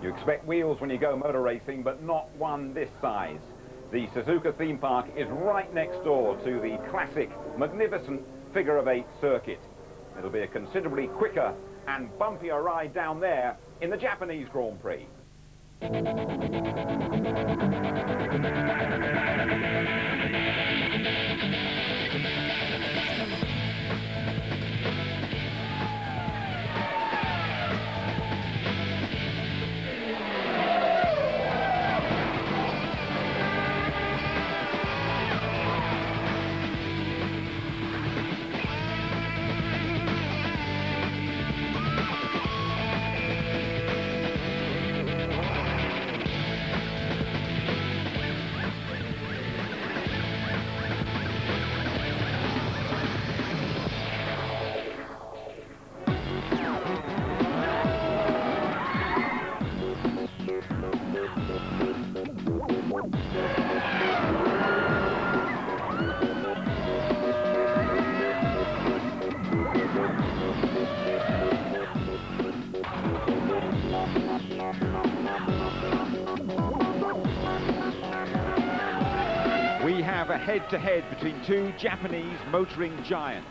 You expect wheels when you go motor racing, but not one this size. The Suzuka theme park is right next door to the classic, magnificent figure-of-8 circuit. It'll be a considerably quicker and bumpier ride down there in the Japanese Grand Prix. We have a head-to-head between two Japanese motoring giants.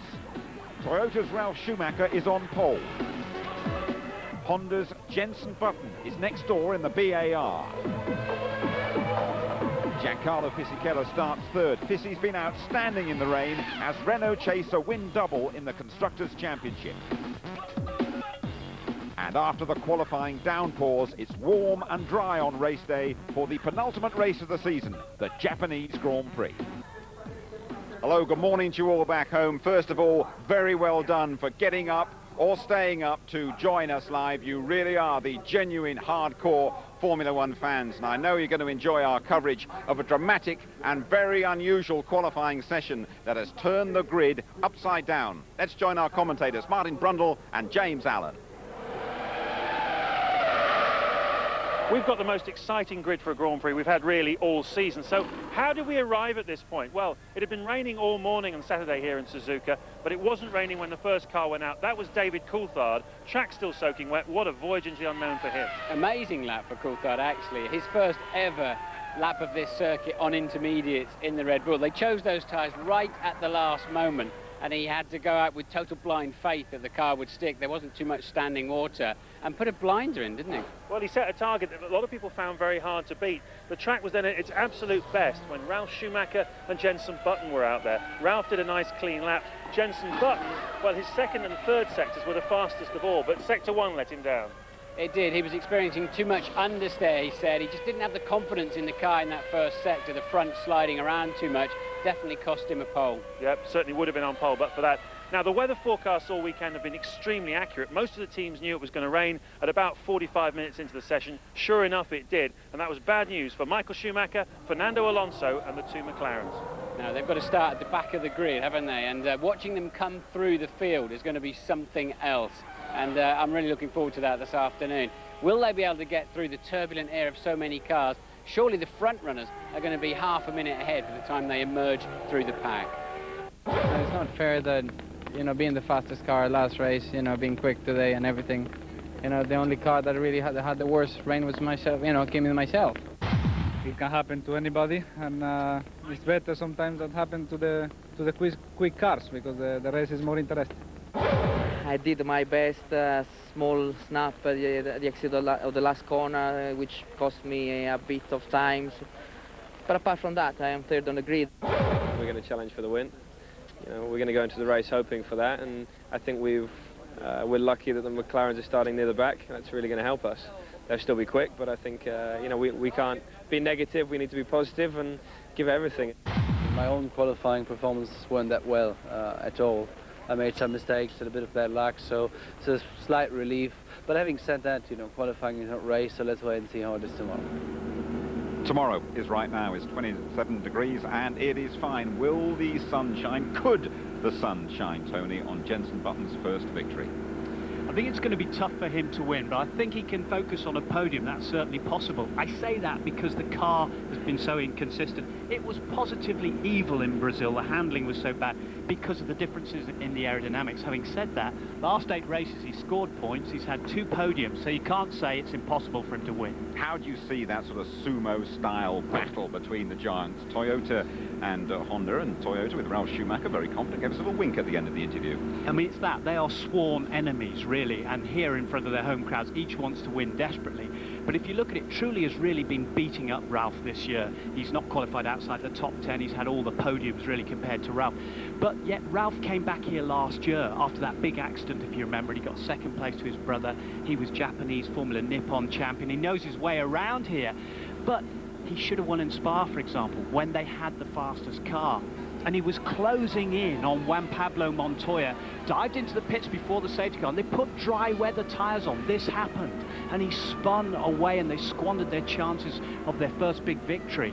Toyota's Ralf Schumacher is on pole. Honda's Jenson Button is next door in the BAR. Giancarlo Fisichella starts third. Fisi's been outstanding in the rain as Renault chase a win double in the Constructors' Championship. And after the qualifying downpours, it's warm and dry on race day for the penultimate race of the season, the Japanese Grand Prix. Hello, good morning to you all back home. First of all, very well done for getting up or staying up to join us live. You really are the genuine hardcore Formula One fans, and I know you're going to enjoy our coverage of a dramatic and very unusual qualifying session that has turned the grid upside down. Let's join our commentators, Martin Brundle and James Allen. We've got the most exciting grid for a Grand Prix we've had really all season. So how did we arrive at this point? Well, it had been raining all morning on Saturday here in Suzuka, but it wasn't raining when the first car went out. That was David Coulthard. Track still soaking wet. What a voyage into the unknown for him. Amazing lap for Coulthard, actually. His first ever lap of this circuit on intermediates in the Red Bull. They chose those tyres right at the last moment, and he had to go out with total blind faith that the car would stick. There wasn't too much standing water, and put a blinder in, didn't he? Well, he set a target that a lot of people found very hard to beat. The track was then at its absolute best when Ralf Schumacher and Jenson Button were out there. Ralf did a nice clean lap. Jenson Button, well, his second and third sectors were the fastest of all, but sector one let him down. It did. He was experiencing too much understeer, he said. He just didn't have the confidence in the car in that first sector, the front sliding around too much. Definitely cost him a pole. Yep, certainly would have been on pole, but for that. Now, the weather forecasts all weekend have been extremely accurate. Most of the teams knew it was going to rain at about 45 minutes into the session. Sure enough, it did, and that was bad news for Michael Schumacher, Fernando Alonso, and the two McLarens. Now, they've got to start at the back of the grid, haven't they? And watching them come through the field is going to be something else. And I'm really looking forward to that this afternoon. Will they be able to get through the turbulent air of so many cars? Surely the front runners are going to be half a minute ahead by the time they emerge through the pack. It's not fair that, you know, being the fastest car last race, you know, being quick today and everything, you know, the only car that really had the worst rain was myself, you know, came in myself. It can happen to anybody, and it's better sometimes that happen to the quick cars, because the race is more interesting. I did my best, small snap at the exit of the last corner, which cost me a bit of time. But apart from that, I am third on the grid. We're going to challenge for the win. You know, we're going to go into the race hoping for that, and I think we're lucky that the McLarens are starting near the back. That's really going to help us. They'll still be quick, but I think you know, we can't be negative. We need to be positive and give everything. My own qualifying performance weren't that well at all. I made some mistakes, had a bit of bad luck, so it's a slight relief. But having said that, you know, qualifying is not race, so let's wait and see how it is tomorrow. Tomorrow is right now, is 27 degrees, and it is fine. Will the sun shine? Could the sun shine, Tony, on Jenson Button's first victory? think it's going to be tough for him to win, but I think he can focus on a podium. That's certainly possible. I say that because the car has been so inconsistent. It was positively evil in Brazil. The handling was so bad because of the differences in the aerodynamics. Having said that, last 8 races he scored points. He's had 2 podiums, so you can't say it's impossible for him to win. How do you see that sort of sumo-style battle between the giants, Toyota and Honda? And Toyota with Ralf Schumacher, very confident, gave us a little wink at the end of the interview. I mean, it's that. They are sworn enemies, really, and here in front of their home crowds, each wants to win desperately. But if you look at it, Trulli has really been beating up Ralf this year. He's not qualified outside the top 10. He's had all the podiums, really, compared to Ralf. But yet, Ralf came back here last year after that big accident, if you remember. He got 2nd place to his brother. He was Japanese Formula Nippon champion. He knows his way around here. But he should have won in Spa, for example, when they had the fastest car. And he was closing in on Juan Pablo Montoya, dived into the pits before the safety car, and they put dry weather tyres on. This happened, and he spun away, and they squandered their chances of their first big victory.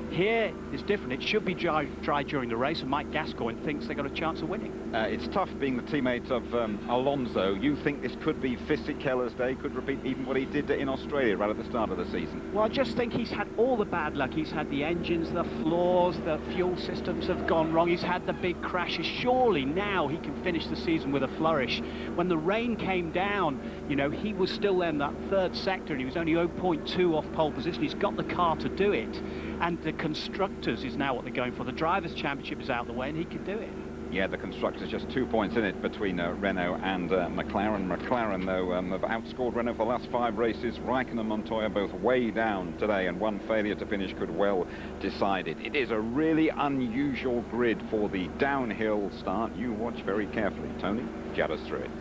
Here, it's different. It should be dry during the race, and Mike Gascoigne thinks they got a chance of winning. It's tough being the teammate of Alonso. You think this could be Fisichella's day, could repeat even what he did in Australia right at the start of the season? Well, I just think he's had all the bad luck. He's had the engines, the flaws, the fuel systems have gone wrong. He's had the big crashes. Surely now he can finish the season with a flourish. When the rain came down, you know, he was still in that 3rd sector, and he was only 0.2 off pole position. He's got the car to do it. And the Constructors is now what they're going for. The Drivers' Championship is out of the way, and he can do it. Yeah, the Constructors, just 2 points in it between Renault and McLaren. McLaren, though, have outscored Renault for the last 5 races. Raikkonen and Montoya both way down today, and one failure to finish could well decide it. It is a really unusual grid for the downhill start. You watch very carefully. Tony, jet us through it.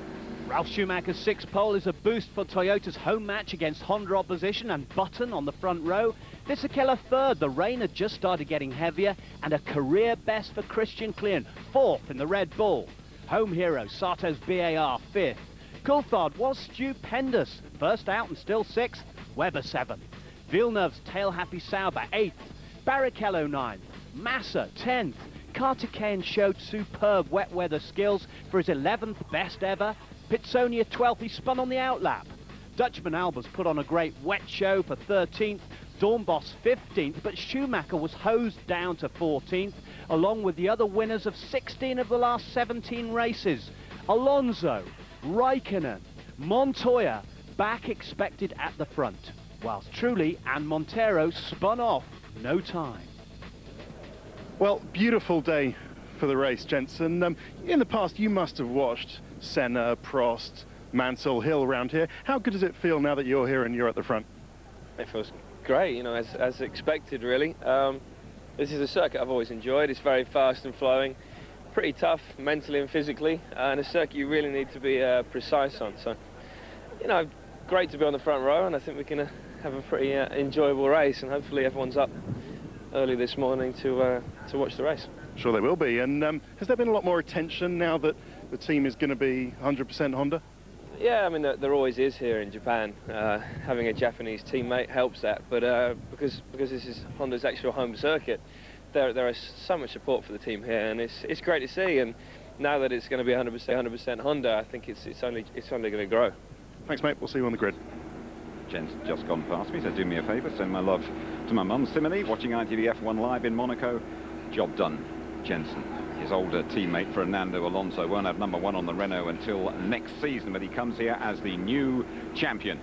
Ralf Schumacher's 6th pole is a boost for Toyota's home match against Honda opposition, and Button on the front row. Fisichella 3rd. The rain had just started getting heavier, and a career best for Christian Klien, 4th in the Red Bull. Home hero Sato's BAR 5th. Coulthard was stupendous, 1st out and still 6th. Webber 7th. Villeneuve's tail-happy Sauber 8th. Barrichello 9th. Massa 10th. Kartikeyan showed superb wet weather skills for his 11th best ever. Pitsonia 12th, he spun on the outlap. Dutchman Albers put on a great wet show for 13th. Dornbos 15th, but Schumacher was hosed down to 14th, along with the other winners of 16 of the last 17 races. Alonso, Raikkonen, Montoya, back expected at the front, whilst Trulli and Montero spun off no time. Well, beautiful day for the race, Jensen. In the past, you must have watched Senna, Prost, Mansell, Hill around here. How good does it feel now that you're here and you're at the front? It feels great, you know, as expected, really. This is a circuit I've always enjoyed. It's very fast and flowing, pretty tough mentally and physically, and a circuit you really need to be precise on. So, you know, great to be on the front row, and I think we can have a pretty enjoyable race, and hopefully everyone's up early this morning to watch the race. Sure they will be. And has there been a lot more attention now that the team is going to be 100% Honda? Yeah, I mean, there always is here in Japan. Having a Japanese teammate helps that, but because this is Honda's actual home circuit, there is so much support for the team here, and it's great to see. And now that it's going to be 100% Honda, I think it's only going to grow. Thanks, mate. We'll see you on the grid. Jen's just gone past me, so do me a favour, send my love to my mum, Simile, watching ITV F1 live in Monaco. Job done, Jensen. His older teammate Fernando Alonso won't have #1 on the Renault until next season, but he comes here as the new champion.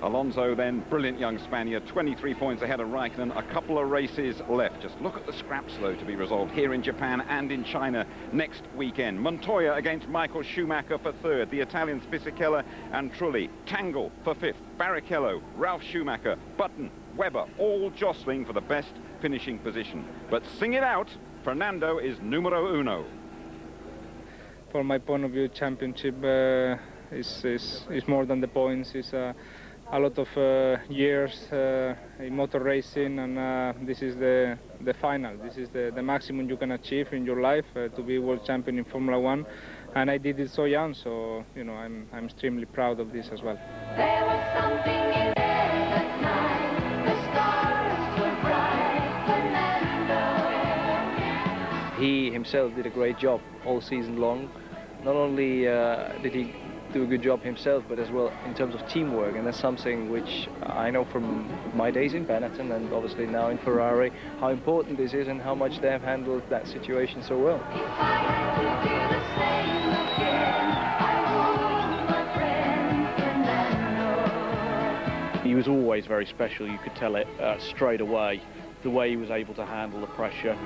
Alonso then, brilliant young Spaniard, 23 points ahead of Raikkonen, a couple of races left. Just look at the scraps, though, to be resolved here in Japan and in China next weekend. Montoya against Michael Schumacher for 3rd, the Italians Fisichella and Trulli. Tangle for 5th, Barrichello, Ralf Schumacher, Button, Webber, all jostling for the best finishing position. But sing it out, Fernando is numero uno. For my point of view, championship is more than the points. It's a lot of years in motor racing, and this is the final. This is the maximum you can achieve in your life, to be world champion in Formula 1. And I did it so young, so you know I'm extremely proud of this as well. There was something in there that night. The stars were bright. Fernando. He himself did a great job all season long. Not only did he do a good job himself, but as well in terms of teamwork, and that's something which I know from my days in Benetton and obviously now in Ferrari, how important this is and how much they have handled that situation so well. He was always very special, you could tell it straight away, the way he was able to handle the pressure.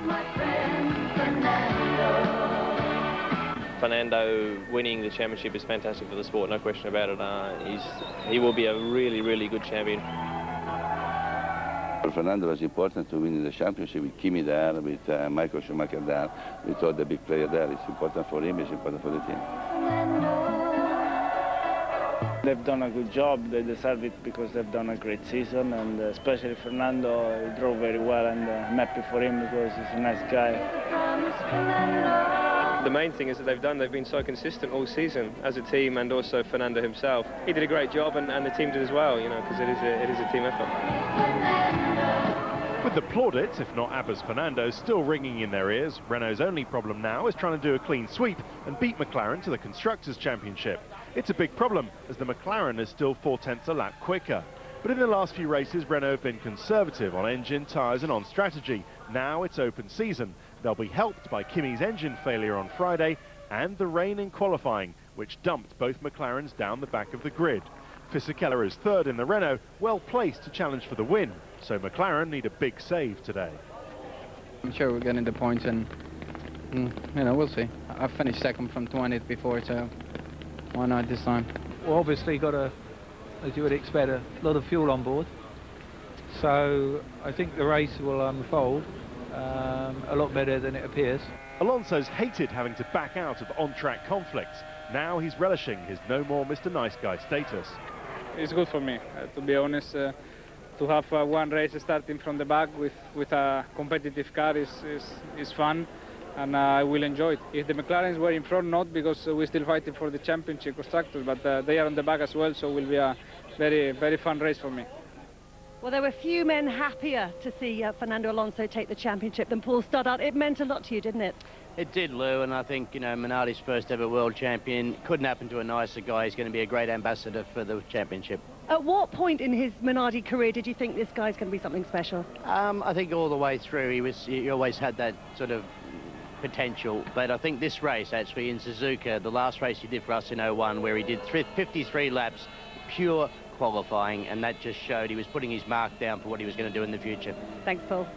Fernando winning the championship is fantastic for the sport, no question about it. He will be a really, really good champion. For Fernando, it was important to win the championship with Kimi there, with Michael Schumacher there, with all the big players there. It's important for him, it's important for the team. They've done a good job, they deserve it because they've done a great season, and especially Fernando, he drove very well, and I'm happy for him because he's a nice guy. The main thing is that they've been so consistent all season as a team, and also Fernando himself. He did a great job, and the team did as well, you know, because it is a team effort. With the plaudits, if not Abba's Fernando, still ringing in their ears, Renault's only problem now is trying to do a clean sweep and beat McLaren to the Constructors' Championship. It's a big problem, as the McLaren is still 4/10 a lap quicker. But in the last few races, Renault have been conservative on engine, tyres and on strategy. Now it's open season. They'll be helped by Kimi's engine failure on Friday and the rain in qualifying, which dumped both McLarens down the back of the grid. Fisichella is third in the Renault, well placed to challenge for the win, so McLaren need a big save today. I'm sure we're getting the points, and you know, we'll see. I finished second from 20th before, so why not this time? Well, obviously got as you would expect, a lot of fuel on board, so I think the race will unfold a lot better than it appears. Alonso's hated having to back out of on-track conflicts. Now he's relishing his no more Mr. Nice Guy status. It's good for me, to be honest. To have one race starting from the back with a competitive car is fun, and I will enjoy it. If the McLarens were in front, not, because we're still fighting for the championship constructors, but they are on the back as well, so it will be a very, very fun race for me. Well, there were few men happier to see Fernando Alonso take the championship than Paul Stoddart. It meant a lot to you, didn't it? It did, Lou, and I think, you know, Minardi's first ever world champion. Couldn't happen to a nicer guy. He's going to be a great ambassador for the championship. At what point in his Minardi career did you think this guy's going to be something special? I think all the way through he always had that sort of potential, but I think this race actually in Suzuka, the last race he did for us in 01, where he did 53 laps, pure qualifying, and that just showed he was putting his mark down for what he was going to do in the future. Thanks, Paul.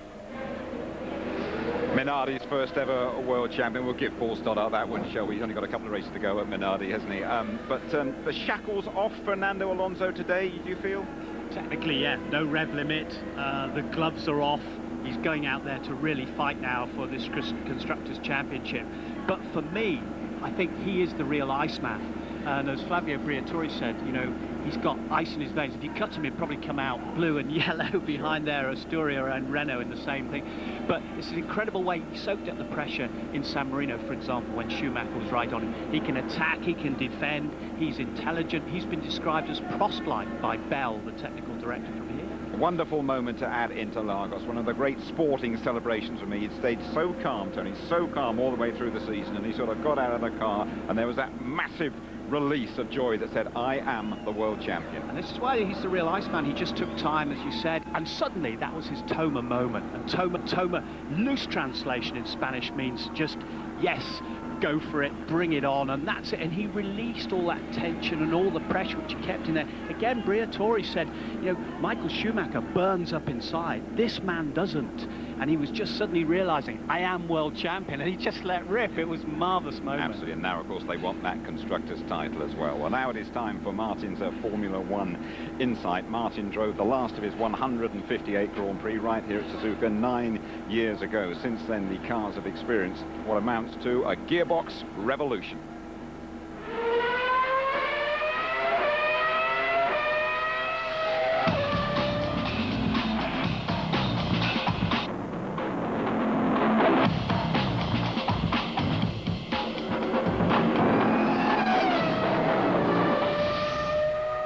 Minardi's first ever world champion. We'll give Paul Stoddart that one, shall we? He's only got a couple of races to go at Minardi, hasn't he? But the shackles off Fernando Alonso today, do you feel? Technically, yeah. No rev limit. The gloves are off. He's going out there to really fight now for this Constructors' Championship. But for me, I think he is the real Iceman. And as Flavio Briatore said, you know, he's got ice in his veins. If you cut him, he'd probably come out blue and yellow behind there, Asturia and Renault in the same thing. But it's an incredible way. He soaked up the pressure in San Marino, for example, when Schumacher was right on him. He can attack, he can defend, he's intelligent. He's been described as Prost-like by Bell, the technical director from here. A wonderful moment to add Interlagos, one of the great sporting celebrations for me. He'd stayed so calm, Tony, so calm all the way through the season, and he sort of got out of the car, and there was that massive release of joy that said, I am the world champion. And this is why he's the real Iceman. He just took time, as you said, and suddenly that was his Toma moment. And Toma, loose translation in Spanish means just, yes, go for it, bring it on, and that's it. And he released all that tension and all the pressure which he kept in there. Again, Briatore said, you know, Michael Schumacher burns up inside. This man doesn't. And he was just suddenly realizing, I am world champion, and he just let rip. It was a marvelous moment. Absolutely, and now, of course, they want that Constructors' title as well. Well, now it is time for Martin's Formula One insight. Martin drove the last of his 158 Grand Prix right here at Suzuka 9 years ago. Since then, the cars have experienced what amounts to a gearbox revolution.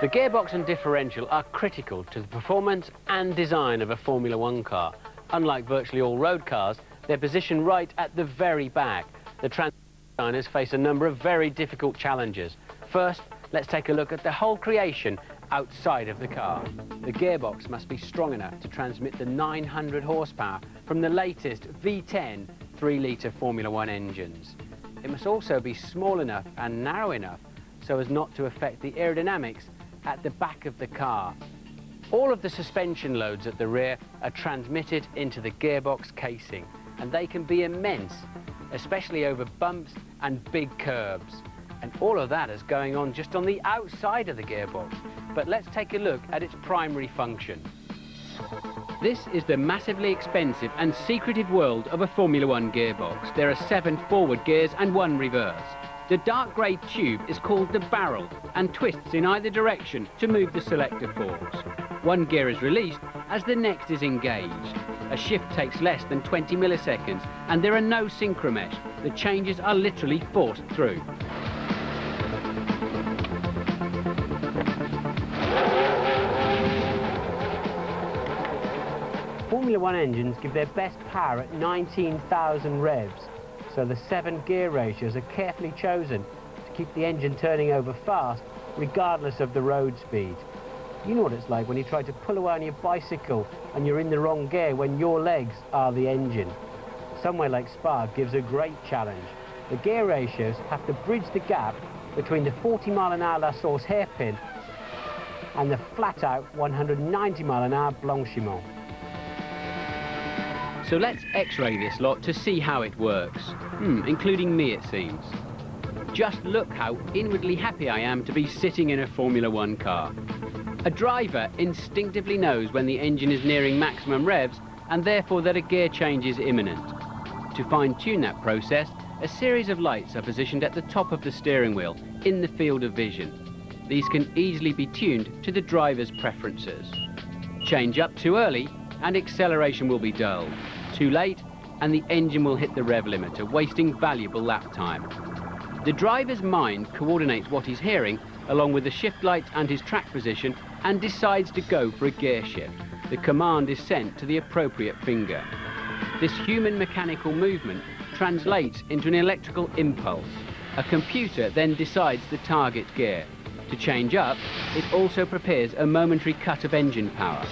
The gearbox and differential are critical to the performance and design of a Formula One car. Unlike virtually all road cars, they're positioned right at the very back. The designers face a number of very difficult challenges. First, let's take a look at the whole creation outside of the car. The gearbox must be strong enough to transmit the 900 horsepower from the latest V10 3-litre Formula One engines. It must also be small enough and narrow enough so as not to affect the aerodynamics at the back of the car. All of the suspension loads at the rear are transmitted into the gearbox casing, and they can be immense, especially over bumps and big curbs. And all of that is going on just on the outside of the gearbox. But let's take a look at its primary function. This is the massively expensive and secretive world of a Formula One gearbox. There are 7 forward gears and 1 reverse. The dark grey tube is called the barrel and twists in either direction to move the selector forks. One gear is released as the next is engaged. A shift takes less than 20 milliseconds and there are no synchromesh. The changes are literally forced through. Formula One engines give their best power at 19,000 revs, so the 7 gear ratios are carefully chosen to keep the engine turning over fast, regardless of the road speed. You know what it's like when you try to pull away on your bicycle and you're in the wrong gear when your legs are the engine. Somewhere like Spa gives a great challenge. The gear ratios have to bridge the gap between the 40-mile-an-hour La Source hairpin and the flat-out 190-mile-an-hour Blanchiment. So let's x-ray this lot to see how it works. Including me, it seems. Just look how inwardly happy I am to be sitting in a Formula One car. A driver instinctively knows when the engine is nearing maximum revs and therefore that a gear change is imminent. To fine-tune that process, a series of lights are positioned at the top of the steering wheel in the field of vision. These can easily be tuned to the driver's preferences. Change up too early and acceleration will be dulled. Too late and the engine will hit the rev limiter, wasting valuable lap time. The driver's mind coordinates what he's hearing along with the shift lights and his track position and decides to go for a gear shift. The command is sent to the appropriate finger. This human mechanical movement translates into an electrical impulse. A computer then decides the target gear. To change up, it also prepares a momentary cut of engine power.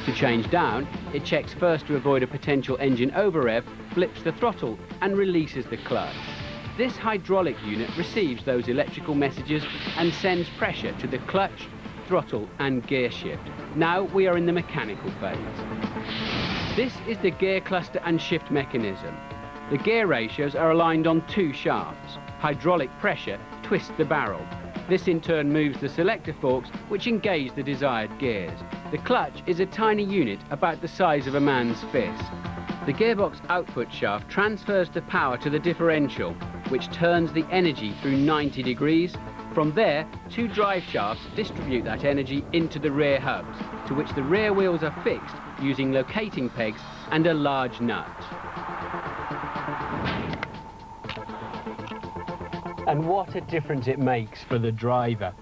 To change down, it checks first to avoid a potential engine over-rev, flips the throttle and releases the clutch. This hydraulic unit receives those electrical messages and sends pressure to the clutch, throttle and gear shift. Now we are in the mechanical phase. This is the gear cluster and shift mechanism. The gear ratios are aligned on 2 shafts. Hydraulic pressure twists the barrel. This in turn moves the selector forks which engage the desired gears. The clutch is a tiny unit about the size of a man's fist. The gearbox output shaft transfers the power to the differential, which turns the energy through 90 degrees. From there, 2 drive shafts distribute that energy into the rear hubs, to which the rear wheels are fixed using locating pegs and a large nut. And what a difference it makes for the driver.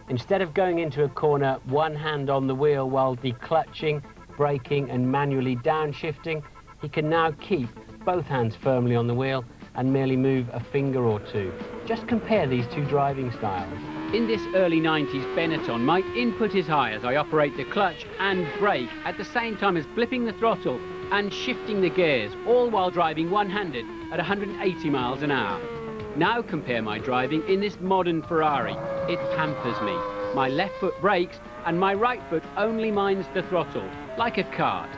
Instead of going into a corner, one hand on the wheel while declutching, braking and manually downshifting, he can now keep both hands firmly on the wheel and merely move a finger or two. Just compare these 2 driving styles. In this early 90s Benetton, my input is high as I operate the clutch and brake at the same time as flipping the throttle and shifting the gears, all while driving one-handed at 180 miles an hour. Now compare my driving in this modern Ferrari. It pampers me. My left foot brakes and my right foot only minds the throttle, like a cart.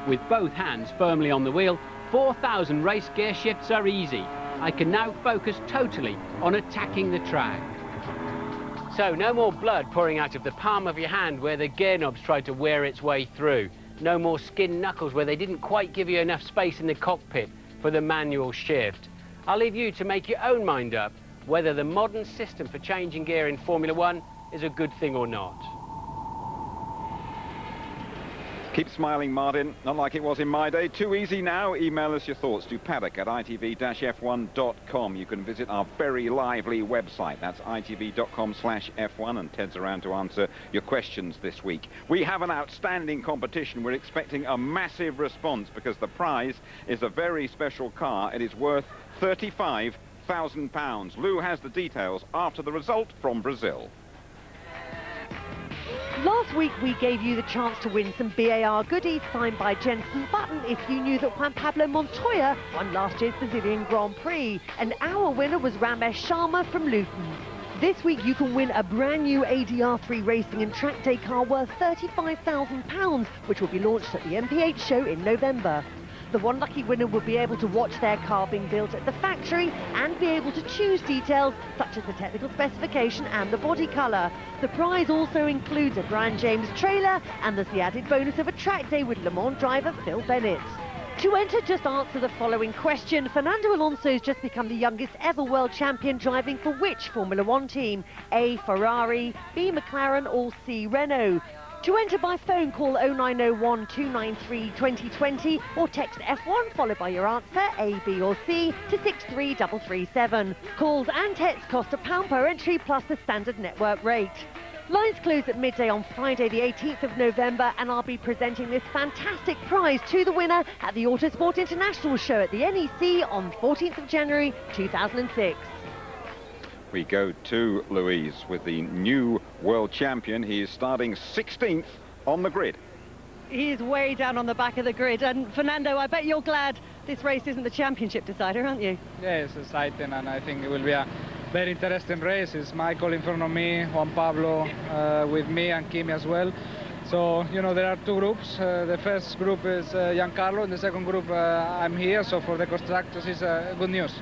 With both hands firmly on the wheel, 4,000 race gear shifts are easy. I can now focus totally on attacking the track. So no more blood pouring out of the palm of your hand where the gear knobs tried to wear its way through. No more skinned knuckles where they didn't quite give you enough space in the cockpit for the manual shift. I'll leave you to make your own mind up whether the modern system for changing gear in Formula One is a good thing or not. Keep smiling, Martin. Not like it was in my day. Too easy now. Email us your thoughts to paddock@itv-f1.com. You can visit our very lively website. That's itv.com/f1, and Ted's around to answer your questions this week. We have an outstanding competition. We're expecting a massive response because the prize is a very special car. It is worth £35,000. Lou has the details after the result from Brazil. Last week we gave you the chance to win some BAR goodies signed by Jenson Button if you knew that Juan Pablo Montoya won last year's Brazilian Grand Prix, and our winner was Ramesh Sharma from Luton. This week you can win a brand new ADR3 racing and track day car worth £35,000, which will be launched at the MPH show in November. The one lucky winner will be able to watch their car being built at the factory and be able to choose details such as the technical specification and the body colour. The prize also includes a Brian James trailer, and there's the added bonus of a track day with Le Mans driver Phil Bennett. To enter, just answer the following question. Fernando Alonso has just become the youngest ever world champion, driving for which Formula One team? A, Ferrari, B, McLaren, or C, Renault? To enter by phone, call 0901 293 2020 or text F1 followed by your answer, A, B or C, to 63337. Calls and texts cost £1 per entry plus the standard network rate. Lines close at midday on Friday the 18th of November, and I'll be presenting this fantastic prize to the winner at the Autosport International show at the NEC on 14th of January 2006. We go to Louise with the new world champion. He is starting 16th on the grid. He is way down on the back of the grid, and Fernando, I bet you're glad this race isn't the championship decider, aren't you? Yeah, it's exciting, and I think it will be a very interesting race. It's Michael in front of me, Juan Pablo with me, and Kimi as well. So, you know, there are two groups. The first group is Giancarlo, and the second group I'm here. So for the constructors, it's good news.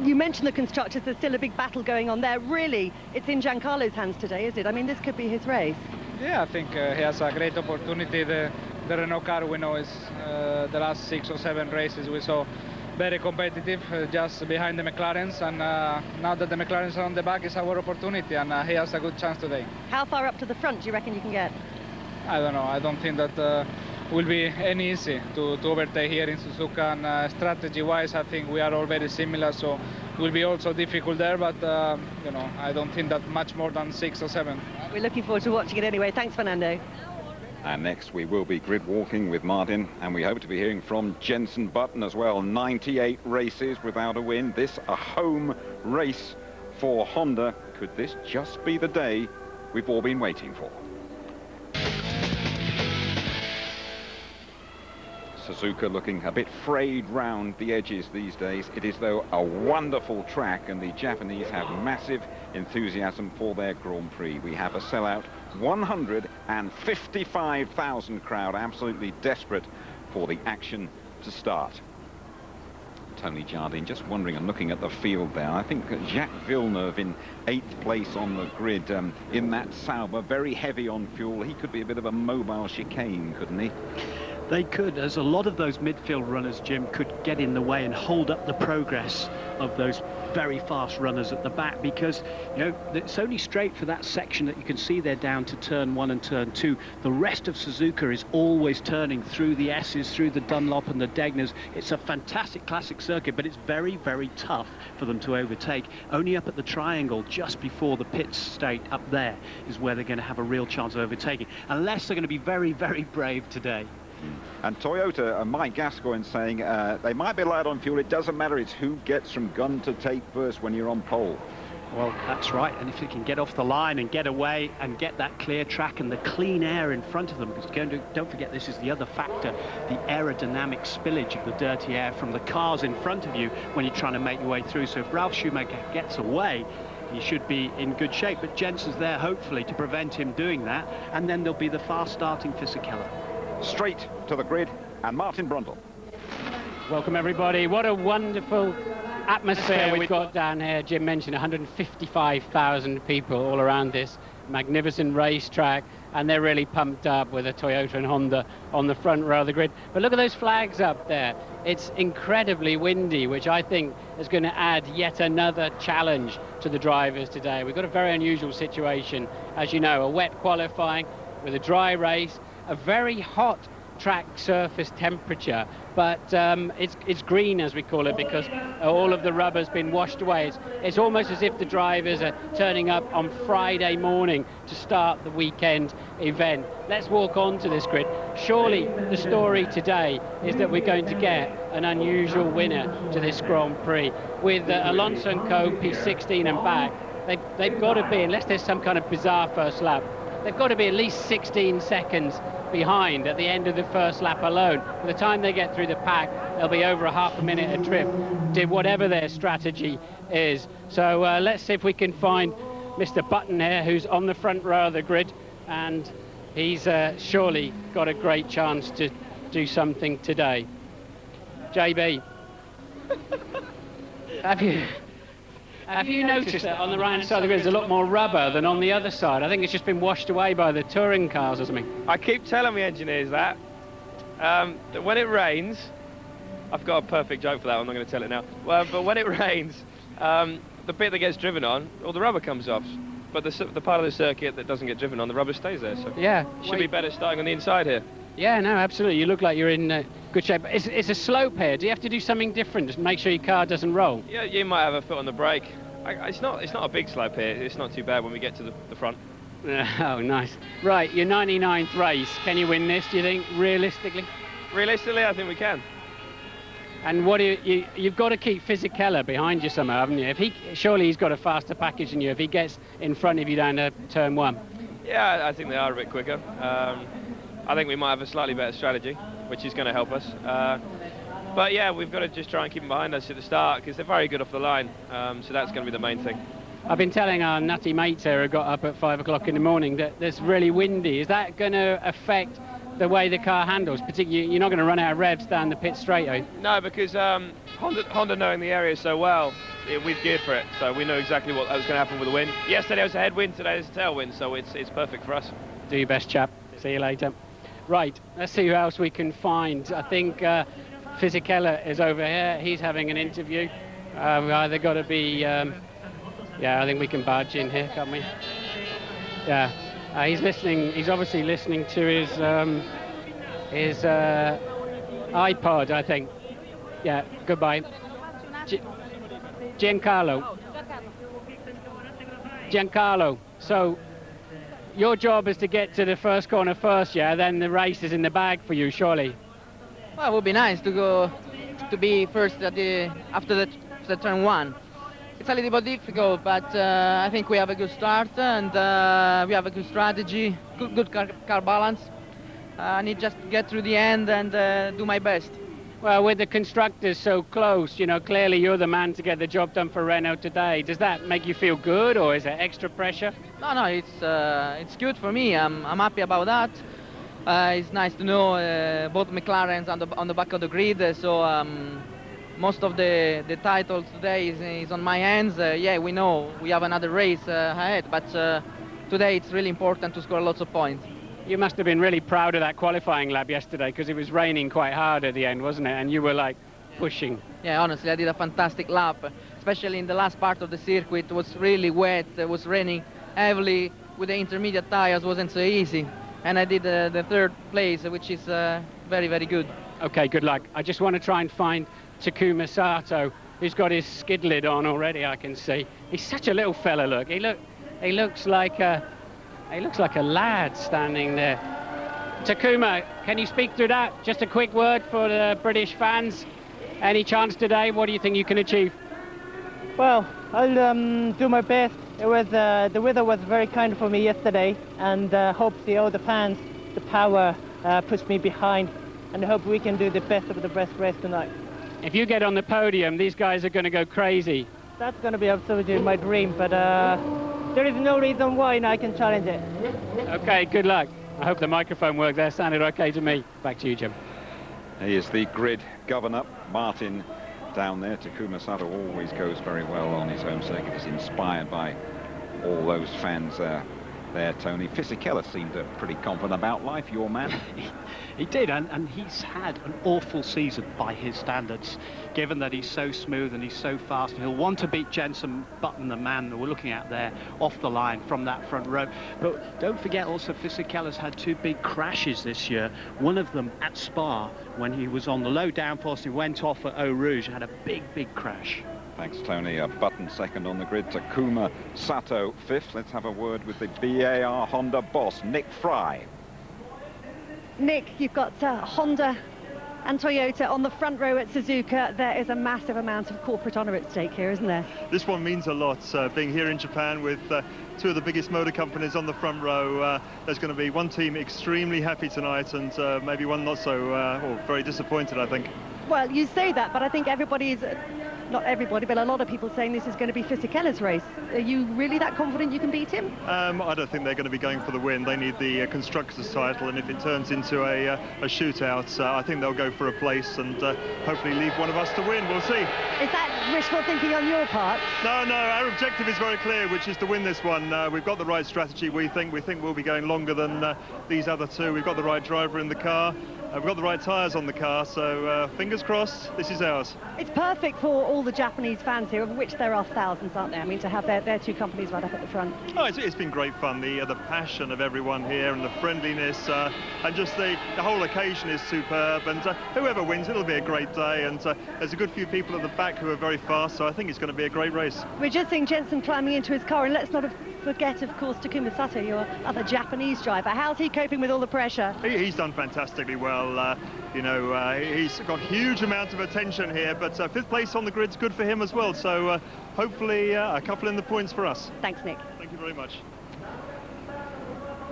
You mentioned the constructors. There's still a big battle going on there. Really, it's in Giancarlo's hands today, is it? I mean, this could be his race. Yeah, I think he has a great opportunity. The Renault car, we know, is the last 6 or 7 races we saw very competitive, just behind the McLarens, and now that the McLarens are on the back, it's our opportunity, and he has a good chance today. How far up to the front do you reckon you can get? I don't know. I don't think that will be any easy to overtake here in Suzuka, and strategy-wise, I think we are all very similar, so it will be also difficult there, but you know, I don't think that much more than 6 or 7. We're looking forward to watching it anyway. Thanks, Fernando. And next we will be grid walking with Martin, and we hope to be hearing from Jenson Button as well. 98 races without a win. This a home race for Honda. Could this just be the day we've all been waiting for? Suzuka looking a bit frayed round the edges these days. It is, though, a wonderful track, and the Japanese have massive enthusiasm for their Grand Prix. We have a sellout 155,000 crowd, absolutely desperate for the action to start. Tony Jardine just wondering and looking at the field there. I think Jacques Villeneuve in 8th place on the grid in that Sauber, very heavy on fuel. He could be a bit of a mobile chicane, couldn't he? They could, as a lot of those midfield runners, Jim, could get in the way and hold up the progress of those very fast runners at the back, because, you know, it's only straight for that section that you can see there down to turn 1 and turn 2. The rest of Suzuka is always turning through the S's, through the Dunlop and the Degners. It's a fantastic classic circuit, but it's very, very tough for them to overtake. Only up at the triangle just before the pit straight up there is where they're going to have a real chance of overtaking, unless they're going to be very, very brave today. And Toyota, Mike Gascoigne saying they might be light on fuel. It doesn't matter. It's who gets from gun to tape first when you're on pole. Well, that's right. And if they can get off the line and get away and get that clear track and the clean air in front of them, because don't forget, this is the other factor, the aerodynamic spillage of the dirty air from the cars in front of you when you're trying to make your way through. So if Ralf Schumacher gets away, he should be in good shape. But Jenson's there, hopefully, to prevent him doing that. And then there'll be the fast starting Fisichella. Straight to the grid, and Martin Brundle. Welcome, everybody. What a wonderful atmosphere we've got down here. Jim mentioned 155,000 people all around this magnificent racetrack, and they're really pumped up with a Toyota and Honda on the front row of the grid. But look at those flags up there. It's incredibly windy, which I think is going to add yet another challenge to the drivers today. We've got a very unusual situation. As you know, a wet qualifying with a dry race, a very hot track surface temperature, but it's green, as we call it, because all of the rubber's been washed away. It's almost as if the drivers are turning up on Friday morning to start the weekend event. Let's walk on to this grid. Surely the story today is that we're going to get an unusual winner to this Grand Prix. With Alonso and Co. P16 and back, they've got to be, unless there's some kind of bizarre first lap, they've got to be at least 16 seconds behind at the end of the first lap alone. By the time they get through the pack, they'll be over a half a minute a trip, did whatever their strategy is. So let's see if we can find Mr. Button here, who's on the front row of the grid, and he's surely got a great chance to do something today. JB, have you noticed that on the right-hand side of the grid there's a lot more rubber than on the other side? I think it's just been washed away by the touring cars or something. I keep telling my engineers that when it rains, I've got a perfect joke for that, I'm not going to tell it now. Well, but when it rains, the bit that gets driven on, all the rubber comes off. But the part of the circuit that doesn't get driven on, the rubber stays there. So yeah, should be better starting on the inside here. Yeah, no, absolutely. You look like you're in good shape. It's a slope here. Do you have to do something different just to make sure your car doesn't roll? Yeah, you might have a foot on the brake. It's not a big slope here. It's not too bad when we get to the front. Oh, nice. Right, your 99th race. Can you win this, do you think, realistically? Realistically, I think we can. And what you've got to keep Fisichella behind you somehow, haven't you? Surely he's got a faster package than you if he gets in front of you down to turn 1. Yeah, I think they are a bit quicker. I think we might have a slightly better strategy, which is going to help us. But yeah, we've got to just try and keep them behind us at the start because they're very good off the line. So that's going to be the main thing. I've been telling our nutty mates here who got up at 5 o'clock in the morning that it's really windy. Is that going to affect the way the car handles? Particularly, you're not going to run out of revs down the pit straight, are you? No, because Honda knowing the area so well, we've geared for it. So we know exactly what was going to happen with the wind. Yesterday was a headwind, today is a tailwind, so it's perfect for us. Do your best, chap. See you later. Right, let's see who else we can find. I think Fisichella is over here. He's having an interview. We've either got to be... yeah, I think we can barge in here, can't we? Yeah, he's listening. He's obviously listening to his iPod, I think. Yeah, goodbye. Giancarlo. So your job is to get to the first corner first, yeah? Then the race is in the bag for you, surely. Well, it would be nice to be first after the turn 1. It's a little bit difficult, but I think we have a good start and we have a good strategy, good car balance. I need just to get through the end and do my best. Well, with the constructors so close, you know, clearly you're the man to get the job done for Renault today. Does that make you feel good, or is it extra pressure? No, it's good for me. I'm happy about that. It's nice to know both McLarens on the back of the grid, so most of the titles today is on my hands. Yeah, we know we have another race ahead, but today it's really important to score lots of points. You must have been really proud of that qualifying lap yesterday because it was raining quite hard at the end, wasn't it? And you were like pushing. Yeah, honestly, I did a fantastic lap, especially in the last part of the circuit. It was really wet, it was raining heavily. With the intermediate tires, wasn't so easy. And I did the third place, which is very, very good. Okay, good luck. I just want to try and find Takuma Sato, who's got his skid lid on already, I can see. He's such a little fella, look. He looks like a lad standing there. Takuma, can you speak through that? Just a quick word for the British fans. Any chance today? What do you think you can achieve? Well, I'll do my best. It was the weather was very kind for me yesterday, and hope all the fans, the power pushed me behind, and I hope we can do the best of the best race tonight. If you get on the podium, these guys are going to go crazy. That's going to be absolutely my dream, but there is no reason why I can challenge it. Okay, good luck. I hope the microphone worked there. Sounded okay to me. Back to you, Jim. He is the grid governor, Martin, down there. Takuma Sato always goes very well on his home circuit. He's inspired by all those fans there, Tony. Fisichella seemed pretty confident about life, your man. He did, and he's had an awful season by his standards, given that he's so smooth and he's so fast. And he'll want to beat Jenson Button, the man that we're looking at there, off the line from that front row. But don't forget also, Fisichella's had 2 big crashes this year. One of them at Spa, when he was on the low downforce, he went off at Eau Rouge, had a big crash. Thanks, Tony. Button second on the grid. Takuma Sato fifth. Let's have a word with the BAR Honda boss, Nick Fry. Nick, you've got Honda And Toyota on the front row at Suzuka, there is a massive amount of corporate honour at stake here, isn't there? This one means a lot, being here in Japan with two of the biggest motor companies on the front row. There's going to be one team extremely happy tonight and maybe one not so, or very disappointed, I think. Well, you say that, but I think everybody's, not everybody, but a lot of people saying this is going to be Fisichella's race. Are you really that confident you can beat him? I don't think they're going to be going for the win. They need the Constructors' title, and if it turns into a shootout, I think they'll go for a place and hopefully leave one of us to win. We'll see. Is that wishful thinking on your part? No, our objective is very clear, which is to win this one. We've got the right strategy, we think. We think we'll be going longer than these other two. We've got the right driver in the car. We've got the right tyres on the car, so fingers crossed, this is ours. It's perfect for all the Japanese fans here, of which there are thousands, aren't there? I mean, to have their two companies right up at the front. Oh, it's been great fun. The passion of everyone here and the friendliness and just the whole occasion is superb. And whoever wins, it'll be a great day. And there's a good few people at the back who are very fast, so I think it's going to be a great race. We're just seeing Jensen climbing into his car, and let's not forget, of course, Takuma Sato, your other Japanese driver. How's he coping with all the pressure? He's done fantastically well. You know, he's got huge amount of attention here, but fifth place on the grid's good for him as well. So hopefully a couple in the points for us. Thanks, Nick. Thank you very much.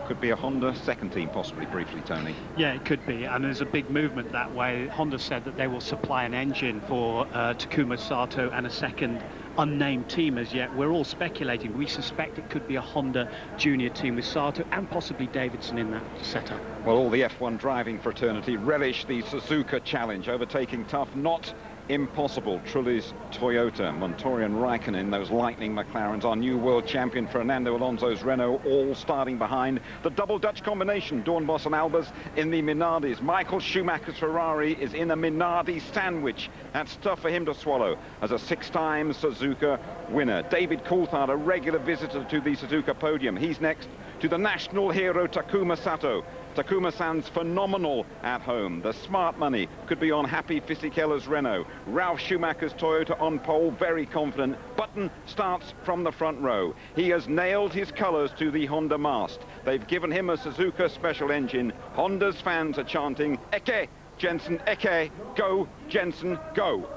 Could be a Honda second team, possibly, briefly, Tony. Yeah, it could be, and there's a big movement that way. Honda said that they will supply an engine for Takuma Sato and a second unnamed team as yet. We're all speculating. We suspect it could be a Honda junior team with Sato and possibly Davidson in that setup. Well, all the F1 driving fraternity relish the Suzuka challenge, overtaking tough, not impossible. Trulli's Toyota, Montoya and Raikkonen, those lightning McLarens, our new world champion Fernando Alonso's Renault, all starting behind. The double Dutch combination, Doornbos and Albers in the Minardis. Michael Schumacher's Ferrari is in a Minardi sandwich. That's tough for him to swallow as a six-time Suzuka winner. David Coulthard, a regular visitor to the Suzuka podium. He's next to the national hero Takuma Sato. Takuma-san's phenomenal at home. The smart money could be on Happy Fisichella's Renault. Ralf Schumacher's Toyota on pole, very confident. Button starts from the front row. He has nailed his colours to the Honda mast. They've given him a Suzuka special engine. Honda's fans are chanting, Eke, Jensen, Eke, go, Jensen, go.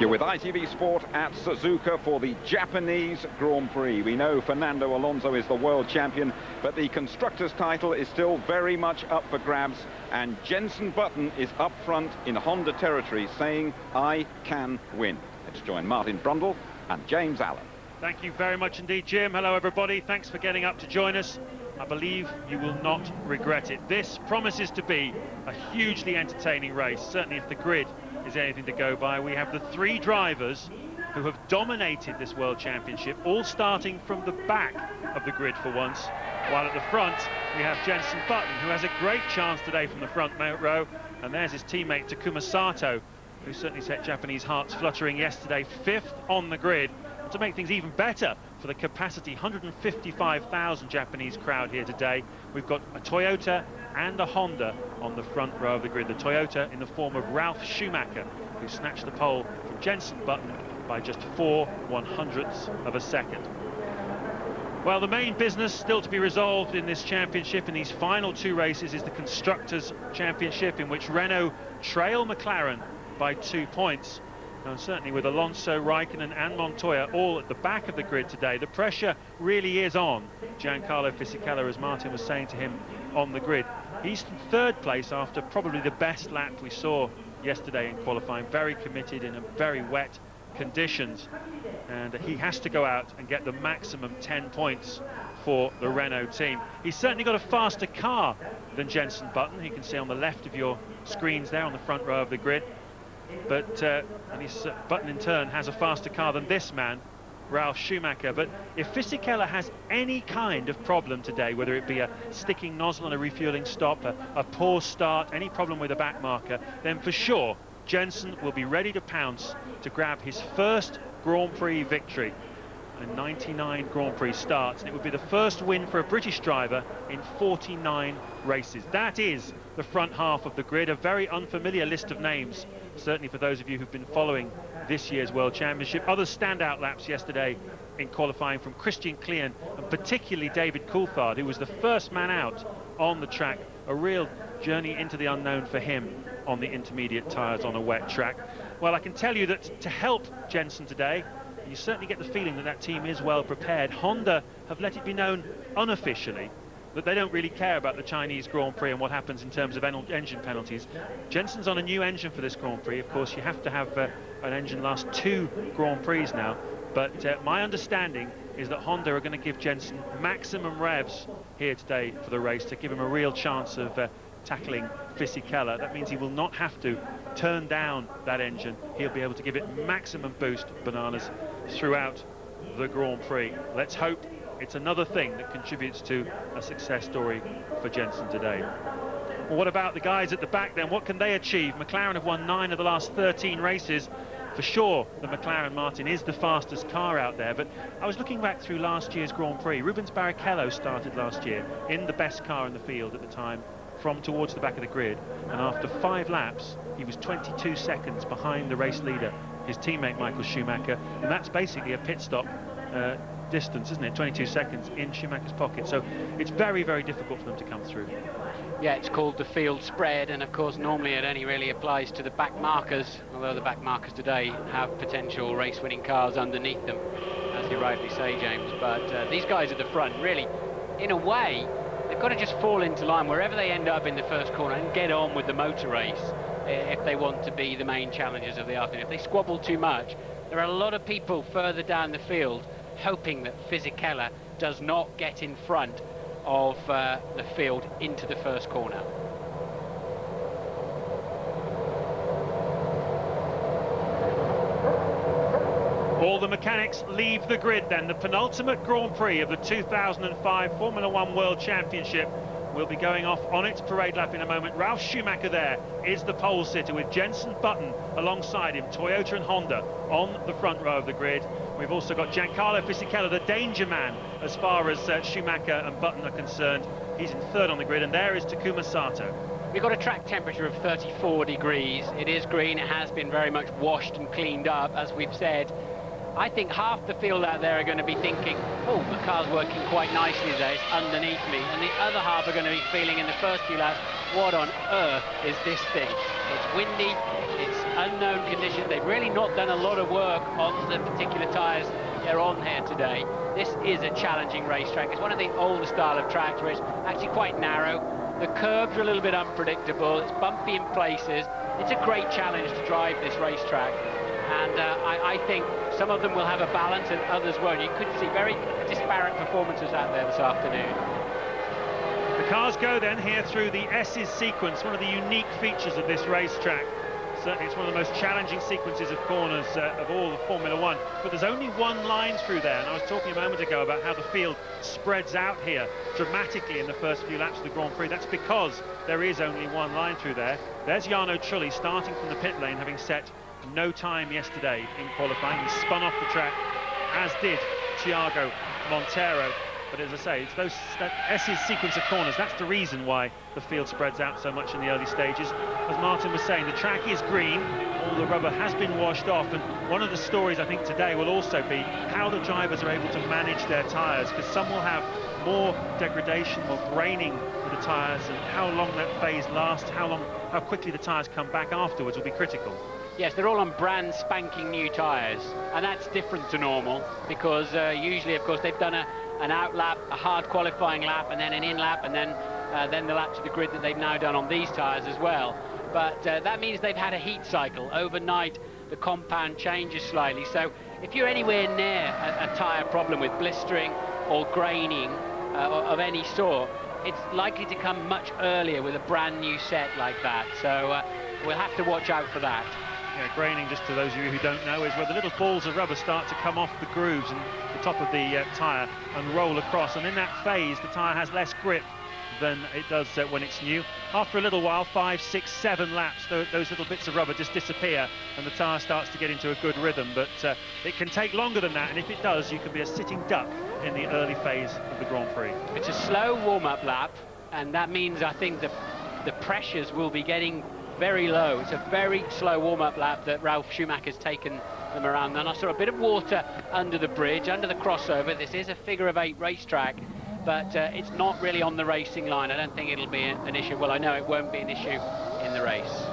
You're with ITV Sport at Suzuka for the Japanese Grand Prix. We know Fernando Alonso is the world champion, but the Constructors' title is still very much up for grabs, and Jensen Button is up front in Honda territory saying, I can win. Let's join Martin Brundle and James Allen. Thank you very much indeed, Jim. Hello, everybody. Thanks for getting up to join us. I believe you will not regret it. This promises to be a hugely entertaining race, certainly if the grid is anything to go by. We have the three drivers who have dominated this World Championship, all starting from the back of the grid for once, while at the front we have Jensen Button, who has a great chance today from the front row, and there's his teammate Takuma Sato, who certainly set Japanese hearts fluttering yesterday, fifth on the grid. And to make things even better for the capacity 155,000 Japanese crowd here today, we've got a Toyota and a Honda on the front row of the grid. The Toyota in the form of Ralf Schumacher, who snatched the pole from Jensen Button by just 4/100ths of a second. Well, the main business still to be resolved in this championship, in these final two races, is the Constructors' Championship, in which Renault trail McLaren by 2 points. And certainly with Alonso, Raikkonen and Montoya all at the back of the grid today, the pressure really is on Giancarlo Fisichella, as Martin was saying to him on the grid. He's in third place after probably the best lap we saw yesterday in qualifying, very committed in a very wet conditions, and he has to go out and get the maximum 10 points for the Renault team. He's certainly got a faster car than Jensen Button. You can see on the left of your screens there on the front row of the grid. But Button in turn has a faster car than this man, Ralf Schumacher. But if Fisichella has any kind of problem today, whether it be a sticking nozzle on a refueling stop, a poor start, any problem with a back marker, then for sure Jensen will be ready to pounce to grab his first Grand Prix victory. and 99 Grand Prix starts, and it would be the first win for a British driver in 49 races. That is the front half of the grid, a very unfamiliar list of names, certainly for those of you who've been following this year's World Championship. Other standout laps yesterday in qualifying from Christian Klien and particularly David Coulthard, who was the first man out on the track. A real journey into the unknown for him on the intermediate tyres on a wet track. Well, I can tell you that to help Jenson today, you certainly get the feeling that that team is well prepared. Honda have let it be known unofficially that they don't really care about the Chinese Grand Prix and what happens in terms of engine penalties. Jenson's on a new engine for this Grand Prix. Of course, you have to have an engine last 2 Grand Prix now. But my understanding is that Honda are going to give Jenson maximum revs here today for the race to give him a real chance of tackling Fisichella. That means he will not have to turn down that engine. He'll be able to give it maximum boost, bananas, throughout the Grand Prix. Let's hope it's another thing that contributes to a success story for Jenson today. Well, what about the guys at the back then? What can they achieve? McLaren have won 9 of the last 13 races. For sure, the McLaren Martin is the fastest car out there, but I was looking back through last year's Grand Prix. Rubens Barrichello started last year in the best car in the field at the time, from towards the back of the grid, and after 5 laps he was 22 seconds behind the race leader, his teammate Michael Schumacher, and that's basically a pit stop distance, isn't it? 22 seconds in Schumacher's pocket, so it's very, very difficult for them to come through. Yeah, it's called the field spread, and of course normally it only really applies to the back markers, although the back markers today have potential race-winning cars underneath them, as you rightly say, James. But these guys at the front, really, in a way, they've got to just fall into line wherever they end up in the first corner and get on with the motor race if they want to be the main challengers of the afternoon. If they squabble too much, there are a lot of people further down the field hoping that Fisichella does not get in front of the field into the first corner. All the mechanics leave the grid then. The penultimate Grand Prix of the 2005 Formula One World Championship will be going off on its parade lap in a moment. Ralf Schumacher there is the pole sitter with Jenson Button alongside him, Toyota and Honda on the front row of the grid. We've also got Giancarlo Fisichella, the danger man as far as Schumacher and Button are concerned. He's in 3rd on the grid, and there is Takuma Sato. We've got a track temperature of 34 degrees. It is green, it has been very much washed and cleaned up, as we've said. I think half the field out there are going to be thinking, oh, the car's working quite nicely today, it's underneath me. And the other half are going to be feeling in the first few laps, what on earth is this thing? It's windy, it's unknown conditions. They've really not done a lot of work on the particular tyres they're on here today. This is a challenging racetrack. It's one of the older style of tracks where it's actually quite narrow. The curves are a little bit unpredictable. It's bumpy in places. It's a great challenge to drive this racetrack. And I think some of them will have a balance and others won't. You could see very disparate performances out there this afternoon. The cars go then here through the S's sequence, one of the unique features of this racetrack. Certainly it's one of the most challenging sequences of corners of all of Formula One, but there's only one line through there, and I was talking a moment ago about how the field spreads out here dramatically in the first few laps of the Grand Prix. That's because there is only one line through there. There's Jarno Trulli starting from the pit lane, having set no time yesterday in qualifying. He spun off the track, as did Thiago Monteiro. But as I say, it's that S's sequence of corners, that's the reason why the field spreads out so much in the early stages. As Martin was saying, the track is green, all the rubber has been washed off, and one of the stories I think today will also be how the drivers are able to manage their tyres, because some will have more degradation, more graining with the tyres, and how long that phase lasts, how quickly the tyres come back afterwards will be critical. Yes, they're all on brand spanking new tyres, and that's different to normal, because usually, of course, they've done an out lap, a hard qualifying lap, and then an in lap, and then the lap to the grid that they've now done on these tyres as well. But that means they've had a heat cycle. Overnight, the compound changes slightly. So if you're anywhere near a tyre problem with blistering or graining of any sort, it's likely to come much earlier with a brand new set like that. So we'll have to watch out for that. Yeah, graining, just to those of you who don't know, is where the little balls of rubber start to come off the grooves and the top of the tyre and roll across, and in that phase the tyre has less grip than it does when it's new. After a little while, 5, 6, 7 laps, those little bits of rubber just disappear and the tyre starts to get into a good rhythm, but it can take longer than that, and if it does, you can be a sitting duck in the early phase of the Grand Prix. It's a slow warm-up lap, and that means I think the pressures will be getting very low. It's a very slow warm-up lap that Ralf Schumacher's taken them around. Then I saw a bit of water under the bridge, under the crossover. This is a figure-of-8 racetrack, but it's not really on the racing line. I don't think it'll be an issue. Well, I know it won't be an issue in the race.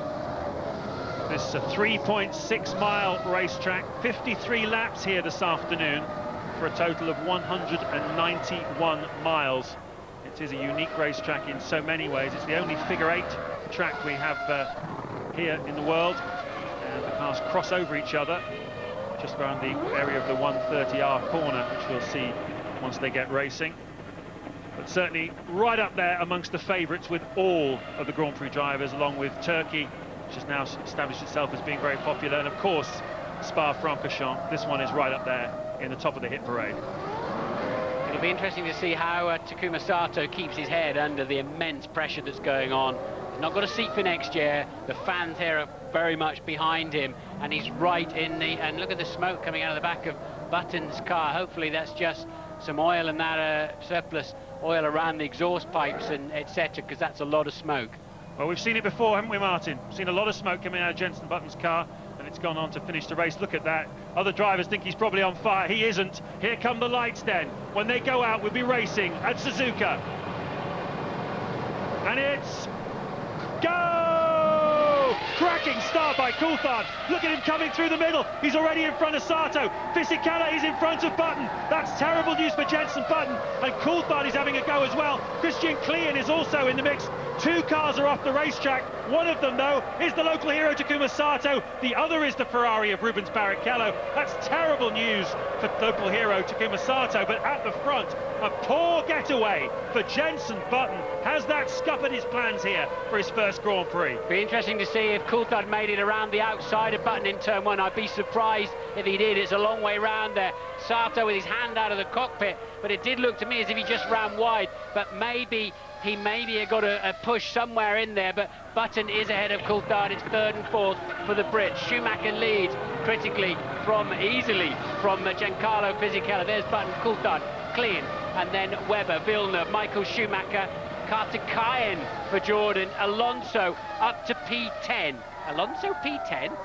This is a 3.6-mile racetrack, 53 laps here this afternoon for a total of 191 miles. It is a unique racetrack in so many ways. It's the only figure-8 track we have here in the world, and the cars cross over each other just around the area of the 130R corner, which we'll see once they get racing. But certainly right up there amongst the favourites with all of the Grand Prix drivers, along with Turkey, which has now established itself as being very popular, and of course Spa-Francorchamps. This one is right up there in the top of the hit parade. It'll be interesting to see how Takuma Sato keeps his head under the immense pressure that's going on. He's not got a seat for next year. The fans here are very much behind him, and he's right in the... And look at the smoke coming out of the back of Button's car. Hopefully that's just some oil and that surplus oil around the exhaust pipes and etc., because that's a lot of smoke. Well, we've seen it before, haven't we, Martin? We've seen a lot of smoke coming out of Jenson Button's car, and it's gone on to finish the race. Look at that. Other drivers think he's probably on fire. He isn't. Here come the lights then. When they go out, we'll be racing at Suzuka. And it's... go! Cracking start by Coulthard. Look at him coming through the middle. He's already in front of Sato. Fisichella is in front of Button. That's terrible news for Jenson Button. And Coulthard is having a go as well. Christian Klien is also in the mix. 2 cars are off the racetrack. One of them, though, is the local hero Takuma Sato. The other is the Ferrari of Rubens Barrichello. That's terrible news for local hero Takuma Sato. But at the front, a poor getaway for Jenson Button. Has that scuppered his plans here for his first Grand Prix? Be interesting to see if Coulthard made it around the outside of Button in turn 1. I'd be surprised if he did. It's a long way round there. Sato with his hand out of the cockpit, but it did look to me as if he just ran wide. But maybe he got a push somewhere in there, but Button is ahead of Coulthard. It's 3rd and 4th for the Brits. Schumacher leads critically easily from Giancarlo Fisichella. There's Button, Coulthard, Klien, and then Webber, Villeneuve, Michael Schumacher, Kartikayan for Jordan, Alonso up to P10. Alonso P10?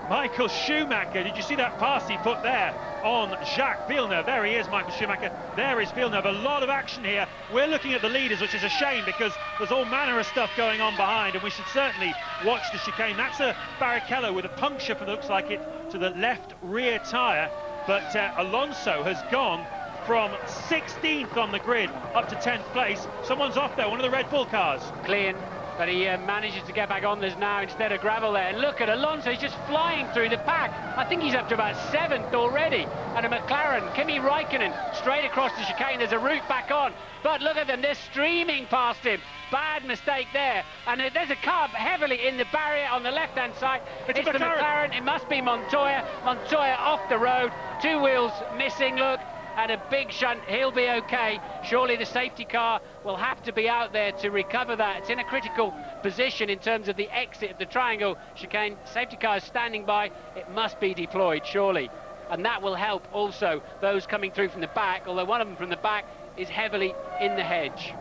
Michael Schumacher, did you see that pass he put there on Jacques Villeneuve? There he is, Michael Schumacher. There is Villeneuve. A lot of action here. We're looking at the leaders, which is a shame because there's all manner of stuff going on behind, and we should certainly watch the chicane. That's a Barrichello with a puncture, for looks like it, to the left rear tyre. But Alonso has gone from 16th on the grid up to 10th place. Someone's off there, one of the Red Bull cars. Klien, but he manages to get back on this now instead of gravel there. And look at Alonso, he's just flying through the pack. I think he's up to about 7th already. And a McLaren, Kimi Raikkonen, straight across the chicane. There's a route back on. But look at them, they're streaming past him. Bad mistake there. And there's a car heavily in the barrier on the left-hand side. It's the McLaren. It must be Montoya. Montoya off the road. 2 wheels missing, look. And a big shunt, he'll be okay. Surely the safety car will have to be out there to recover that. It's in a critical position in terms of the exit of the triangle chicane. Safety car is standing by. It must be deployed, surely. And that will help also those coming through from the back, although one of them from the back is heavily in the hedge.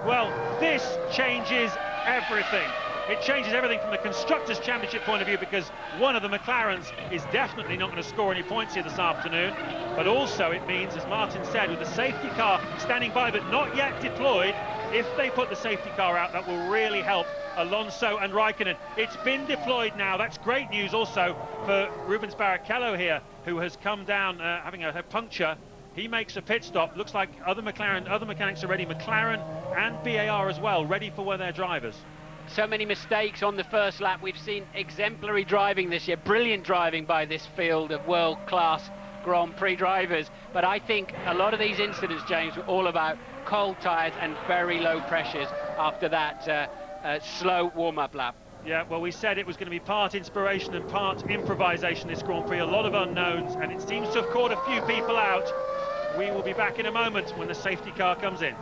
Well, this changes everything. It changes everything from the Constructors' Championship point of view, because one of the McLarens is definitely not going to score any points here this afternoon. But also it means, as Martin said, with the safety car standing by but not yet deployed, if they put the safety car out, that will really help Alonso and Raikkonen. It's been deployed now. That's great news also for Rubens Barrichello here, who has come down having a puncture. He makes a pit stop. Looks like other mechanics are ready. McLaren and BAR as well, ready for their drivers. So many mistakes on the first lap. We've seen exemplary driving this year, brilliant driving by this field of world-class Grand Prix drivers. But I think a lot of these incidents, James, were all about cold tyres and very low pressures after that slow warm-up lap. Yeah, well, we said it was going to be part inspiration and part improvisation, this Grand Prix. A lot of unknowns, and it seems to have caught a few people out. We will be back in a moment when the safety car comes in.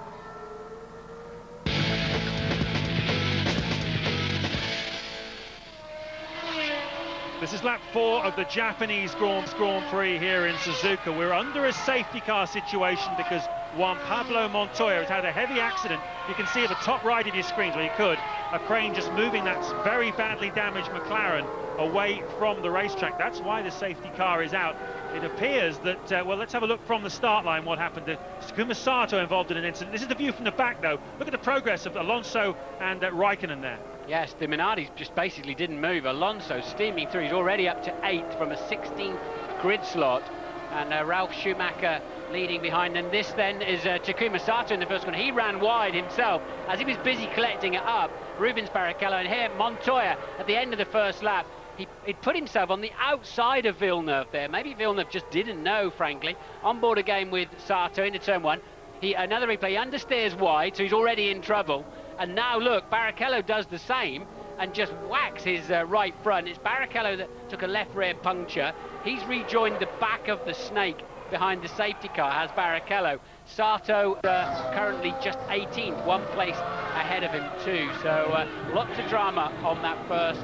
This is lap 4 of the Japanese Grand Prix here in Suzuka. We're under a safety car situation because Juan Pablo Montoya has had a heavy accident. You can see at the top right of your screens, where you could, a crane just moving that very badly damaged McLaren away from the racetrack. That's why the safety car is out. It appears that, well, let's have a look from the start line what happened to Takuma Sato involved in an incident. This is the view from the back, though. Look at the progress of Alonso and Raikkonen there. Yes, the Minardi just basically didn't move. Alonso steaming through. He's already up to 8th from a 16th grid slot. And Ralf Schumacher leading behind. And this then is Takuma Sato in the first one. He ran wide himself as he was busy collecting it up. Rubens Barrichello, and here Montoya at the end of the first lap. He'd put himself on the outside of Villeneuve there. Maybe Villeneuve just didn't know, frankly. On board again with Sato into turn 1. Another replay, he understeers wide, so he's already in trouble. And now look, Barrichello does the same and just whacks his right front. It's Barrichello that took a left rear puncture. He's rejoined the back of the snake behind the safety car, has Barrichello. Sato currently just 18th, 1 place ahead of him too. So lots of drama on that first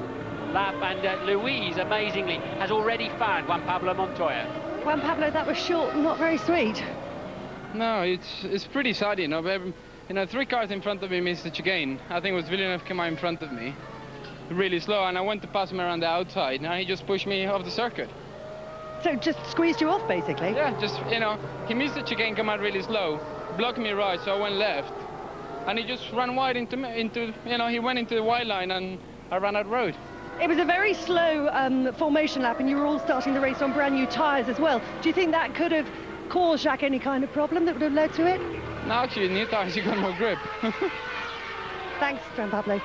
lap, and Louise, amazingly, has already found Juan Pablo Montoya. Juan Pablo, that was short and not very sweet. No, it's pretty sad, you know. But, you know, 3 cars in front of me missed the chicane. I think it was Villeneuve came out in front of me, really slow, and I went to pass him around the outside, and he just pushed me off the circuit. So just squeezed you off, basically? Yeah, just, you know, he missed the chicane, came out really slow, blocked me right, so I went left, and he just ran wide into, you know, he went into the wide line, and I ran out of road. It was a very slow formation lap, and you were all starting the race on brand new tyres as well. Do you think that could have caused Jacques any kind of problem that would have led to it? No, actually, new tyres, you got more grip. Thanks, Juan Pablo.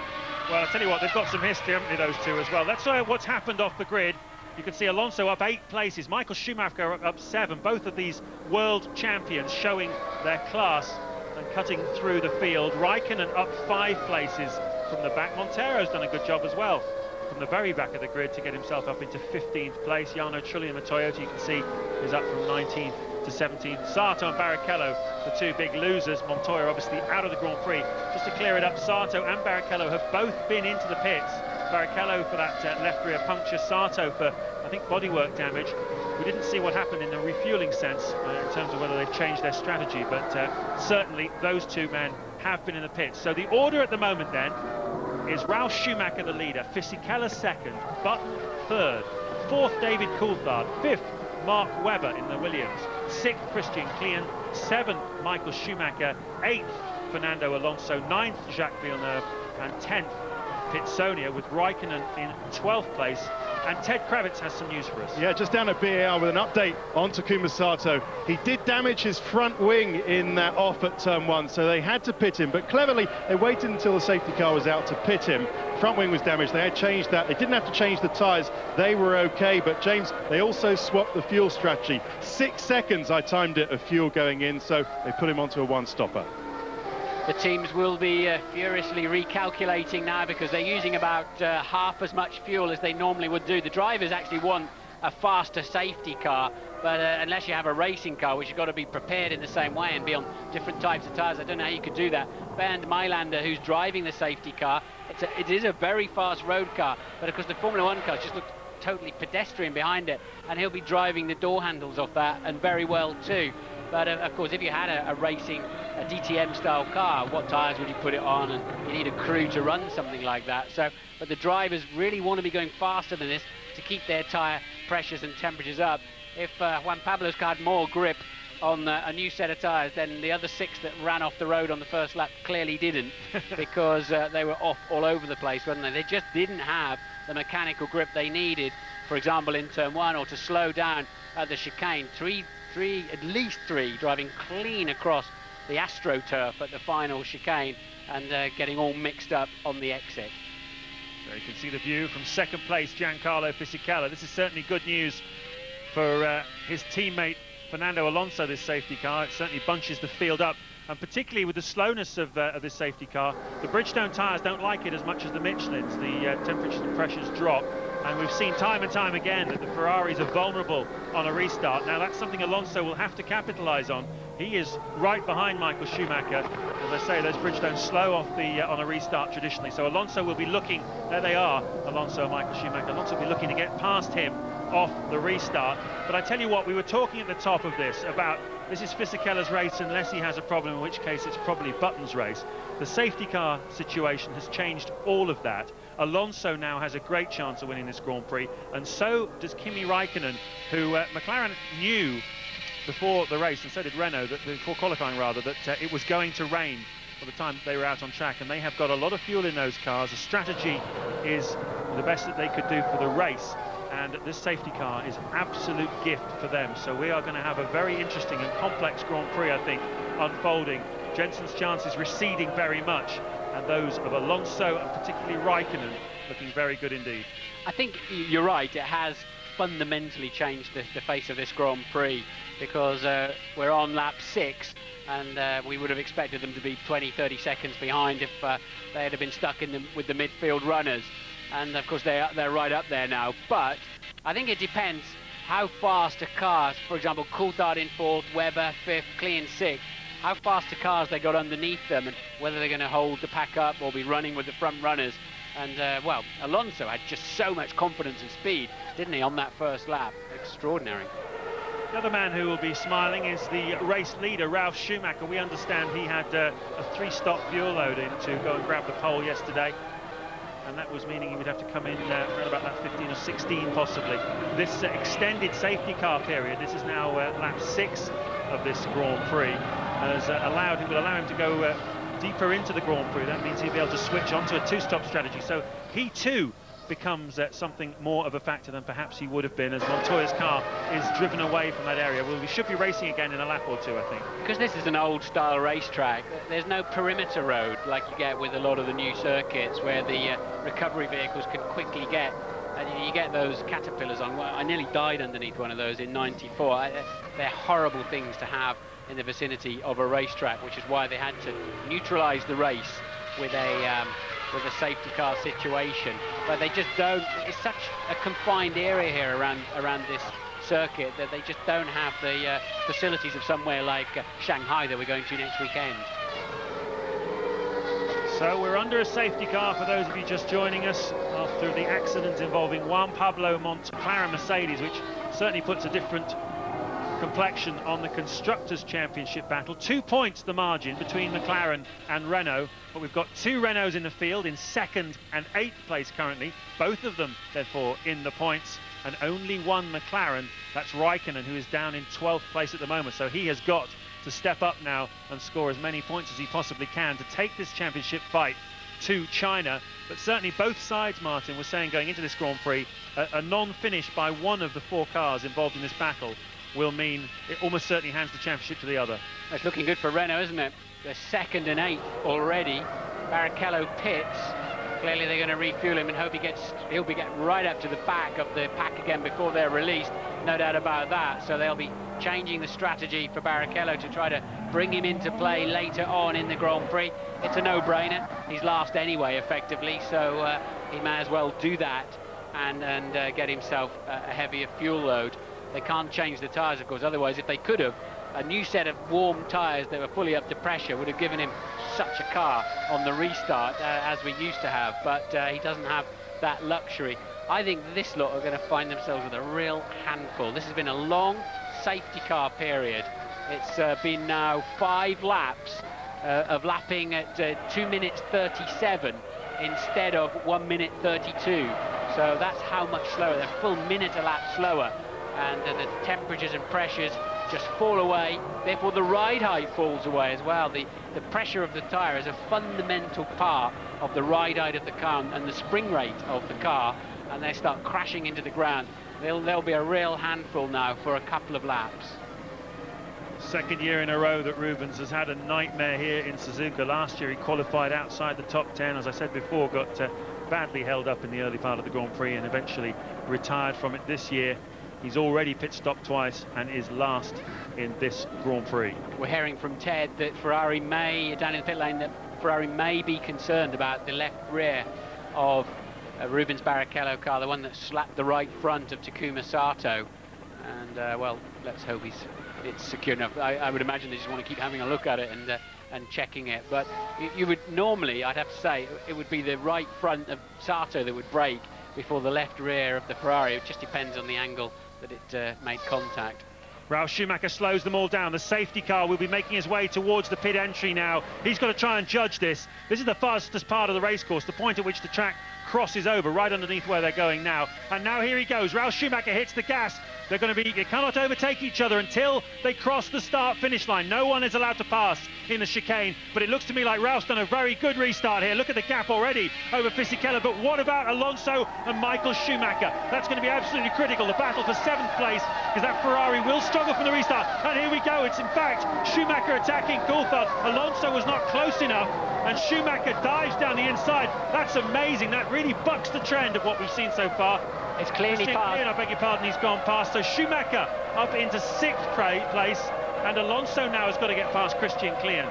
Well, I'll tell you what, they've got some history, haven't they, those two as well. That's what's happened off the grid. You can see Alonso up 8 places, Michael Schumacher up 7. Both of these world champions showing their class and cutting through the field. Raikkonen up 5 places from the back. Montero's done a good job as well from the very back of the grid to get himself up into 15th place. Jarno Trulli in the Toyota, you can see, is up from 19th to 17th. Sato and Barrichello, the 2 big losers. Montoya obviously out of the Grand Prix. Just to clear it up, Sato and Barrichello have both been into the pits. Barrichello for that left rear puncture, Sato for, I think, bodywork damage. We didn't see what happened in the refueling sense in terms of whether they've changed their strategy, but certainly those 2 men have been in the pits. So the order at the moment then is Ralf Schumacher the leader, Fisichella 2nd, Button 3rd, 4th David Coulthard, 5th Mark Webber in the Williams, 6th Christian Klien, 7th Michael Schumacher, 8th Fernando Alonso, 9th Jacques Villeneuve, and 10th Pitsonia, with Raikkonen in 12th place. And Ted Kravitz has some news for us. Yeah, just down at BAR with an update on Takuma Sato. He did damage his front wing in that off at turn 1, so they had to pit him. But cleverly, they waited until the safety car was out to pit him. Front wing was damaged. They had changed that. They didn't have to change the tyres. They were okay. But, James, they also swapped the fuel strategy. 6 seconds, I timed it, of fuel going in, so they put him onto a one-stopper. The teams will be furiously recalculating now because they're using about half as much fuel as they normally would do. The drivers actually want a faster safety car, but unless you have a racing car, which you've got to be prepared in the same way and be on different types of tyres, I don't know how you could do that. Bernd Mailander, who's driving the safety car, it is a very fast road car, but of course the Formula 1 cars just look totally pedestrian behind it, and he'll be driving the door handles off that, and very well too. But of course, if you had a racing, a DTM style car, what tyres would you put it on? And you need a crew to run something like that. So, but the drivers really want to be going faster than this to keep their tyre pressures and temperatures up. If Juan Pablo's car had more grip on a new set of tyres, then the other 6 that ran off the road on the first lap clearly didn't, because they were off all over the place, weren't they? They just didn't have the mechanical grip they needed, for example, in turn 1, or to slow down at the chicane. At least three driving clean across the AstroTurf at the final chicane and getting all mixed up on the exit. So you can see the view from 2nd place, Giancarlo Fisichella. This is certainly good news for his teammate Fernando Alonso, this safety car. It certainly bunches the field up, and particularly with the slowness of this safety car, the Bridgestone tyres don't like it as much as the Michelins. The temperatures and pressures drop, and we've seen time and time again that the Ferraris are vulnerable on a restart. Now that's something Alonso will have to capitalise on He is right behind Michael Schumacher. As I say, those Bridgestones slow off the on a restart traditionally. So Alonso will be looking, there they are, Alonso and Michael Schumacher. Alonso will be looking to get past him off the restart. But I tell you what, we were talking at the top of this about this is Fisichella's race unless he has a problem, in which case it's probably Button's race. The safety car situation has changed all of that. Alonso now has a great chance of winning this Grand Prix, and so does Kimi Raikkonen, who McLaren knew before the race, and so did Renault, that before qualifying rather, that it was going to rain by the time they were out on track, and they have got a lot of fuel in those cars. The strategy is the best that they could do for the race, and this safety car is an absolute gift for them. So we are going to have a very interesting and complex Grand Prix, I think, unfolding. Jensen's chances receding very much, and those of Alonso and particularly Raikkonen looking very good indeed. I think you're right, it has fundamentally changed the face of this Grand Prix, because we're on lap 6, and we would have expected them to be 20-30 seconds behind if they had been stuck with the midfield runners, and of course they're right up there now. But I think it depends how fast a car, for example Coulthard in 4th, Webber 5th, Klein 6th, how fast the cars they got underneath them, and whether they're going to hold the pack up or be running with the front runners. And well, Alonso had just so much confidence and speed, didn't he, on that first lap? Extraordinary. The other man who will be smiling is the race leader, Ralf Schumacher. We understand he had a 3-stop fuel load in to go and grab the pole yesterday, and that was meaning he would have to come in around about lap 15 or 16 possibly. This extended safety car period, this is now lap 6 of this Grand Prix, will allow him to go deeper into the Grand Prix. That means he'll be able to switch onto a 2-stop strategy. So he too becomes something more of a factor than perhaps he would have been, as Montoya's car is driven away from that area. Well, we should be racing again in a lap or two, I think. Because this is an old-style racetrack, there's no perimeter road like you get with a lot of the new circuits, where the recovery vehicles can quickly get. And you get those caterpillars on. Well, I nearly died underneath one of those in '94. They're horrible things to have in the vicinity of a racetrack, which is why they had to neutralise the race with a safety car situation. But they just don't. It's such a confined area here around this circuit that they just don't have the facilities of somewhere like Shanghai that we're going to next weekend. So we're under a safety car for those of you just joining us after the accident involving Juan Pablo Montoya McLaren Mercedes, which certainly puts a different complexion on the Constructors' Championship battle. 2 points the margin between McLaren and Renault, but we've got 2 Renaults in the field in 2nd and 8th place currently, both of them therefore in the points, and only one McLaren, that's Raikkonen, who is down in 12th place at the moment. So he has got to step up now and score as many points as he possibly can to take this championship fight to China. But certainly both sides, Martin, were saying going into this Grand Prix, a non-finish by one of the 4 cars involved in this battle will mean it almost certainly hands the championship to the other. It's looking good for Renault, isn't it? They're 2nd and 8th already. Barrichello pits. Clearly they're going to refuel him and hope he'll be getting right up to the back of the pack again before they're released. No doubt about that. So they'll be changing the strategy for Barrichello to try to bring him into play later on in the Grand Prix. It's a no-brainer. He's last anyway, effectively, so he may as well do that and get himself a heavier fuel load. They can't change the tyres, of course, otherwise if they could have, a new set of warm tyres that were fully up to pressure would have given him such a car on the restart as we used to have, but he doesn't have that luxury. I think this lot are going to find themselves with a real handful. This has been a long safety car period. It's been now 5 laps of lapping at 2 minutes 37 instead of 1 minute 32. So that's how much slower. They're a full minute a lap slower, and the temperatures and pressures just fall away. Therefore the ride height falls away as well. The pressure of the tyre is a fundamental part of the ride height of the car and the spring rate of the car, and they start crashing into the ground. They'll be a real handful now for a couple of laps. 2nd year in a row that Rubens has had a nightmare here in Suzuka. Last year he qualified outside the top 10, as I said before, got badly held up in the early part of the Grand Prix and eventually retired from it. This year he's already pit stopped twice and is last in this Grand Prix. We're hearing from Ted that Ferrari may, down in the pit lane, that Ferrari may be concerned about the left rear of Rubens Barrichello car, the one that slapped the right front of Takuma Sato. And well, let's hope he's it's secure enough. I would imagine they just want to keep having a look at it and checking it. But you would normally, I'd have to say, it would be the right front of Sato that would brake before the left rear of the Ferrari. It just depends on the angle that it made contact. Ralf Schumacher slows them all down. The safety car will be making his way towards the pit entry now. He's got to try and judge this. This is the fastest part of the racecourse, the point at which the track crosses over, right underneath where they're going now. And now here he goes. Ralf Schumacher hits the gas. They're going to be, you cannot overtake each other until they cross the start-finish line. No one is allowed to pass in the chicane, but it looks to me like Ralph's done a very good restart here. Look at the gap already over Fisichella, but what about Alonso and Michael Schumacher? That's going to be absolutely critical, the battle for 7th place, because that Ferrari will struggle from the restart. And here we go, it's in fact Schumacher attacking Coulthard. Alonso was not close enough, and Schumacher dives down the inside. That's amazing, that really bucks the trend of what we've seen so far. It's clearly past. I beg your pardon, he's gone past. So Schumacher up into 6th place, and Alonso now has got to get past Christian Klien.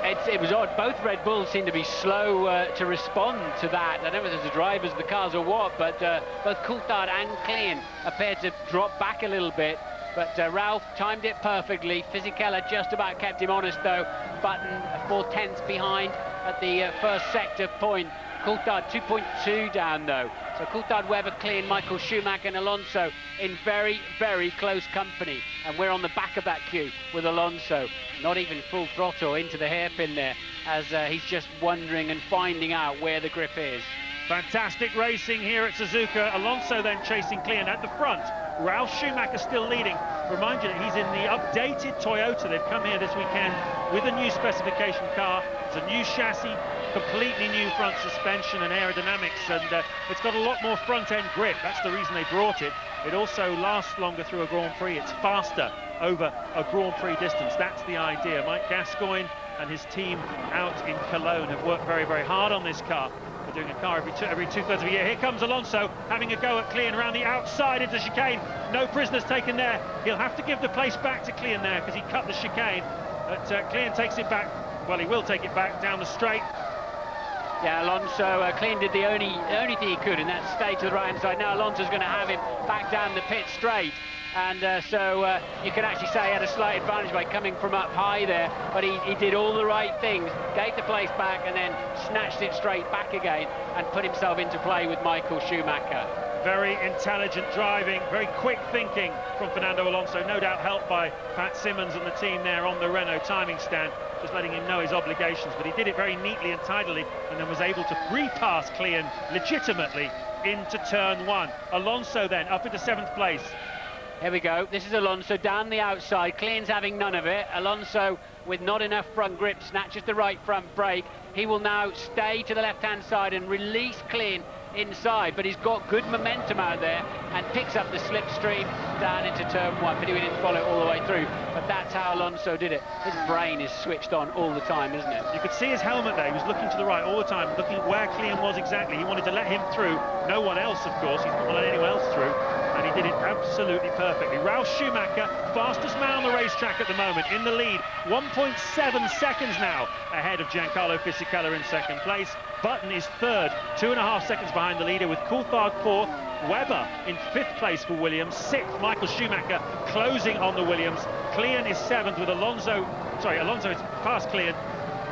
It was odd. Both Red Bulls seem to be slow to respond to that. I don't know if it's the drivers of the cars or what, but both Coulthard and Klien appear to drop back a little bit. But Ralph timed it perfectly. Fisichella just about kept him honest, though. Button 4/10 behind at the first sector point. Coulthard 2.2 down, though. So Coulthard, Webber, Klien, Michael Schumacher and Alonso in very, very close company. And we're on the back of that queue with Alonso. Not even full throttle into the hairpin there, as he's just wondering and finding out where the grip is. Fantastic racing here at Suzuka. Alonso then chasing Klien at the front. Ralf Schumacher still leading. Remind you that he's in the updated Toyota. They've come here this weekend with a new specification car. It's a new chassis, completely new front suspension and aerodynamics, and it's got a lot more front-end grip. That's the reason they brought it. It also lasts longer through a Grand Prix. It's faster over a Grand Prix distance. That's the idea. Mike Gascoigne and his team out in Cologne have worked very, very hard on this car. They're doing a car every two-thirds of a year. Here comes Alonso having a go at Klien around the outside into chicane. No prisoners taken there. He'll have to give the place back to Klien there because he cut the chicane. But Klien takes it back. Well, he will take it back down the straight. Yeah, Alonso, Klien did the only thing he could, and that's stay to the right-hand side. Now Alonso's going to have him back down the pit straight. And so you can actually say he had a slight advantage by coming from up high there, but he did all the right things, gave the place back and then snatched it straight back again and put himself into play with Michael Schumacher. Very intelligent driving, very quick thinking from Fernando Alonso, no doubt helped by Pat Simmons and the team there on the Renault timing stand, just letting him know his obligations, but he did it very neatly and tidily and then was able to repass Klien legitimately into turn 1. Alonso then up into 7th place. Here we go. This is Alonso down the outside. Klien's having none of it. Alonso, with not enough front grip, snatches the right front brake. He will now stay to the left-hand side and release Klien inside, but he's got good momentum out there and picks up the slipstream down into turn 1. But he didn't follow it all the way through. But that's how Alonso did it. His brain is switched on all the time, isn't it? You could see his helmet there. He was looking to the right all the time, looking at where Klien was exactly. He wanted to let him through. No one else, of course. He didn't want to let anyone else through. And he did it absolutely perfectly. Ralf Schumacher, fastest man on the racetrack at the moment, in the lead. 1.7 seconds now ahead of Giancarlo Fisichella in 2nd place. Button is 3rd, 2.5 seconds behind the leader, with Coulthard 4th. Webber in 5th place for Williams. 6th, Michael Schumacher closing on the Williams. Klien is 7th with Alonso is past Klien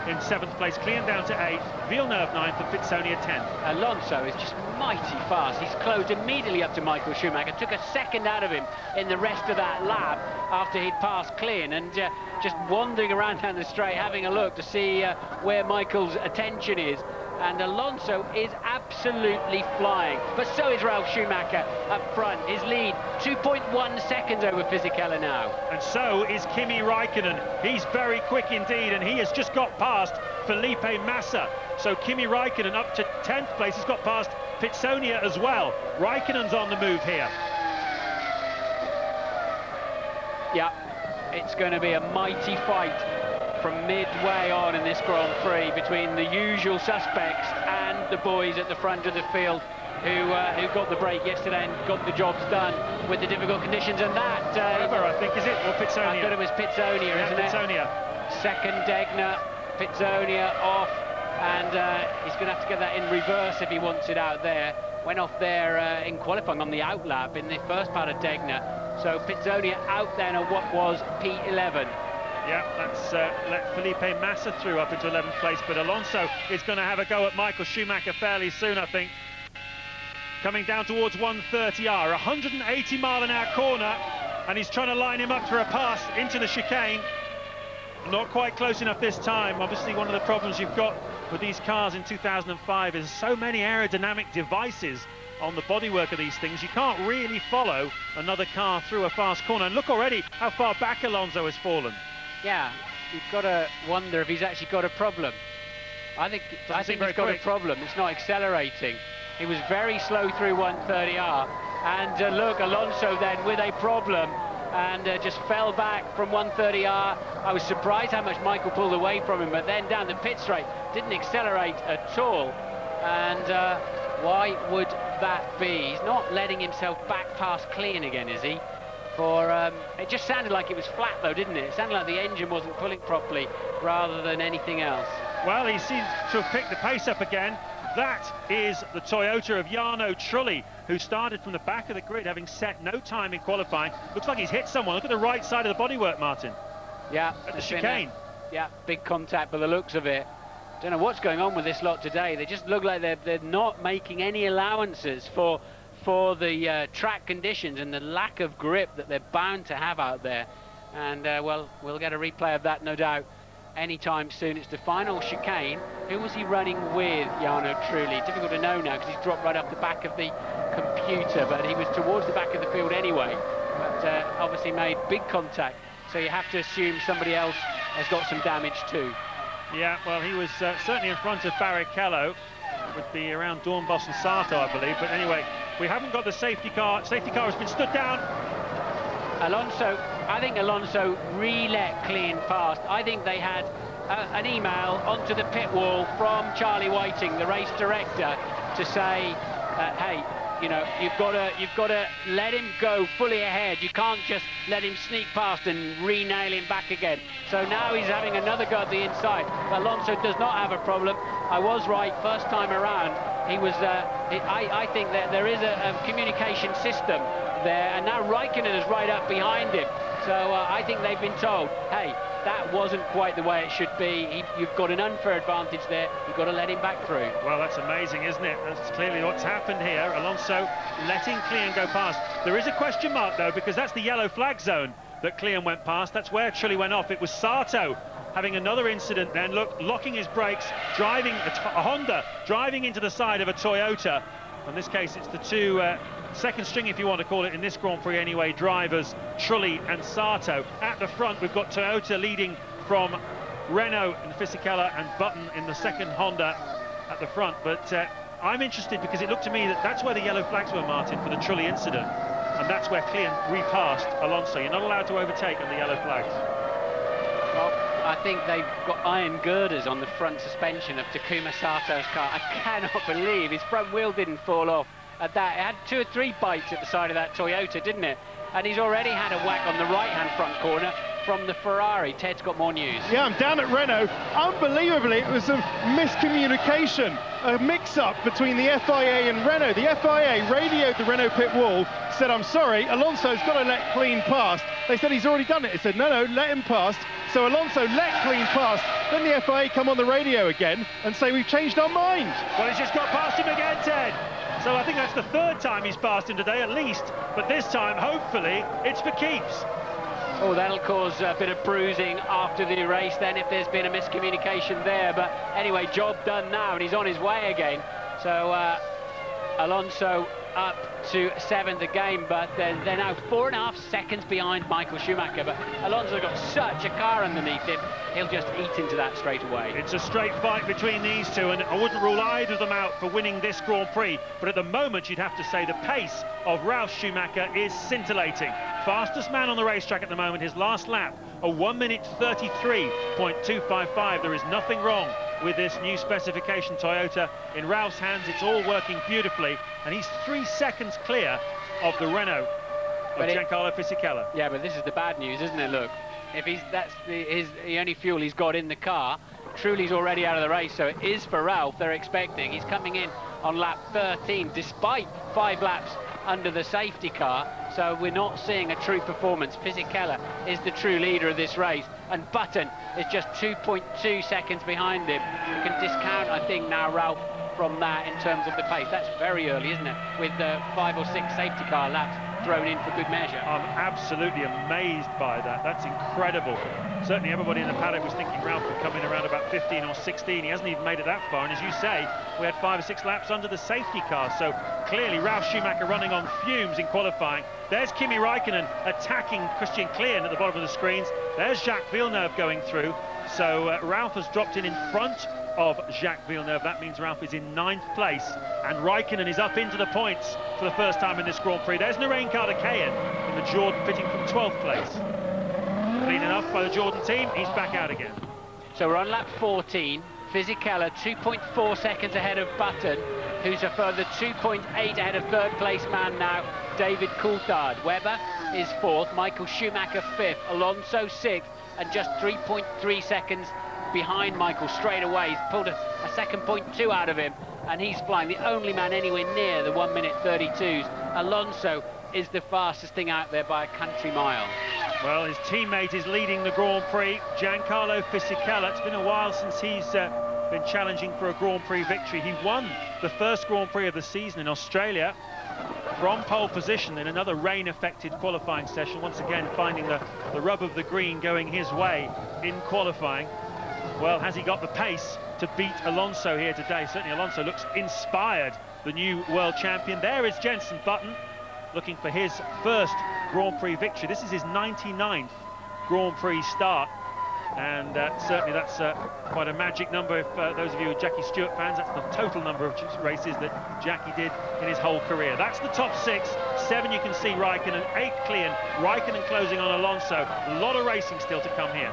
in 7th place. Klien down to 8th, Villeneuve 9th and Pitsonia 10th. Alonso is just mighty fast. He's closed immediately up to Michael Schumacher. Took a second out of him in the rest of that lap after he'd passed Klien, and just wandering around down the straight having a look to see where Michael's attention is. And Alonso is absolutely flying, but so is Ralf Schumacher up front. His lead 2.1 seconds over Fisichella now. And so is Kimi Raikkonen. He's very quick indeed, and he has just got past Felipe Massa. So Kimi Raikkonen up to 10th place. He's got past Pitsonia as well. Raikkonen's on the move here. Yeah, it's going to be a mighty fight from midway on in this Grand Prix between the usual suspects and the boys at the front of the field who got the break yesterday and got the jobs done with the difficult conditions. And that Webber, I think, is it, or Pitsonia? I thought it was Pitsonia, isn't Pitsonia. it? Second Degner, Pitsonia off, and he's going to have to get that in reverse if he wants it out there. Went off there in qualifying on the outlap in the first part of Degner. So Pizzonia out then on what was P11. Yeah, that's let Felipe Massa through up into 11th place, but Alonso is going to have a go at Michael Schumacher fairly soon, I think. Coming down towards 130R, 180-mile-an-hour corner, and he's trying to line him up for a pass into the chicane. Not quite close enough this time. Obviously, one of the problems you've got with these cars in 2005 is so many aerodynamic devices on the bodywork of these things. You can't really follow another car through a fast corner. And look already how far back Alonso has fallen. Yeah, you've got to wonder if he's actually got a problem. I think he's got a problem. It's not accelerating. He was very slow through 130R. And look, Alonso then with a problem and just fell back from 130R. I was surprised how much Michael pulled away from him, but then down the pit straight, didn't accelerate at all. And why would that be? He's not letting himself back past clean again, is he? For it just sounded like it was flat though, didn't it? It sounded like the engine wasn't pulling properly rather than anything else. Well, he seems to have picked the pace up again. That is the Toyota of Jarno Trulli, who started from the back of the grid, having set no time in qualifying. Looks like he's hit someone. Look at the right side of the bodywork, Martin. Yeah. At the chicane. Yeah, big contact by the looks of it. Don't know what's going on with this lot today. They just look like they're not making any allowances for the track conditions and the lack of grip that they're bound to have out there. And, well, we'll get a replay of that, no doubt, anytime soon. It's the final chicane. Who was he running with, Jarno Trulli? Difficult to know now because he's dropped right off the back of the computer, but he was towards the back of the field anyway, but obviously made big contact. So you have to assume somebody else has got some damage too. Yeah, well, he was certainly in front of Barrichello. Would be around Dornbos and Sato, I believe. But anyway, we haven't got the safety car. Safety car has been stood down. Alonso, I think Alonso re-let clean past. I think they had an email onto the pit wall from Charlie Whiting, the race director, to say, hey, you know, you've got to let him go fully ahead. You can't just let him sneak past and re-nail him back again. So now he's having another go at the inside. Alonso does not have a problem. I was right first time around. He was. I think that there is a communication system there, and now Raikkonen is right up behind him. So I think they've been told, hey, that wasn't quite the way it should be. You've got an unfair advantage there. You've got to let him back through. Well, that's amazing, isn't it? That's clearly what's happened here. Alonso letting Klian go past. There is a question mark, though, because that's the yellow flag zone that Klian went past. That's where Trulli went off. It was Sato having another incident then. Look, locking his brakes, driving a Honda, driving into the side of a Toyota. In this case, it's the two second string, if you want to call it, in this Grand Prix anyway, drivers, Trulli and Sato. At the front, we've got Toyota leading from Renault and Fisichella, and Button in the second Honda at the front. But I'm interested because it looked to me that that's where the yellow flags were, Martin, for the Trulli incident. And that's where Klian repassed Alonso. You're not allowed to overtake on the yellow flags. Well, I think they've got iron girders on the front suspension of Takuma Sato's car. I cannot believe his front wheel didn't fall off at that. It had 2 or 3 bites at the side of that Toyota, didn't it? And he's already had a whack on the right-hand front corner from the Ferrari. Ted's got more news. Yeah, I'm down at Renault. Unbelievably, it was a miscommunication, a mix-up between the FIA and Renault. The FIA radioed the Renault pit wall, said, I'm sorry, Alonso's got to let Clean past. They said he's already done it. He said, no, let him past. So Alonso let Clean past. Then the FIA come on the radio again and say, we've changed our mind. Well, he's just got past him again, Ted. So I think that's the 3rd time he's passed him today, at least. But this time, hopefully, it's for keeps. Oh, that'll cause a bit of bruising after the race then if there's been a miscommunication there. But anyway, job done now, and he's on his way again. So Alonso up to 7th again, but they're now 4.5 seconds behind Michael Schumacher. But Alonso's got such a car underneath him, he'll just eat into that straight away. It's a straight fight between these two, and I wouldn't rule either of them out for winning this Grand Prix. But at the moment, you'd have to say the pace of Ralf Schumacher is scintillating. Fastest man on the racetrack at the moment, his last lap, a 1:33.255. There is nothing wrong with this new specification Toyota. In Ralph's hands, it's all working beautifully, and he's 3 seconds clear of the Renault of Giancarlo Fisichella. Yeah, but this is the bad news, isn't it? Look, if that's the only fuel he's got in the car, Trulli's already out of the race, so it is for Ralph they're expecting. He's coming in on lap 13, despite 5 laps under the safety car, so we're not seeing a true performance. Fisichella is the true leader of this race, and Button is just 2.2 seconds behind him. You can discount, I think, now, Ralph, from that in terms of the pace. That's very early, isn't it, with 5 or 6 safety car laps thrown in for good measure. I'm absolutely amazed by that. That's incredible. Certainly everybody in the paddock was thinking Ralph would come in around about 15 or 16. He hasn't even made it that far, and as you say, we had 5 or 6 laps under the safety car, so clearly Ralf Schumacher running on fumes in qualifying. There's Kimi Raikkonen attacking Christian Klien at the bottom of the screens. There's Jacques Villeneuve going through, so Ralph has dropped in front of Jacques Villeneuve. That means Ralph is in 9th place, and Raikkonen is up into the points for the first time in this Grand Prix. There's Narain Karthikeyan in the Jordan, pitting from 12th place. Clean enough by the Jordan team, he's back out again. So we're on lap 14. Fisichella 2.4 seconds ahead of Button, who's a further 2.8 ahead of third place man now, David Coulthard. Webber is 4th, Michael Schumacher 5th, Alonso 6th, and just 3.3 seconds behind Michael straight away. He's pulled a second .2 out of him, and he's flying, the only man anywhere near the 1:32s. Alonso is the fastest thing out there by a country mile. Well, his teammate is leading the Grand Prix, Giancarlo Fisichella. It's been a while since he's been challenging for a Grand Prix victory. He won the first Grand Prix of the season in Australia from pole position in another rain-affected qualifying session, once again finding the rub of the green going his way in qualifying. Well, has he got the pace to beat Alonso here today? Certainly Alonso looks inspired, the new world champion. There is Jenson Button, looking for his first Grand Prix victory. This is his 99th Grand Prix start, and certainly that's quite a magic number. If those of you who are Jackie Stewart fans, that's the total number of races that Jackie did in his whole career. That's the top 6. 7 you can see Raikkonen, 8 Klien, Raikkonen closing on Alonso. A lot of racing still to come here.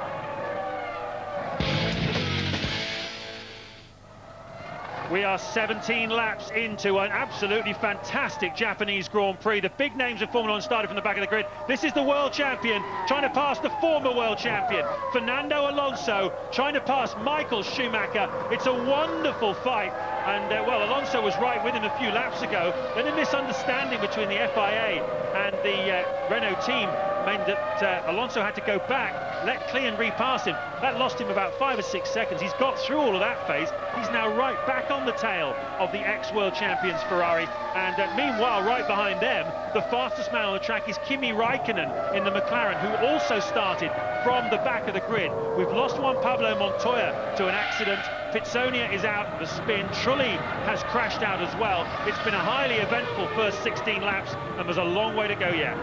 We are 17 laps into an absolutely fantastic Japanese Grand Prix. The big names of Formula 1 started from the back of the grid. This is the world champion trying to pass the former world champion, Fernando Alonso, trying to pass Michael Schumacher. It's a wonderful fight. And, well, Alonso was right with him a few laps ago. Then a misunderstanding between the FIA and the Renault team meant that Alonso had to go back, let Klien repass him. That lost him about 5 or 6 seconds. He's got through all of that phase. He's now right back on the tail of the ex-world champions Ferrari. And meanwhile, right behind them, the fastest man on the track is Kimi Raikkonen in the McLaren, who also started from the back of the grid. We've lost Juan Pablo Montoya to an accident. Pizzonia is out of the spin. Trulli has crashed out as well. It's been a highly eventful first 16 laps, and there's a long way to go yet.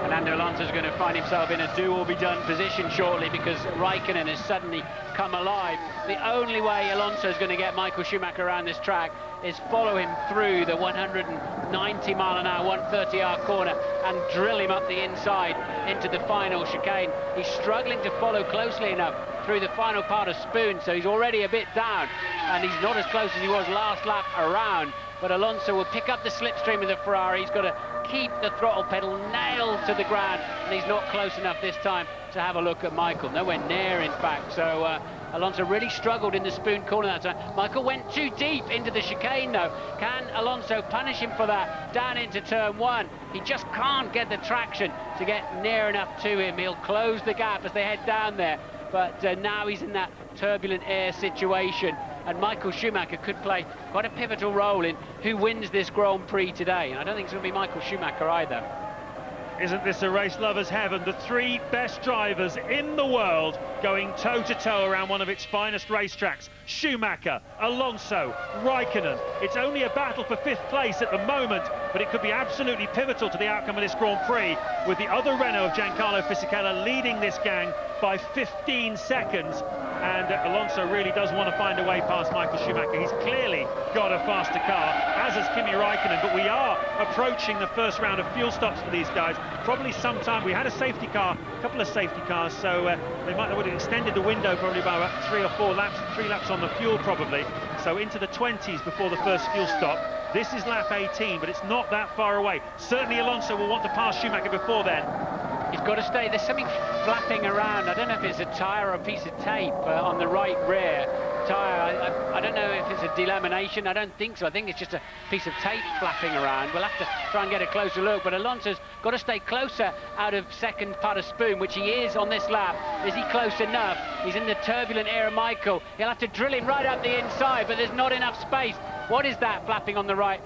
Fernando Alonso's going to find himself in a do-or-be-done position shortly, because Raikkonen has suddenly come alive. The only way Alonso's going to get Michael Schumacher around this track is follow him through the 190 mile an hour, 130-hour corner and drill him up the inside into the final chicane. He's struggling to follow closely enough through the final part of Spoon, so he's already a bit down, and he's not as close as he was last lap around. But Alonso will pick up the slipstream of the Ferrari. He's got to keep the throttle pedal nailed to the ground, and he's not close enough this time to have a look at Michael. Nowhere near, in fact. So Alonso really struggled in the Spoon corner that time. Michael went too deep into the chicane, though. Can Alonso punish him for that? Down into turn 1. He just can't get the traction to get near enough to him. He'll close the gap as they head down there. But now he's in that turbulent air situation, and Michael Schumacher could play quite a pivotal role in who wins this Grand Prix today. And I don't think it's going to be Michael Schumacher either. Isn't this a race lover's heaven? The 3 best drivers in the world going toe-to-toe around one of its finest racetracks. Schumacher, Alonso, Raikkonen. It's only a battle for 5th place at the moment, but it could be absolutely pivotal to the outcome of this Grand Prix, with the other Renault of Giancarlo Fisichella leading this gang by 15 seconds. And Alonso really does want to find a way past Michael Schumacher. He's clearly got a faster car, as has Kimi Raikkonen, but we are approaching the first round of fuel stops for these guys. Probably sometime. We had a safety car, a couple of safety cars, so they might have extended the window probably by about 3 or 4 laps, 3 laps on the fuel probably. So into the 20s before the first fuel stop. This is lap 18, but it's not that far away. Certainly Alonso will want to pass Schumacher before then. He's got to stay. There's something flapping around. I don't know if it's a tyre or a piece of tape on the right rear. tyre. I don't know if it's a delamination. I don't think so. I think it's just a piece of tape flapping around. We'll have to try and get a closer look. But Alonso's got to stay closer out of second part of Spoon, which he is on this lap. Is he close enough? He's in the turbulent air of Michael. He'll have to drill him right up the inside, but there's not enough space. What is that flapping on the right?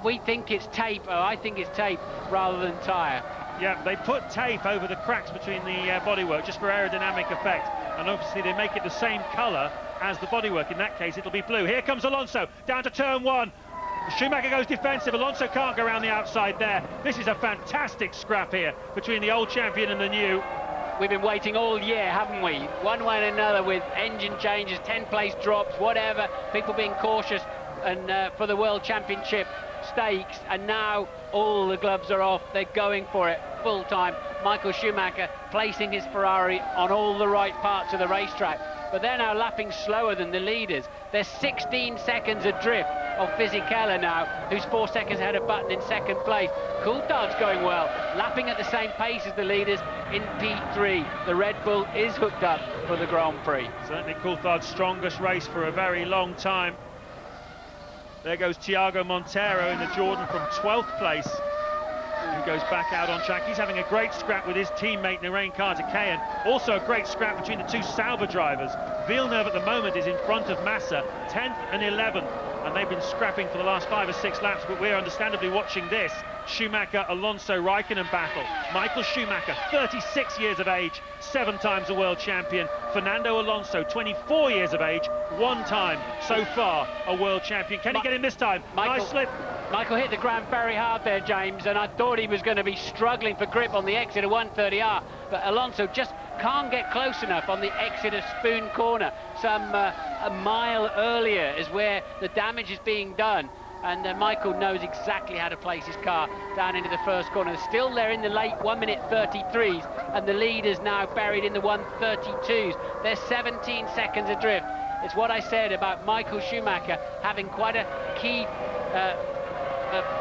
We think it's tape. Oh, I think it's tape rather than tyre. Yeah, they put tape over the cracks between the bodywork just for aerodynamic effect, and obviously they make it the same colour as the bodywork. In that case, it'll be blue. Here comes Alonso down to turn one. Schumacher goes defensive. Alonso can't go around the outside there. This is a fantastic scrap here between the old champion and the new. We've been waiting all year, haven't we? One way and another, with engine changes, 10-place drops, whatever, people being cautious, and for the World Championship stakes, and now all the gloves are off. They're going for it full time. Michael Schumacher placing his Ferrari on all the right parts of the racetrack, but they're now lapping slower than the leaders. They're 16 seconds adrift of Fisichella now, who's 4 seconds ahead of Button in second place. Coulthard's going well, lapping at the same pace as the leaders in P3. The Red Bull is hooked up for the Grand Prix. Certainly Coulthard's strongest race for a very long time. There goes Thiago Monteiro in the Jordan from 12th place, who goes back out on track. He's having a great scrap with his teammate Narain Karthikeyan. Also a great scrap between the two Sauber drivers. Villeneuve at the moment is in front of Massa, 10th and 11th, and they've been scrapping for the last 5 or 6 laps, but we're understandably watching this Schumacher, Alonso, Raikkonen battle. Michael Schumacher, 36 years of age, 7 times a world champion. Fernando Alonso, 24 years of age, 1 time so far a world champion. Can he get in this time? Nice slip. Michael hit the ground very hard there, James, and I thought he was going to be struggling for grip on the exit of 130R, but Alonso just can't get close enough on the exit of Spoon Corner. A mile earlier is where the damage is being done, and Michael knows exactly how to place his car down into the first corner. Still there in the late 1:33s, and the leaders now buried in the 1:32s. They're 17 seconds adrift. It's what I said about Michael Schumacher having quite a key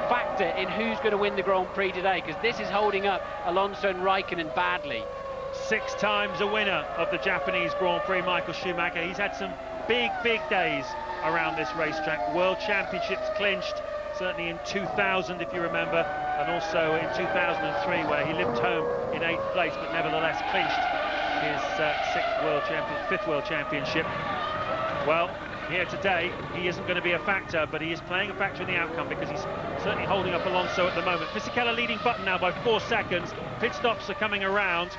factor in who's going to win the Grand Prix today, because this is holding up Alonso and Raikkonen badly. 6 times a winner of the Japanese Grand Prix, Michael Schumacher. He's had some big days around this racetrack. World Championships clinched, certainly in 2000, if you remember, and also in 2003, where he limped home in 8th place, but nevertheless clinched his 5th World Championship. Well, here today, he isn't going to be a factor, but he is playing a factor in the outcome, because he's certainly holding up Alonso at the moment. Fisichella leading Button now by 4 seconds. Pit stops are coming around.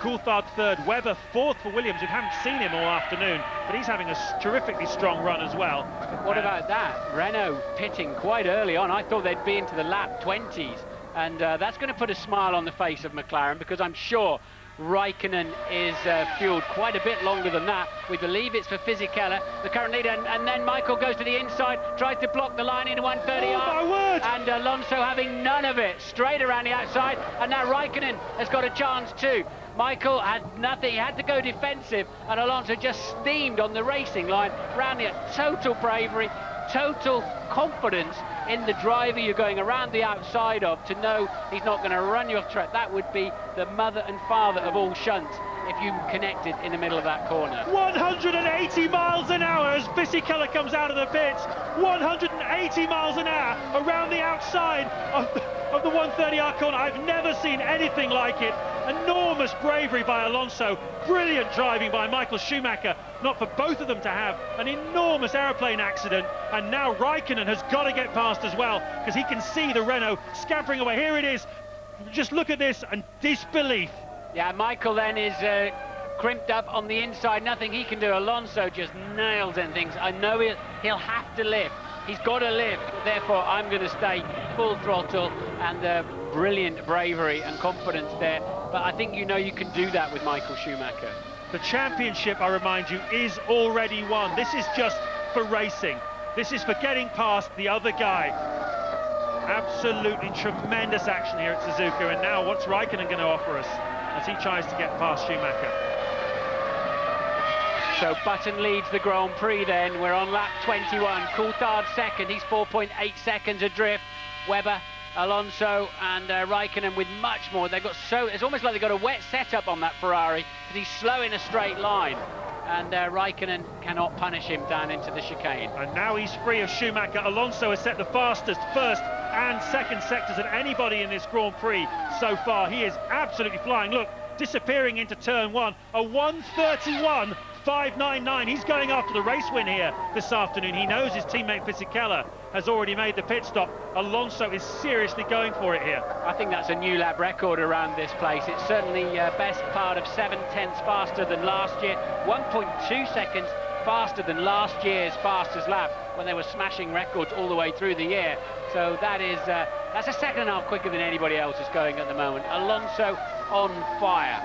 Coulthard 3rd, Webber 4th for Williams. We haven't seen him all afternoon, but he's having a terrifically strong run as well. What about that? Renault pitting quite early on. I thought they'd be into the lap 20s, and that's going to put a smile on the face of McLaren, because I'm sure Raikkonen is fueled quite a bit longer than that. We believe it's for Fisichella, the current leader, and then Michael goes to the inside, tries to block the line into 130R. Oh, my word! And Alonso having none of it, straight around the outside, and now Raikkonen has got a chance too. Michael had nothing, he had to go defensive, and Alonso just steamed on the racing line, round it. Total bravery, total confidence in the driver you're going around the outside of, to know he's not going to run you off track. That would be the mother and father of all shunts if you connected in the middle of that corner. 180 miles an hour as Fisichella comes out of the pits. 180 miles an hour around the outside of the 130R corner. I've never seen anything like it. Enormous bravery by Alonso, brilliant driving by Michael Schumacher, not for both of them to have an enormous aeroplane accident, and now Raikkonen has got to get past as well, because he can see the Renault scampering away. Here it is, just look at this, and disbelief. Yeah, Michael then is crimped up on the inside, nothing he can do. Alonso just nails and things. I know he'll have to lift. He's got to lift, therefore I'm going to stay full throttle, and brilliant bravery and confidence there. But I think you know you can do that with Michael Schumacher. The championship, I remind you, is already won. This is just for racing. This is for getting past the other guy. Absolutely tremendous action here at Suzuka, and now what's Raikkonen going to offer us as he tries to get past Schumacher? So Button leads the Grand Prix then. We're on lap 21. Coulthard second, he's 4.8 seconds adrift. Webber Alonso and Raikkonen with much more. They've got it's almost like they've got a wet setup on that Ferrari, because he's slow in a straight line. And Raikkonen cannot punish him down into the chicane. And now he's free of Schumacher. Alonso has set the fastest first and second sectors of anybody in this Grand Prix so far. He is absolutely flying. Look, disappearing into turn one. A 1:31.599. He's going after the race win here this afternoon. He knows his teammate Fisichella has already made the pit stop. Alonso is seriously going for it here. I think that's a new lap record around this place. It's certainly best part of 7/10 faster than last year. 1.2 seconds faster than last year's fastest lap when they were smashing records all the way through the year. So that is that's a second and a half quicker than anybody else is going at the moment. Alonso on fire.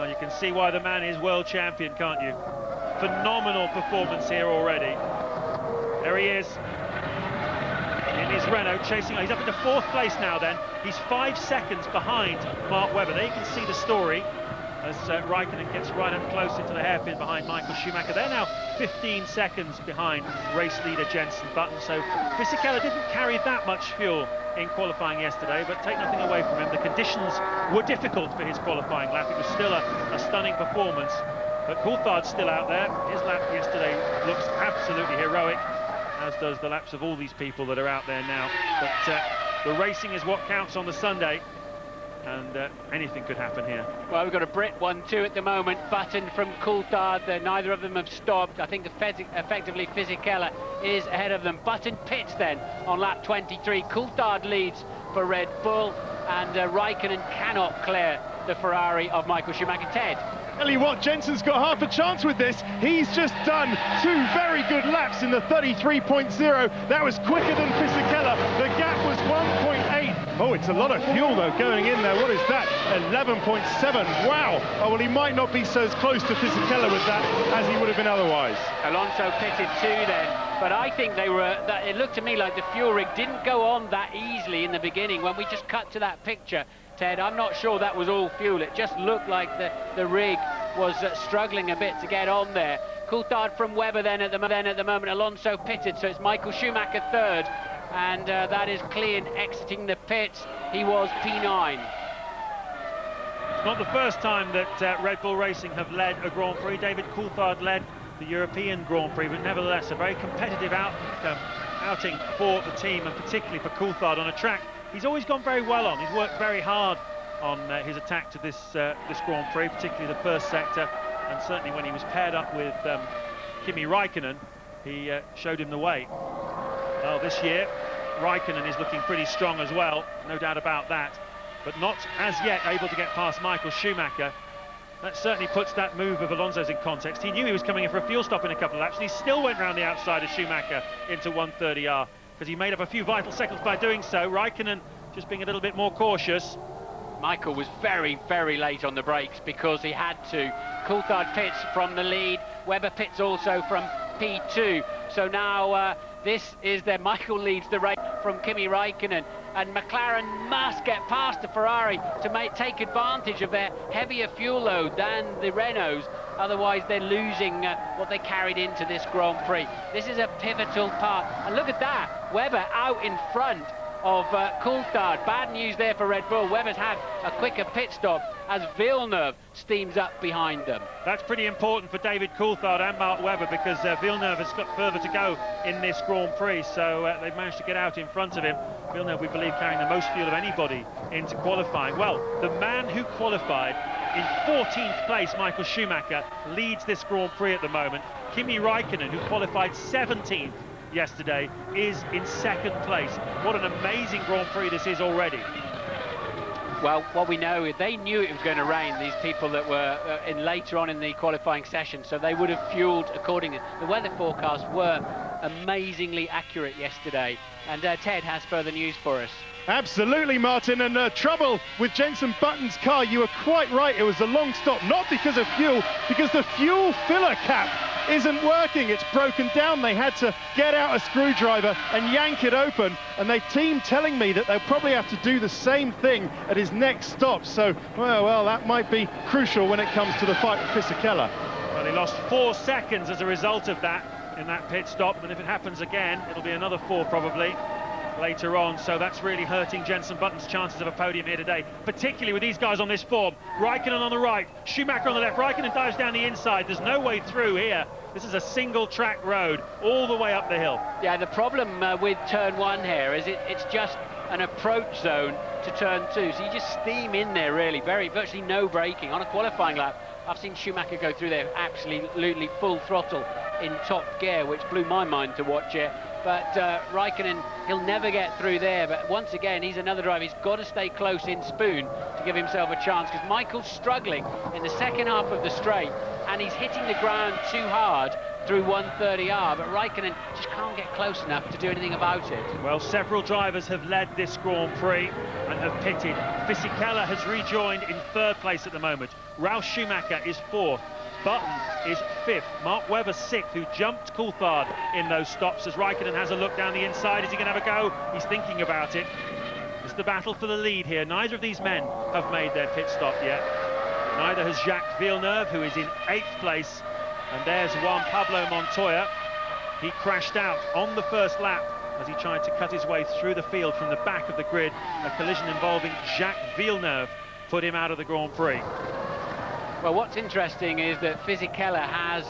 You can see why the man is world champion, can't you? Phenomenal performance here already. There he is in his Renault, chasing. He's up into 4th place now then. He's 5 seconds behind Mark Webber. There you can see the story as Raikkonen gets right up close into the hairpin behind Michael Schumacher. They're now 15 seconds behind race leader Jenson Button. So Fisichella didn't carry that much fuel in qualifying yesterday, but take nothing away from him. The conditions were difficult for his qualifying lap. It was still a stunning performance. But Coulthard's still out there. His lap yesterday looks absolutely heroic, as does the laps of all these people that are out there now. But the racing is what counts on the Sunday, and anything could happen here. Well, we've got a Brit 1-2 at the moment. Button from Coulthard. Neither of them have stopped. I think effectively Fisichella is ahead of them. Button pits then on lap 23. Coulthard leads for Red Bull, and Raikkonen cannot clear the Ferrari of Michael Schumacher. Ted? Tell you what, Jenson's got half a chance with this. He's just done 2 very good laps in the 33.0. That was quicker than Fisichella. The gap was 1.8. Oh, it's a lot of fuel, though, going in there. What is that? 11.7. Wow. Oh, well, he might not be so close to Fisichella with that as he would have been otherwise. Alonso pitted too then. But I think they were, it looked to me like the fuel rig didn't go on that easily in the beginning. When we just cut to that picture, Ted, I'm not sure that was all fuel. It just looked like the rig was struggling a bit to get on there. Coulthard from Webber then at the moment. Alonso pitted, so it's Michael Schumacher 3rd, and that is Klein exiting the pits. He was P9. It's not the first time that Red Bull Racing have led a Grand Prix. David Coulthard led the European Grand Prix, but nevertheless a very competitive outing for the team, and particularly for Coulthard on a track he's always gone very well on. He's worked very hard on his attack to this Grand Prix, particularly the first sector, and certainly when he was paired up with Kimi Raikkonen, he showed him the way. Well, this year Raikkonen is looking pretty strong as well, no doubt about that, but not as yet able to get past Michael Schumacher. That certainly puts that move of Alonso's in context. He knew he was coming in for a fuel stop in a couple of laps, and he still went round the outside of Schumacher into 130R, because he made up a few vital seconds by doing so. Raikkonen just being a little bit more cautious. Michael was very, very late on the brakes because he had to. Coulthard pits from the lead. Webber pits also from P2. So now this is Michael leads the race from Kimi Raikkonen, and McLaren must get past the Ferrari to take advantage of their heavier fuel load than the Renaults. Otherwise they're losing what they carried into this Grand Prix. This is a pivotal part, and look at that, Webber out in front of Coulthard. Bad news there for Red Bull. Webber's had a quicker pit stop as Villeneuve steams up behind them. That's pretty important for David Coulthard and Mark Webber, because Villeneuve has got further to go in this Grand Prix, so they've managed to get out in front of him. Villeneuve, we believe, carrying the most fuel of anybody into qualifying. Well, the man who qualified in 14th place, Michael Schumacher, leads this Grand Prix at the moment. Kimi Raikkonen, who qualified 17th yesterday, is in 2nd place. What an amazing Grand Prix this is already. Well, what we know is they knew it was going to rain, these people that were later on in the qualifying session, so they would have fueled accordingly. The weather forecasts were amazingly accurate yesterday, and Ted has further news for us. Absolutely, Martin, and trouble with Jenson Button's car. You were quite right, it was a long stop, not because of fuel, because the fuel filler cap isn't working. It's broken down. They had to get out a screwdriver and yank it open, and they team telling me that they'll probably have to do the same thing at his next stop. So, well, that might be crucial when it comes to the fight with Fisichella. Well, he lost 4 seconds as a result of that in that pit stop, and if it happens again, it'll be another 4 probably. later on, so that's really hurting Jenson Button's chances of a podium here today, particularly with these guys on this form. Raikkonen on the right, Schumacher on the left. Raikkonen dives down the inside. There's no way through here. This is a single track road all the way up the hill. Yeah, the problem with turn 1 here is it's just an approach zone to turn 2, so you just steam in there really, virtually no braking. On a qualifying lap, I've seen Schumacher go through there absolutely full throttle in top gear, which blew my mind to watch it. But Raikkonen, he'll never get through there. But once again, he's another driver. He's got to stay close in Spoon to give himself a chance, because Michael's struggling in the second half of the straight, and he's hitting the ground too hard through 130R, but Raikkonen just can't get close enough to do anything about it. Well, several drivers have led this Grand Prix and have pitted. Fisichella has rejoined in 3rd place at the moment. Ralf Schumacher is 4th. Button is 5th. Mark Webber 6th, who jumped Coulthard in those stops as Raikkonen has a look down the inside. Is he going to have a go? He's thinking about it. It's the battle for the lead here. Neither of these men have made their pit stop yet. Neither has Jacques Villeneuve, who is in 8th place. And there's Juan Pablo Montoya. He crashed out on the first lap as he tried to cut his way through the field from the back of the grid. A collision involving Jacques Villeneuve put him out of the Grand Prix. Well, what's interesting is that Fisichella has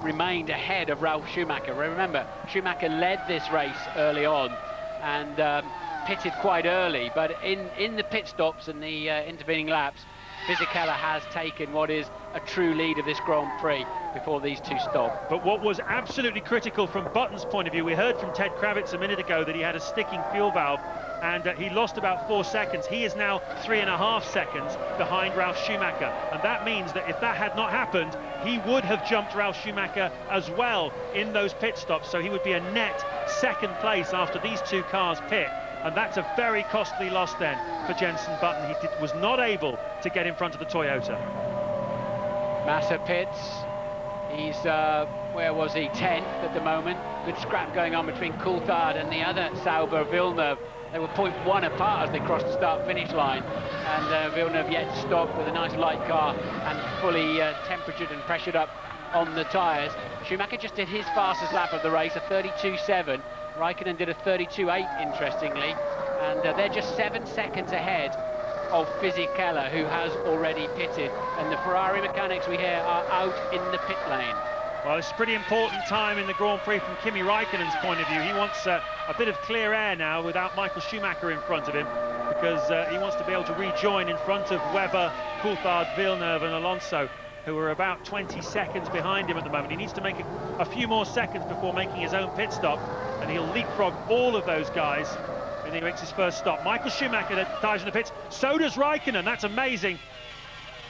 remained ahead of Ralf Schumacher. Remember, Schumacher led this race early on and pitted quite early, but in the pit stops and the intervening laps, Fisichella has taken what is a true lead of this Grand Prix before these two stop. But what was absolutely critical from Button's point of view, we heard from Ted Kravitz a minute ago that he had a sticking fuel valve, and he lost about 4 seconds. He is now 3.5 seconds behind Ralf Schumacher, and that means that if that had not happened, he would have jumped Ralf Schumacher as well in those pit stops, so he would be a net 2nd place after these two cars pit. And that's a very costly loss then for Jenson Button. He was not able to get in front of the Toyota. Massa pits. He's, where was he? 10th at the moment. Good scrap going on between Coulthard and the other Sauber, Villeneuve. They were 0.1 apart as they crossed the start-finish line. And Villeneuve yet to stop with a nice light car and fully temperatured and pressured up on the tyres. Schumacher just did his fastest lap of the race, a 32.7. Raikkonen did a 32.8, interestingly, and they're just 7 seconds ahead of Fisichella, who has already pitted, and the Ferrari mechanics we hear are out in the pit lane. Well, it's a pretty important time in the Grand Prix from Kimi Raikkonen's point of view. He wants a bit of clear air now without Michael Schumacher in front of him, because he wants to be able to rejoin in front of Webber, Coulthard, Villeneuve and Alonso, who are about 20 seconds behind him at the moment. He needs to make a few more seconds before making his own pit stop, and he'll leapfrog all of those guys when he makes his first stop. Michael Schumacher dives in the pits, so does Raikkonen. That's amazing.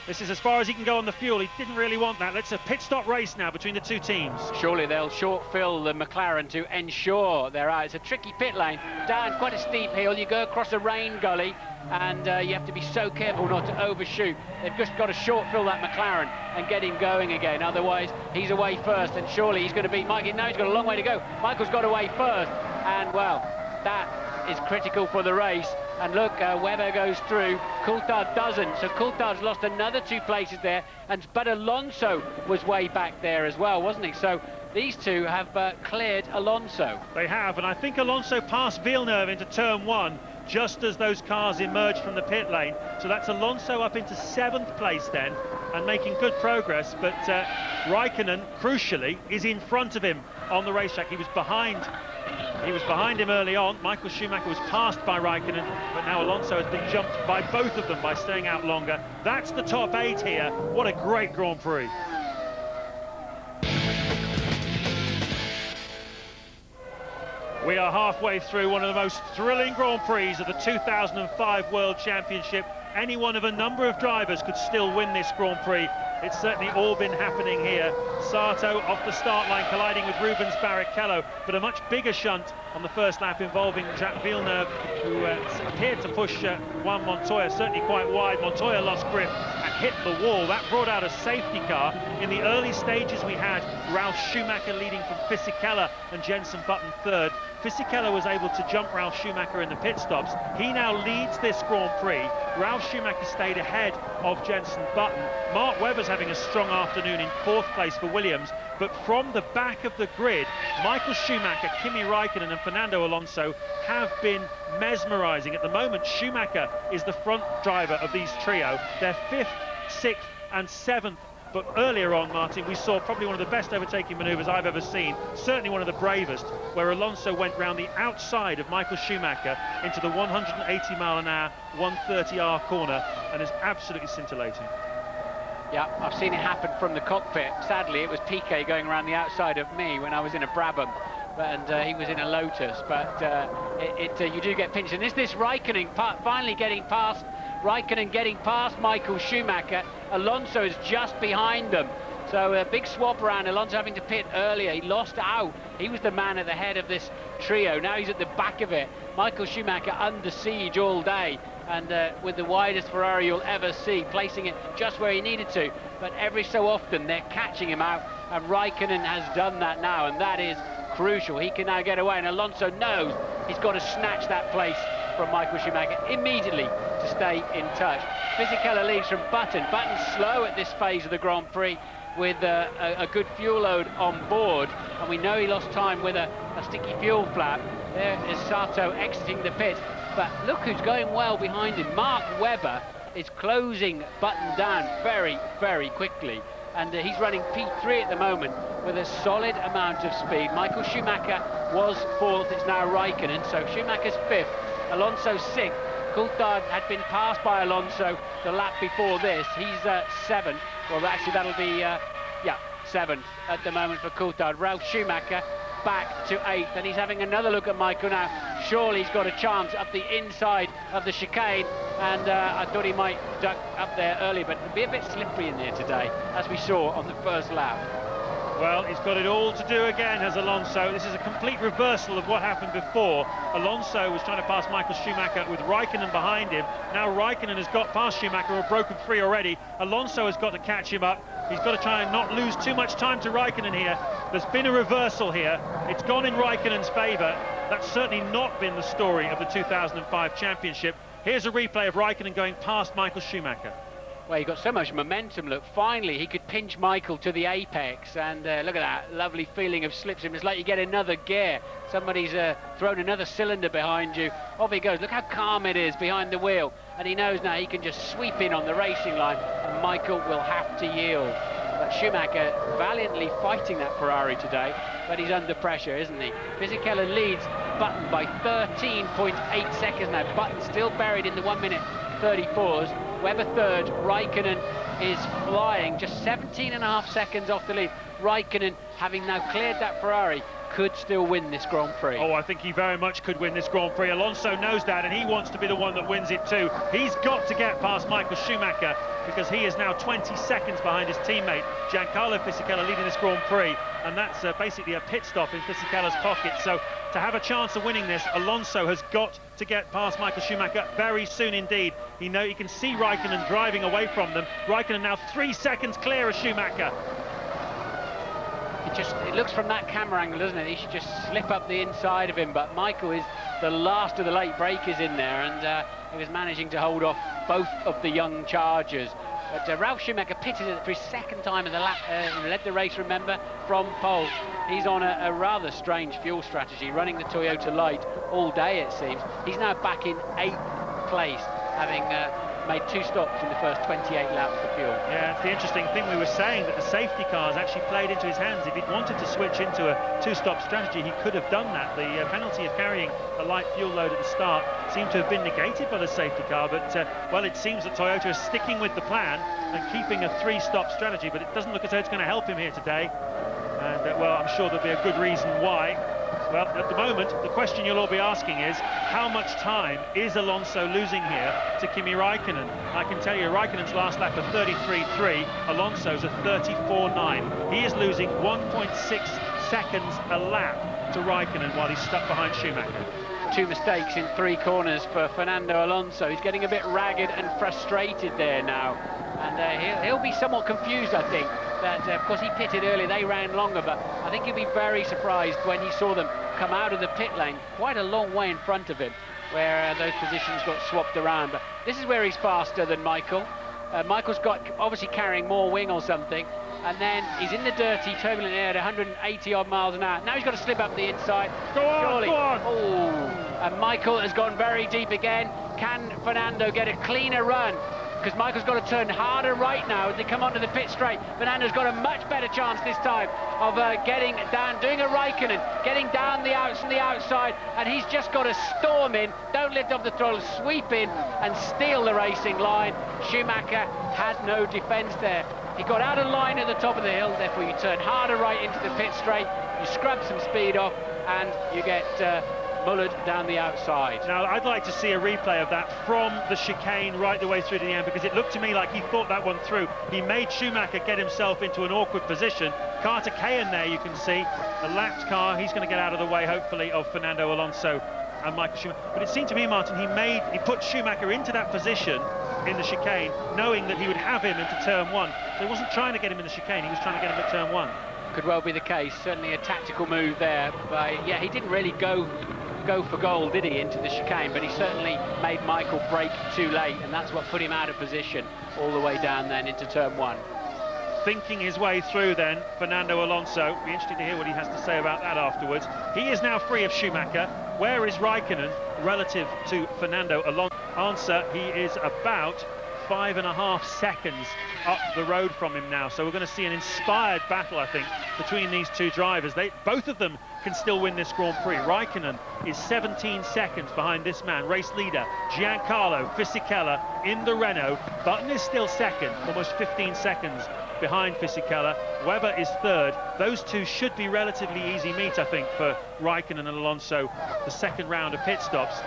This is as far as he can go on the fuel. He didn't really want that. Let's a pit stop race now between the two teams. Surely they'll short fill the McLaren to ensure they're out. It's a tricky pit lane, down quite a steep hill. You go across a rain gully, and you have to be so careful not to overshoot. They've just got to short fill that McLaren and get him going again. Otherwise, he's away first, and surely he's going to beat Mikey. Now he's got a long way to go. Michael's got away first, and well, that is critical for the race. And look, Webber goes through, Coulthard doesn't, so Coulthard's lost another 2 places there, but Alonso was way back there as well, wasn't he? So these two have cleared Alonso. They have, and I think Alonso passed Villeneuve into turn 1 just as those cars emerged from the pit lane. So that's Alonso up into 7th place then, and making good progress, but Raikkonen, crucially, is in front of him on the racetrack. He was behind him early on. Michael Schumacher was passed by Raikkonen, but now Alonso has been jumped by both of them by staying out longer. That's the top 8 here. What a great Grand Prix. We are halfway through one of the most thrilling Grand Prix of the 2005 World Championship. Any one of a number of drivers could still win this Grand Prix. It's certainly all been happening here. Sato off the start line colliding with Rubens Barrichello, but a much bigger shunt on the first lap involving Jacques Villeneuve, who appeared to push Juan Montoya certainly quite wide. Montoya lost grip and hit the wall. That brought out a safety car. In the early stages we had Ralf Schumacher leading from Fisichella and Jenson Button 3rd. Fisichella was able to jump Ralf Schumacher in the pit stops. He now leads this Grand Prix. Ralf Schumacher stayed ahead of Jenson Button. Mark Webber's having a strong afternoon in 4th place for Williams, but from the back of the grid, Michael Schumacher, Kimi Raikkonen and Fernando Alonso have been mesmerising. At the moment, Schumacher is the front driver of these trio. They're 5th, 6th and 7th. But earlier on, Martin, we saw probably one of the best overtaking manoeuvres I've ever seen, certainly one of the bravest, where Alonso went round the outside of Michael Schumacher into the 180-mile-an-hour, 130R corner, and is absolutely scintillating. Yeah, I've seen it happen from the cockpit. Sadly, it was Piquet going around the outside of me when I was in a Brabham, and he was in a Lotus. But you do get pinched. And is this Raikkonen finally getting past? Raikkonen getting past Michael Schumacher. Alonso is just behind them. So a big swap around. Alonso having to pit earlier. He lost out. He was the man at the head of this trio. Now he's at the back of it. Michael Schumacher under siege all day, and with the widest Ferrari you'll ever see, placing it just where he needed to. But every so often they're catching him out, and Raikkonen has done that now, and that is crucial. He can now get away, and Alonso knows he's got to snatch that place from Michael Schumacher immediately to stay in touch. Fisichella leads from Button. Button's slow at this phase of the Grand Prix with a good fuel load on board, and we know he lost time with a sticky fuel flap. There is Sato exiting the pit, but look who's going well behind him. Mark Webber is closing Button down very, very quickly, and he's running P3 at the moment with a solid amount of speed. Michael Schumacher was 4th, it's now Raikkonen, so Schumacher's 5th, Alonso 6th. Coulthard had been passed by Alonso the lap before this. He's 7th. Well, actually, that'll be, 7th at the moment for Coulthard. Ralf Schumacher back to 8th, and he's having another look at Michael now. Surely he's got a chance up the inside of the chicane, and I thought he might duck up there early, but it'll be a bit slippery in there today, as we saw on the first lap. Well, he's got it all to do again, has Alonso. This is a complete reversal of what happened before. Alonso was trying to pass Michael Schumacher with Raikkonen behind him. Now Raikkonen has got past Schumacher, or broken free already. Alonso has got to catch him up. He's got to try and not lose too much time to Raikkonen here. There's been a reversal here. It's gone in Raikkonen's favour. That's certainly not been the story of the 2005 championship. Here's a replay of Raikkonen going past Michael Schumacher. Well, he got so much momentum. Look, finally he could pinch Michael to the apex, and look at that lovely feeling of slipstream. It's like you get another gear. Somebody's thrown another cylinder behind you. Off he goes. Look how calm it is behind the wheel, and he knows now he can just sweep in on the racing line, and Michael will have to yield. But Schumacher valiantly fighting that Ferrari today, but he's under pressure, isn't he? Fisichella leads Button by 13.8 seconds now. Button still buried in the 1 minute 34s. Webber 3rd, Raikkonen is flying, just 17.5 seconds off the lead. Raikkonen, having now cleared that Ferrari, could still win this Grand Prix. Oh, I think he very much could win this Grand Prix. Alonso knows that, and he wants to be the one that wins it too. He's got to get past Michael Schumacher, because he is now 20 seconds behind his teammate Giancarlo Fisichella leading this Grand Prix, and that's basically a pit stop in Fisichella's pocket. So to have a chance of winning this, Alonso has got to get past Michael Schumacher very soon indeed. He can see Raikkonen driving away from them. Raikkonen now 3 seconds clear of Schumacher. It looks from that camera angle, doesn't it? He should just slip up the inside of him, but Michael is the last of the late breakers in there, and he was managing to hold off both of the young chargers. But Ralf Schumacher pitted it for his 2nd time in the lap, led the race, remember, from pole. He's on a rather strange fuel strategy, running the Toyota Light all day, it seems. He's now back in 8th place, having made 2 stops in the first 28 laps for fuel. Yeah, it's the interesting thing we were saying, that the safety cars actually played into his hands. If he'd wanted to switch into a 2-stop strategy, he could have done that. The penalty of carrying a light fuel load at the start seemed to have been negated by the safety car, but well, it seems that Toyota is sticking with the plan and keeping a 3-stop strategy, but it doesn't look as though it's going to help him here today. And well, I'm sure there'll be a good reason why. Well, at the moment, the question you'll all be asking is, how much time is Alonso losing here to Kimi Raikkonen? I can tell you, Raikkonen's last lap of 33.3, Alonso's a 34.9. He is losing 1.6 seconds a lap to Raikkonen while he's stuck behind Schumacher. 2 mistakes in 3 corners for Fernando Alonso. He's getting a bit ragged and frustrated there now, and he'll be somewhat confused, I think, that of course he pitted early, they ran longer, but I think he'll be very surprised when he saw them come out of the pit lane quite a long way in front of him, where those positions got swapped around. But this is where he's faster than Michael. Michael's got obviously carrying more wing or something, and then he's in the dirty, turbulent air at 180 odd miles an hour. Now he's got to slip up the inside. Go on, Surely. go on. Oh, and Michael has gone very deep again. Can Fernando get a cleaner run? Because Michael's got to turn harder right now as they come onto the pit straight. Fernando's got a much better chance this time of getting down, doing a Raikkonen, getting down the outs from the outside, and he's just got to storm in, don't lift off the throttle, sweep in and steal the racing line. Schumacher had no defence there. He got out of line at the top of the hill, therefore you turn harder right into the pit straight, you scrub some speed off, and you get mullered down the outside. Now, I'd like to see a replay of that from the chicane right the way through to the end, because it looked to me like he thought that one through. He made Schumacher get himself into an awkward position. Carter Cahan there, you can see, the lapped car. He's going to get out of the way, hopefully, of Fernando Alonso and Michael Schumacher. But it seemed to me, Martin, he put Schumacher into that position in the chicane, knowing that he would have him into turn one. So he wasn't trying to get him in the chicane, he was trying to get him at turn one. Could well be the case, certainly a tactical move there. But yeah, he didn't really go for goal, did he, into the chicane, but he certainly made Michael brake too late, and that's what put him out of position all the way down then into turn one. Thinking his way through then, Fernando Alonso. Be interesting to hear what he has to say about that afterwards. He is now free of Schumacher. Where is Raikkonen relative to Fernando Alonso? Answer, he is about 5.5 seconds up the road from him now. So we're going to see an inspired battle, I think, between these two drivers. Both of them can still win this Grand Prix. Raikkonen is 17 seconds behind this man, race leader Giancarlo Fisichella in the Renault. Button is still second, almost 15 seconds behind Fisichella. Webber is third. Those two should be relatively easy meet, I think, for Raikkonen and Alonso, the second round of pit stops.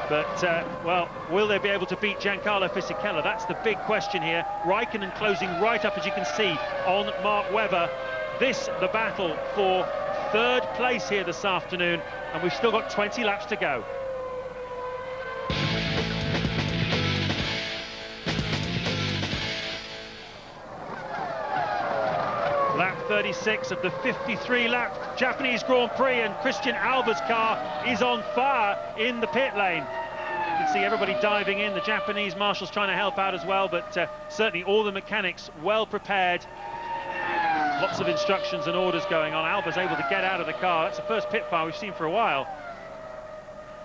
But, well, will they be able to beat Giancarlo Fisichella? That's the big question here. Raikkonen closing right up, as you can see, on Mark Webber. This, the battle for third place here this afternoon, and we've still got 20 laps to go. Lap 36 of the 53-lap Japanese Grand Prix, and Christian Alva's car is on fire in the pit lane. You can see everybody diving in, the Japanese marshals trying to help out as well, but certainly all the mechanics well prepared. Lots of instructions and orders going on. Alva's able to get out of the car. That's the first pit fire we've seen for a while.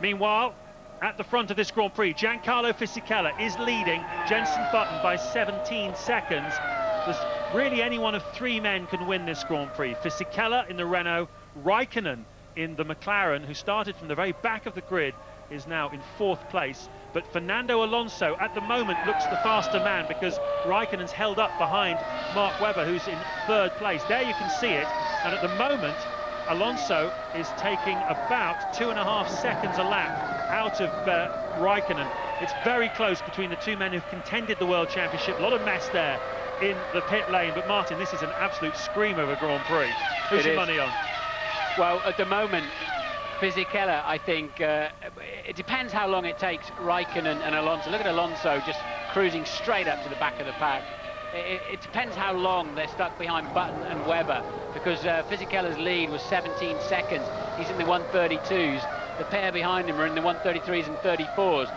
Meanwhile, at the front of this Grand Prix, Giancarlo Fisichella is leading Jenson Button by 17 seconds. There's really any one of three men can win this Grand Prix. Fisichella in the Renault, Raikkonen in the McLaren, who started from the very back of the grid, is now in fourth place. But Fernando Alonso at the moment looks the faster man, because Raikkonen's held up behind Mark Webber, who's in third place. There you can see it, and at the moment Alonso is taking about 2.5 seconds a lap out of Raikkonen. It's very close between the two men who've contended the World Championship. A lot of mess there in the pit lane, but Martin, this is an absolute screamer of a Grand Prix. Who's your money on? Well, at the moment, Fisichella, I think, it depends how long it takes Raikkonen and Alonso. Look at Alonso just cruising straight up to the back of the pack. It depends how long they're stuck behind Button and Webber, because Fisichella's lead was 17 seconds. He's in the 132s. The pair behind him are in the 133s and 34s.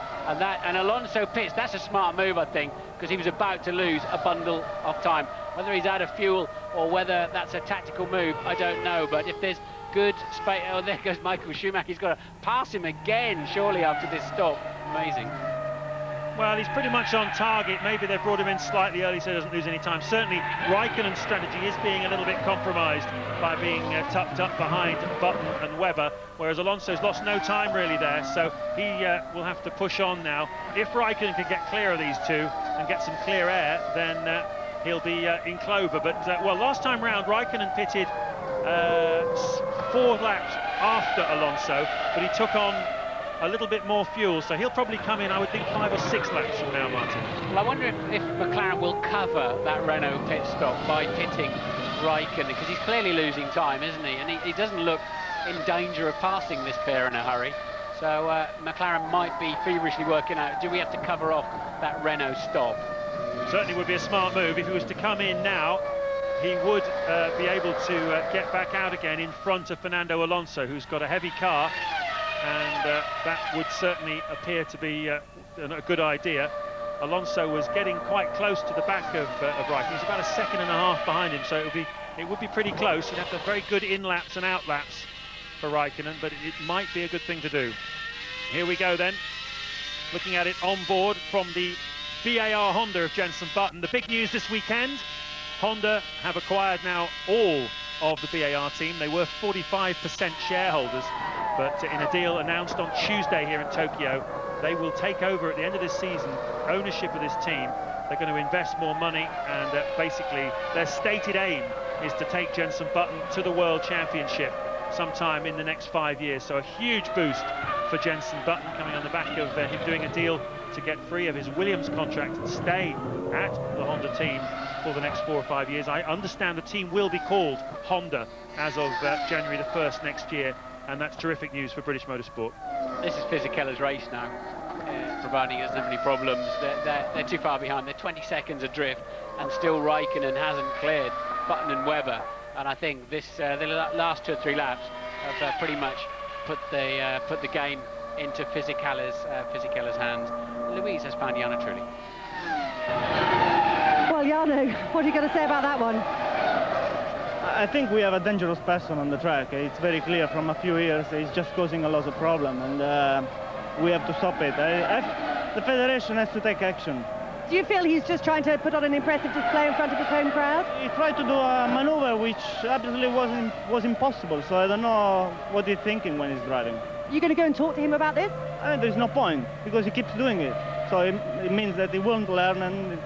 And Alonso pits. That's a smart move, I think, because he was about to lose a bundle of time. Whether he's out of fuel or whether that's a tactical move, I don't know. But if there's good space... Oh, there goes Michael Schumacher. He's got to pass him again, surely, after this stop. Amazing. Well, he's pretty much on target. Maybe they've brought him in slightly early so he doesn't lose any time. Certainly, Raikkonen's strategy is being a little bit compromised by being tucked up behind Button and Webber, whereas Alonso's lost no time really there, so he will have to push on now. If Raikkonen can get clear of these two and get some clear air, then he'll be in clover. But, well, last time round, Raikkonen pitted 4 laps after Alonso, but he took on a little bit more fuel, so he'll probably come in, I would think, 5 or 6 laps from now, Martin. Well, I wonder if McLaren will cover that Renault pit stop by pitting Raikkonen, because he's clearly losing time, isn't he? And he doesn't look in danger of passing this pair in a hurry. So McLaren might be feverishly working out, do we have to cover off that Renault stop? Certainly would be a smart move if he was to come in now. he would be able to get back out again in front of Fernando Alonso, who's got a heavy car, and that would certainly appear to be a good idea. Alonso was getting quite close to the back of Raikkonen. He's about a second and a half behind him, so it would be pretty close. You'd have to have very good in-laps and out-laps for Raikkonen, but it might be a good thing to do. Here we go then, looking at it on board from the BAR Honda of Jenson Button. The big news this weekend, Honda have acquired now all of the BAR team. They were 45% shareholders, but in a deal announced on Tuesday here in Tokyo, they will take over at the end of this season ownership of this team. They're going to invest more money, and basically their stated aim is to take Jenson Button to the World Championship sometime in the next 5 years. So a huge boost for Jenson Button, coming on the back of him doing a deal to get free of his Williams contract and stay at the Honda team for the next 4 or 5 years. I understand the team will be called Honda as of January the 1st next year, and that's terrific news for British motorsport. This is Fisichella's race now, providing he doesn't have any problems. They're too far behind. They're 20 seconds adrift, and still Raikkonen hasn't cleared Button and Webber. And I think this the last 2 or 3 laps have pretty much put the game into Fisichella's hands. Louise has found Jarno Trulli. Well, Jarno, what are you going to say about that one? I think we have a dangerous person on the track. It's very clear from a few years. He's just causing a lot of problem, and we have to stop it. The federation has to take action. Do you feel he's just trying to put on an impressive display in front of his home crowd? He tried to do a maneuver which absolutely was impossible, so I don't know what he's thinking when he's driving. Are you going to go and talk to him about this? There's no point, because he keeps doing it. So it means that he won't learn, and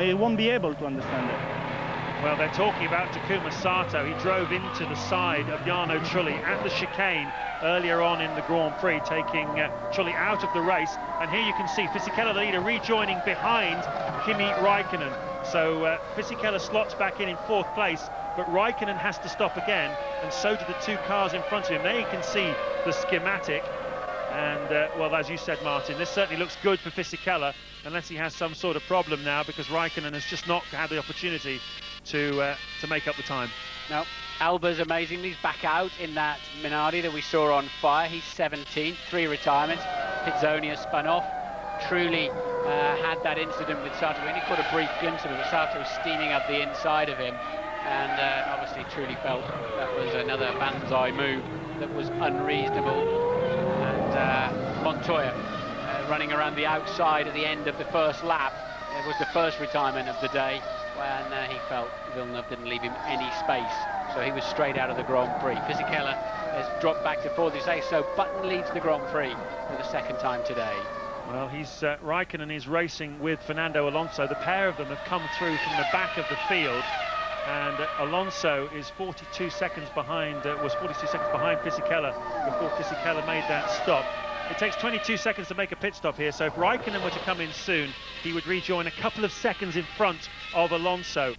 he won't be able to understand it. Well, they're talking about Takuma Sato. He drove into the side of Jarno Trulli at the chicane earlier on in the Grand Prix, taking Trulli out of the race. And here you can see Fisichella, the leader, rejoining behind Kimi Raikkonen. So Fisichella slots back in 4th place, but Raikkonen has to stop again, and so do the 2 cars in front of him. There you can see the schematic. And, well, as you said, Martin, this certainly looks good for Fisichella, unless he has some sort of problem now, because Raikkonen has just not had the opportunity to make up the time. No, Alba's amazing. He's back out in that Minardi that we saw on fire. He's 17th, 3 retirements. Pizzonia spun off. Trulli had that incident with Sato. We only caught a brief glimpse of it, but Sato was steaming up the inside of him. And obviously Trulli felt that was another banzai move that was unreasonable. And Montoya running around the outside at the end of the first lap. It was the first retirement of the day, when he felt Villeneuve didn't leave him any space, so he was straight out of the Grand Prix. Fisichella has dropped back to 4th place, so Button leads the Grand Prix for the 2nd time today. Well, Raikkonen is racing with Fernando Alonso. The pair of them have come through from the back of the field, and Alonso is 42 seconds behind, was 42 seconds behind Fisichella before Fisichella made that stop. It takes 22 seconds to make a pit stop here, so if Raikkonen were to come in soon, he would rejoin a couple of seconds in front of Alonso.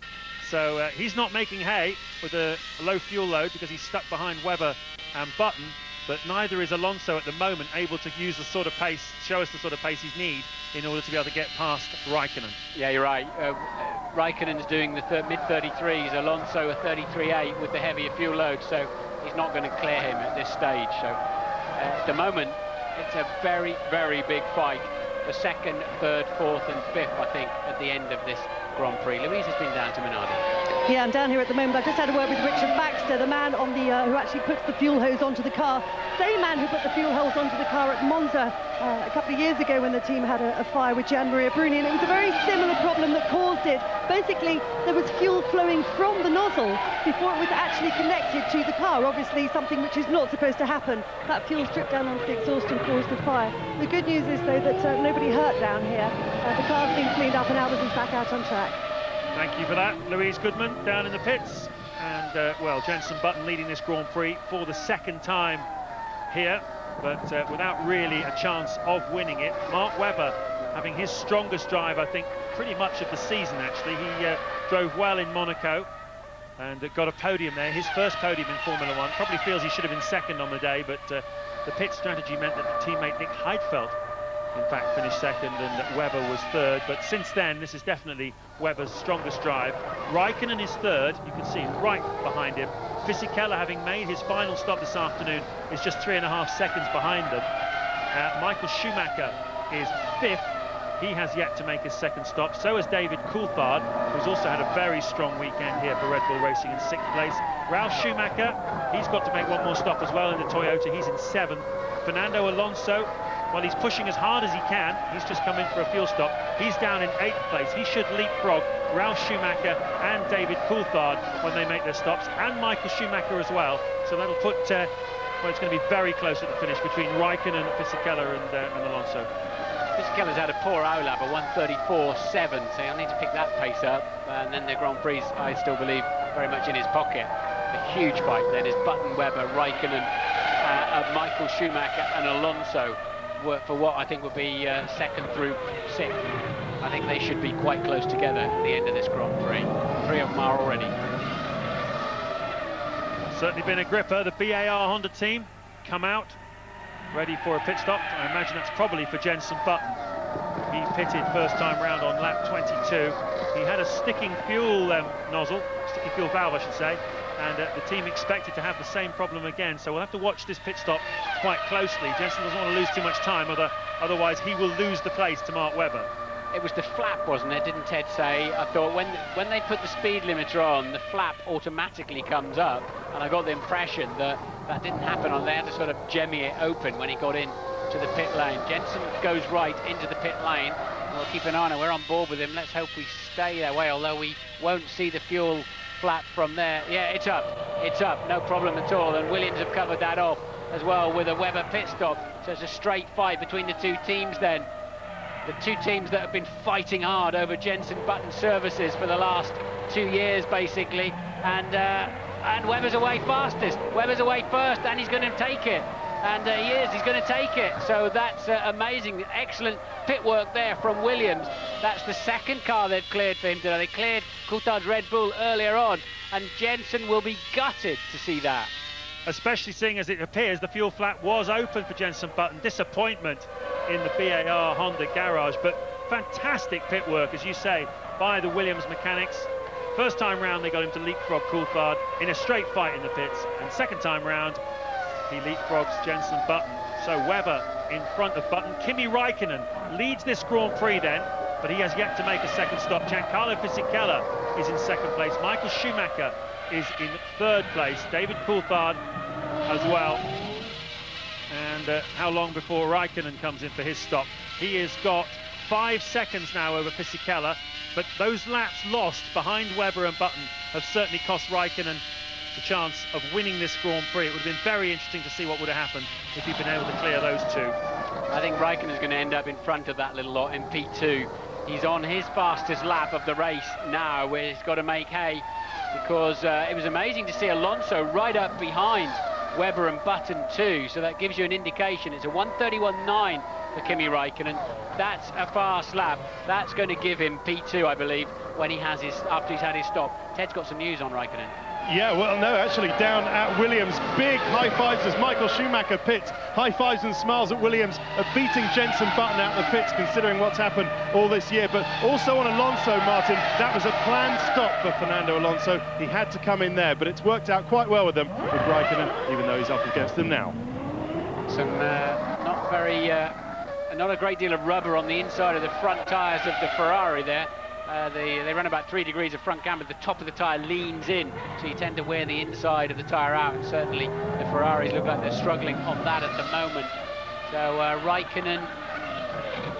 So he's not making hay with a low fuel load, because he's stuck behind Webber and Button, but neither is Alonso at the moment able to use the sort of pace, show us the sort of pace he's need in order to be able to get past Raikkonen. Yeah, you're right. Raikkonen's doing the mid-33s, Alonso a 33.8 with the heavier fuel load, so he's not going to clear him at this stage. So at the moment, it's a very, very big fight for 2nd, 3rd, 4th and 5th, I think, at the end of this Grand Prix. Louise has been down to Minardi. Yeah, I'm down here at the moment. I've just had a word with Richard Baxter, the man on the who actually puts the fuel hose onto the car. Same man who put the fuel hose onto the car at Monza a couple of years ago when the team had a fire with Gian Maria Bruni, and it was a very similar problem that caused it. Basically, there was fuel flowing from the nozzle before it was actually connected to the car, obviously something which is not supposed to happen. That fuel stripped down onto the exhaust and caused the fire. The good news is, though, that nobody hurt down here. The car's been cleaned up and Albers is back out on track. Thank you for that, Louise Goodman, down in the pits. And, well, Jenson Button leading this Grand Prix for the 2nd time here, but without really a chance of winning it. Mark Webber having his strongest drive, I think, pretty much of the season, actually. He drove well in Monaco and got a podium there, his first podium in Formula One. Probably feels he should have been 2nd on the day, but the pit strategy meant that the teammate Nick Heidfeld in fact, finished second and Webber was third. But since then, this is definitely Webber's strongest drive. Raikkonen is third. You can see right behind him. Fisichella, having made his final stop this afternoon, is just 3.5 seconds behind them. Michael Schumacher is fifth. He has yet to make his second stop. So has David Coulthard, who's also had a very strong weekend here for Red Bull Racing, in sixth place. Ralf Schumacher, he's got to make one more stop as well in the Toyota. He's in seventh. Fernando Alonso, well, he's pushing as hard as he can. He's just come in for a fuel stop. He's down in 8th place. He should leapfrog Ralf Schumacher and David Coulthard when they make their stops, and Michael Schumacher as well. So that'll put, well, it's going to be very close at the finish between Raikkonen, Fisichella and Alonso. Fisichella's had a poor OLAP, a 1:34.7, so he'll need to pick that pace up. And then the Grand Prix, I still believe, very much in his pocket. A huge fight then is Button, Webber, Raikkonen, Michael Schumacher and Alonso for what I think will be second through sixth. I think they should be quite close together at the end of this Grand Prix. 3 of them are already. Certainly been a gripper. The BAR Honda team come out ready for a pit stop. I imagine that's probably for Jenson Button. He pitted first time round on lap 22. He had a sticking fuel nozzle, sticking fuel valve I should say, and the team expected to have the same problem again, so we'll have to watch this pit stop quite closely. Jenson doesn't want to lose too much time, otherwise he will lose the place to Mark Webber. It was the flap, wasn't it? Didn't Ted say? I thought when they put the speed limiter on, the flap automatically comes up, and I got the impression that that didn't happen. They had to sort of jemmy it open when he got in to the pit lane. Jenson goes right into the pit lane. We'll keep an eye on it. We're on board with him. Let's hope we stay that way, although we won't see the fuel flap from there. Yeah, it's up. It's up. No problem at all. And Williams have covered that off as well with a Webber pit stop. So it's a straight fight between the two teams then. The two teams that have been fighting hard over Jenson Button services for the last 2 years, basically. And Webber's away fastest. Webber's away first, and he's going to take it. And he's going to take it. So that's amazing. Excellent pit work there from Williams. That's the second car they've cleared for him today. They cleared Coulthard's Red Bull earlier on, and Jenson will be gutted to see that. Especially seeing as it appears the fuel flap was open for Jenson Button. Disappointment in the BAR Honda garage, but fantastic pit work, as you say, by the Williams mechanics. First time round they got him to leapfrog Coulthard in a straight fight in the pits, and second time round he leapfrogs Jenson Button. So Webber in front of Button. Kimi Raikkonen leads this Grand Prix then, but he has yet to make a second stop. Giancarlo Fisichella is in second place. Michael Schumacher is in third place. David Coulthard as well. And how long before Raikkonen comes in for his stop? He has got 5 seconds now over Fisichella, but those laps lost behind Webber and Button have certainly cost Raikkonen the chance of winning this Grand Prix. It would have been very interesting to see what would have happened if he'd been able to clear those two. I think Raikkonen's going to end up in front of that little lot in P2. He's on his fastest lap of the race now, where he's got to make hay, because it was amazing to see Alonso right up behind Webber and Button too, so that gives you an indication. It's a 1:31.9 for Kimi Raikkonen. That's a fast lap. That's going to give him P2, I believe, when he has after he's had his stop. Ted's got some news on Raikkonen. Yeah, well, no, actually, down at Williams, big high fives as Michael Schumacher pits. High fives and smiles at Williams of beating Jenson Button out of the pits, considering what's happened all this year. But also on Alonso, Martin, that was a planned stop for Fernando Alonso. He had to come in there, but it's worked out quite well with them, with Raikkonen, even though he's up against them now. Some not a great deal of rubber on the inside of the front tyres of the Ferrari there. They run about 3 degrees of front camber. The top of the tyre leans in, so you tend to wear the inside of the tyre out, and certainly the Ferraris look like they're struggling on that at the moment. So Raikkonen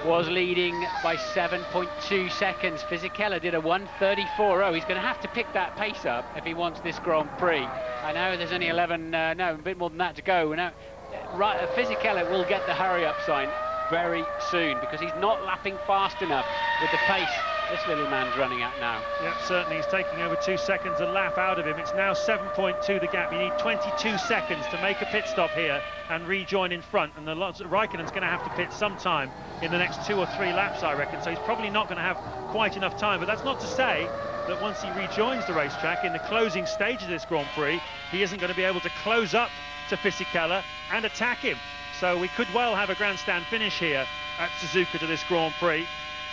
was leading by 7.2 seconds. Fisichella did a 1:34.0. He's going to have to pick that pace up if he wants this Grand Prix. I know there's only a bit more than that to go. Now, Fisichella will get the hurry-up sign very soon, because he's not lapping fast enough with the pace this little man's running at now. Yeah, certainly he's taking over 2 seconds a lap out of him. It's now 7.2 the gap. You need 22 seconds to make a pit stop here and rejoin in front, and Raikkonen's going to have to pit sometime in the next 2 or 3 laps, I reckon, so he's probably not going to have quite enough time. But that's not to say that once he rejoins the racetrack in the closing stage of this Grand Prix, he isn't going to be able to close up to Fisichella and attack him. So we could well have a grandstand finish here at Suzuka to this Grand Prix.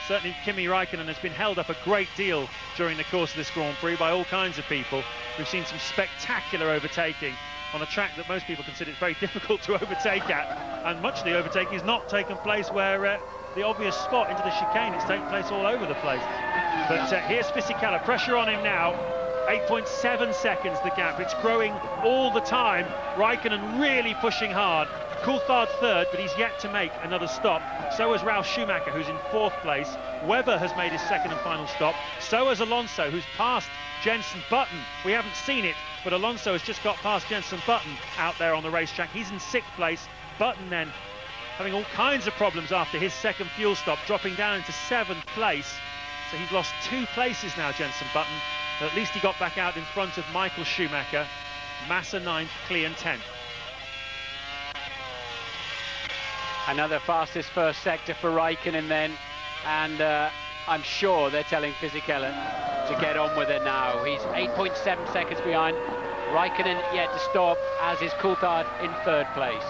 Certainly Kimi Raikkonen has been held up a great deal during the course of this Grand Prix by all kinds of people. We've seen some spectacular overtaking on a track that most people consider it very difficult to overtake at, and much of the overtaking has not taken place where the obvious spot into the chicane. It's taken place all over the place. But here's Fisichella, pressure on him now. 8.7 seconds the gap. It's growing all the time. Raikkonen really pushing hard. Coulthard third, but he's yet to make another stop. So has Ralf Schumacher, who's in fourth place. Webber has made his second and final stop. So has Alonso, who's passed Jenson Button. We haven't seen it, but Alonso has just got past Jenson Button out there on the racetrack. He's in sixth place. Button then having all kinds of problems after his second fuel stop, dropping down into seventh place. So he's lost 2 places now, Jenson Button. But at least he got back out in front of Michael Schumacher. Massa 9th, Klein 10th. Another fastest first sector for Raikkonen then, and I'm sure they're telling Fisichella to get on with it now. He's 8.7 seconds behind. Raikkonen yet to stop, as is Coulthard in third place.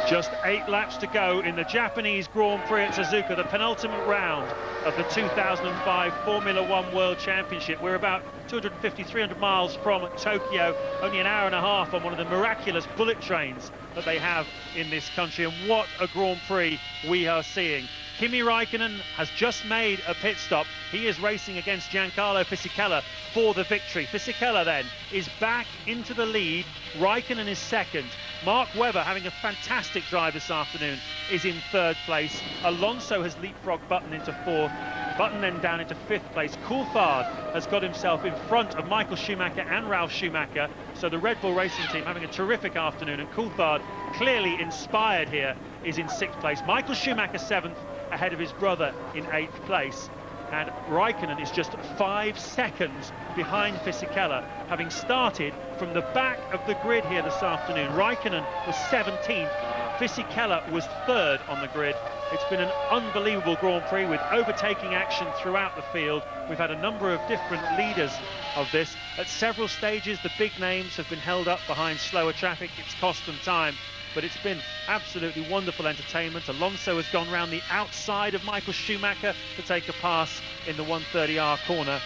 Just 8 laps to go in the Japanese Grand Prix at Suzuka, the penultimate round of the 2005 Formula One World Championship. We're about 250, 300 miles from Tokyo, only an hour and a half on one of the miraculous bullet trains that they have in this country. And what a Grand Prix we are seeing. Kimi Raikkonen has just made a pit stop. He is racing against Giancarlo Fisichella for the victory. Fisichella then is back into the lead. Raikkonen is second. Mark Webber, having a fantastic drive this afternoon, is in third place. Alonso has leapfrogged Button into fourth. Button then down into fifth place. Coulthard has got himself in front of Michael Schumacher and Ralf Schumacher. So the Red Bull Racing team having a terrific afternoon, and Coulthard, clearly inspired here, is in sixth place. Michael Schumacher seventh, ahead of his brother in eighth place. And Raikkonen is just 5 seconds behind Fisichella, having started from the back of the grid here this afternoon. Raikkonen was 17th, Fisichella was third on the grid. It's been an unbelievable Grand Prix with overtaking action throughout the field. We've had a number of different leaders of this. At several stages, the big names have been held up behind slower traffic. It's cost them time. But it's been absolutely wonderful entertainment. Alonso has gone round the outside of Michael Schumacher to take a pass in the 130R corner.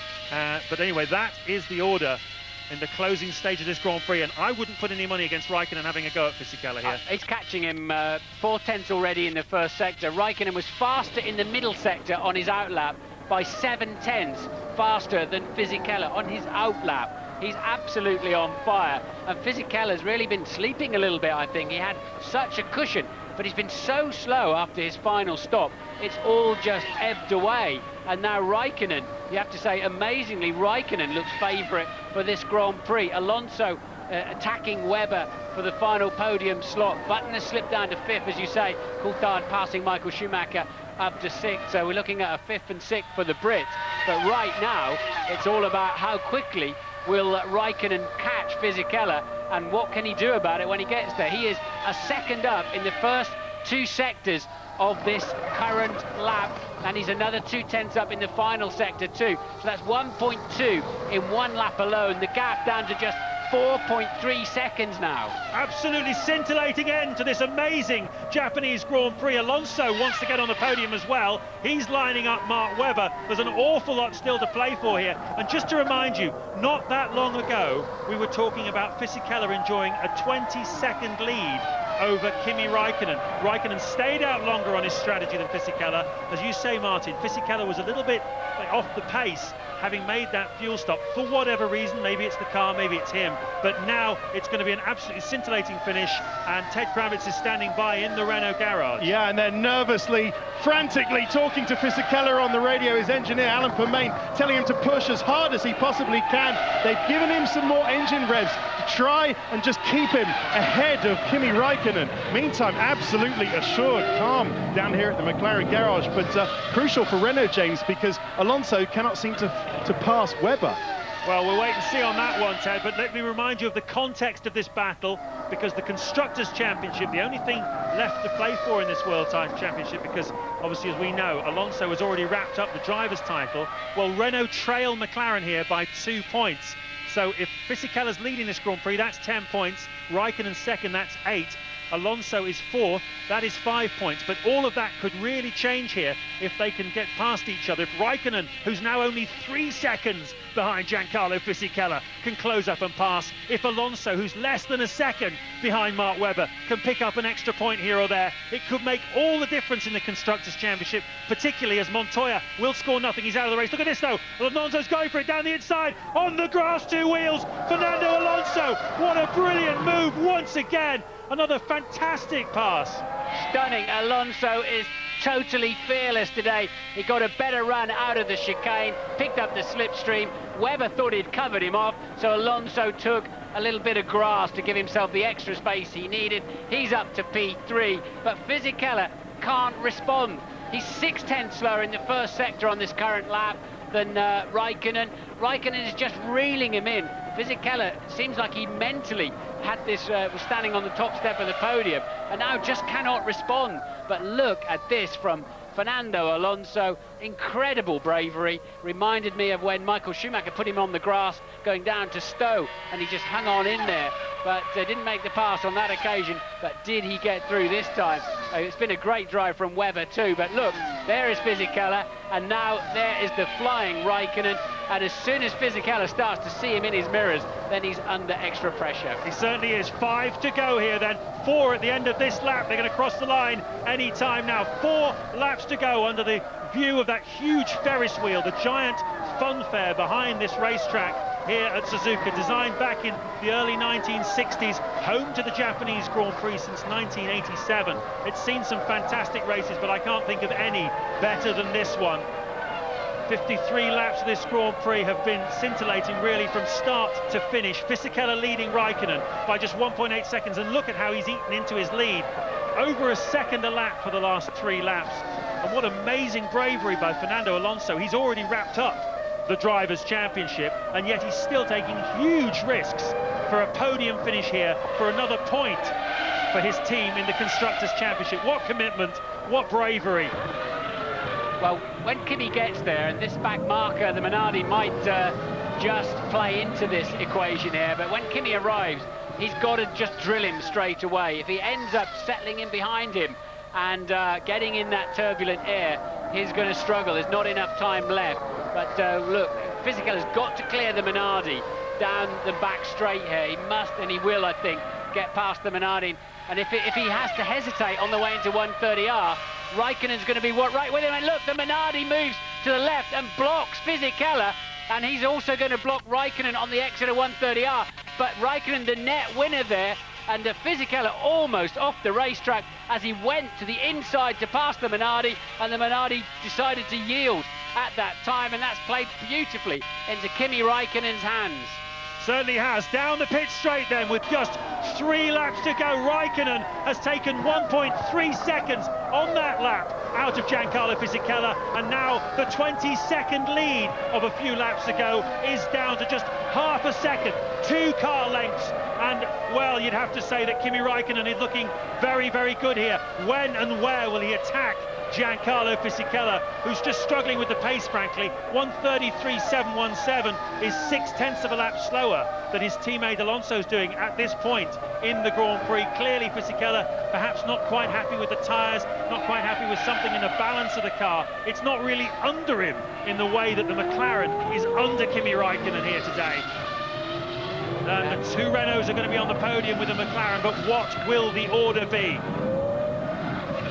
But anyway, that is the order in the closing stage of this Grand Prix, and I wouldn't put any money against Raikkonen having a go at Fisichella here. He's catching him 4/10 already in the first sector. Raikkonen was faster in the middle sector on his outlap by 7/10 faster than Fisichella on his outlap. He's absolutely on fire, and Fisichella's really been sleeping a little bit, I think. He had such a cushion, but he's been so slow after his final stop. It's all just ebbed away, and now Raikkonen, you have to say, amazingly, Raikkonen looks favourite for this Grand Prix. Alonso attacking Webber for the final podium slot. Button has slipped down to fifth, as you say. Coulthard passing Michael Schumacher up to sixth, so we're looking at a fifth and sixth for the Brits. But right now, it's all about how quickly will Raikkonen catch Fisichella, and what can he do about it when he gets there? He is a second up in the first 2 sectors of this current lap, and he's another 2/10 up in the final sector too. So that's 1.2 in 1 lap alone. The gap down to just 4.3 seconds now. Absolutely scintillating end to this amazing Japanese Grand Prix. Alonso wants to get on the podium as well. He's lining up Mark Webber. There's an awful lot still to play for here. And just to remind you, not that long ago, we were talking about Fisichella enjoying a 20-second lead over Kimi Raikkonen. Raikkonen stayed out longer on his strategy than Fisichella. As you say, Martin, Fisichella was a little bit off the pace, having made that fuel stop for whatever reason. Maybe it's the car, maybe it's him, but now it's going to be an absolutely scintillating finish, and Ted Kravitz is standing by in the Renault garage. Yeah, and they're nervously, frantically talking to Fisichella on the radio. His engineer, Alan Permain, telling him to push as hard as he possibly can. They've given him some more engine revs to try and just keep him ahead of Kimi Raikkonen. Meantime, absolutely assured, calm down here at the McLaren garage, but crucial for Renault, James, because Alonso cannot seem to pass Webber. Well, we'll wait and see on that one, Ted, but let me remind you of the context of this battle, because the Constructors' Championship, the only thing left to play for in this World Title Championship, because obviously, as we know, Alonso has already wrapped up the driver's title. Well, Renault trail McLaren here by 2 points. So if Fisichella's leading this Grand Prix, that's 10 points. Raikkonen second, that's 8. Alonso is 4th, that is 5 points. But all of that could really change here if they can get past each other. If Raikkonen, who's now only 3 seconds behind Giancarlo Fisichella, can close up and pass. If Alonso, who's less than a second behind Mark Webber, can pick up an extra point here or there, it could make all the difference in the Constructors' Championship, particularly as Montoya will score nothing. He's out of the race. Look at this, though. Alonso's going for it down the inside, on the grass, 2 wheels. Fernando Alonso, what a brilliant move once again. Another fantastic pass. Stunning. Alonso is totally fearless today. He got a better run out of the chicane, picked up the slipstream. Webber thought he'd covered him off, so Alonso took a little bit of grass to give himself the extra space he needed. He's up to P3, but Fisichella can't respond. He's 6/10 slower in the first sector on this current lap than Raikkonen. Raikkonen is just reeling him in. Fisichella seems like he mentally had this, was standing on the top step of the podium and now just cannot respond. But look at this from Fernando Alonso. Incredible bravery. Reminded me of when Michael Schumacher put him on the grass going down to Stowe, and he just hung on in there, but didn't make the pass on that occasion. But did he get through this time? It's been a great drive from Webber too, but look, there is Fisichella, and now there is the flying Raikkonen. And as soon as Fisichella starts to see him in his mirrors, then he's under extra pressure. He certainly is. 5 to go here then. 4 at the end of this lap. They're going to cross the line any time now. 4 laps to go under the view of that huge Ferris wheel, the giant funfair behind this racetrack here at Suzuka, designed back in the early 1960s, home to the Japanese Grand Prix since 1987. It's seen some fantastic races, but I can't think of any better than this one. 53 laps of this Grand Prix have been scintillating really from start to finish. Fisichella leading Raikkonen by just 1.8 seconds, and look at how he's eaten into his lead. Over a second a lap for the last 3 laps. And what amazing bravery by Fernando Alonso. He's already wrapped up the Drivers' Championship, and yet he's still taking huge risks for a podium finish here, for another point for his team in the Constructors' Championship. What commitment, what bravery. Well, when Kimi gets there, and this back marker, the Minardi, might just play into this equation here, but when Kimi arrives, he's got to just drill him straight away. If he ends up settling in behind him and getting in that turbulent air, he's going to struggle. There's not enough time left. But look, Fisichella's got to clear the Minardi down the back straight here. He must, and he will, I think, get past the Minardi. And if he has to hesitate on the way into 130R, Raikkonen's going to be right with him. And look, the Minardi moves to the left and blocks Fisichella, and he's also going to block Raikkonen on the exit of 130R. But Raikkonen, the net winner there, and Fisichella almost off the racetrack as he went to the inside to pass the Minardi, and the Minardi decided to yield at that time, and that's played beautifully into Kimi Raikkonen's hands. Certainly has. Down the pit straight then with just 3 laps to go. Raikkonen has taken 1.3 seconds on that lap out of Giancarlo Fisichella, and now the 20-second lead of a few laps ago is down to just half a second, 2 car lengths. And, well, you'd have to say that Kimi Raikkonen is looking very, very good here. When and where will he attack Giancarlo Fisichella, who's just struggling with the pace, frankly? 1:33.717 is 6/10 of a lap slower than his teammate Alonso's doing at this point in the Grand Prix. Clearly Fisichella perhaps not quite happy with the tyres, not quite happy with something in the balance of the car. It's not really under him in the way that the McLaren is under Kimi Raikkonen here today. And the 2 Renaults are going to be on the podium with the McLaren, but what will the order be?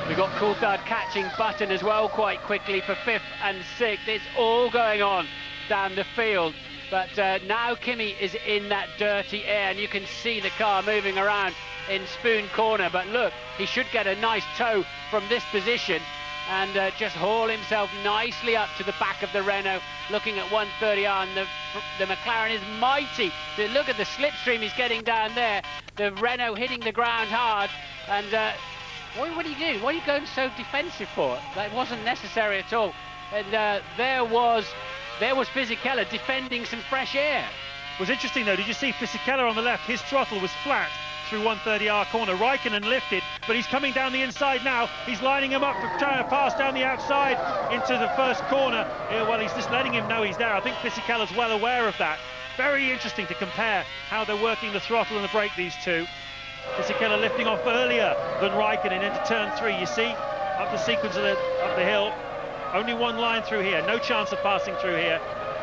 We've got Coulthard catching Button as well quite quickly for 5th and 6th. It's all going on down the field. But now Kimi is in that dirty air, and you can see the car moving around in Spoon Corner. But look, he should get a nice tow from this position and just haul himself nicely up to the back of the Renault, looking at 130R, and the McLaren is mighty. So look at the slipstream he's getting down there. The Renault hitting the ground hard, and what are you doing? What are you going so defensive for? That wasn't necessary at all. And there was there was Fisichella defending some fresh air. It was interesting though, did you see Fisichella on the left? His throttle was flat through 130R corner. Raikkonen lifted, but he's coming down the inside now. He's lining him up for trying to pass down the outside into the first corner. Well, he's just letting him know he's there. I think Fisichella's well aware of that. Very interesting to compare how they're working the throttle and the brake, these two. Fisichella lifting off earlier than Raikkonen into turn 3. You see, up the sequence of up the hill. Only one line through here, no chance of passing through here.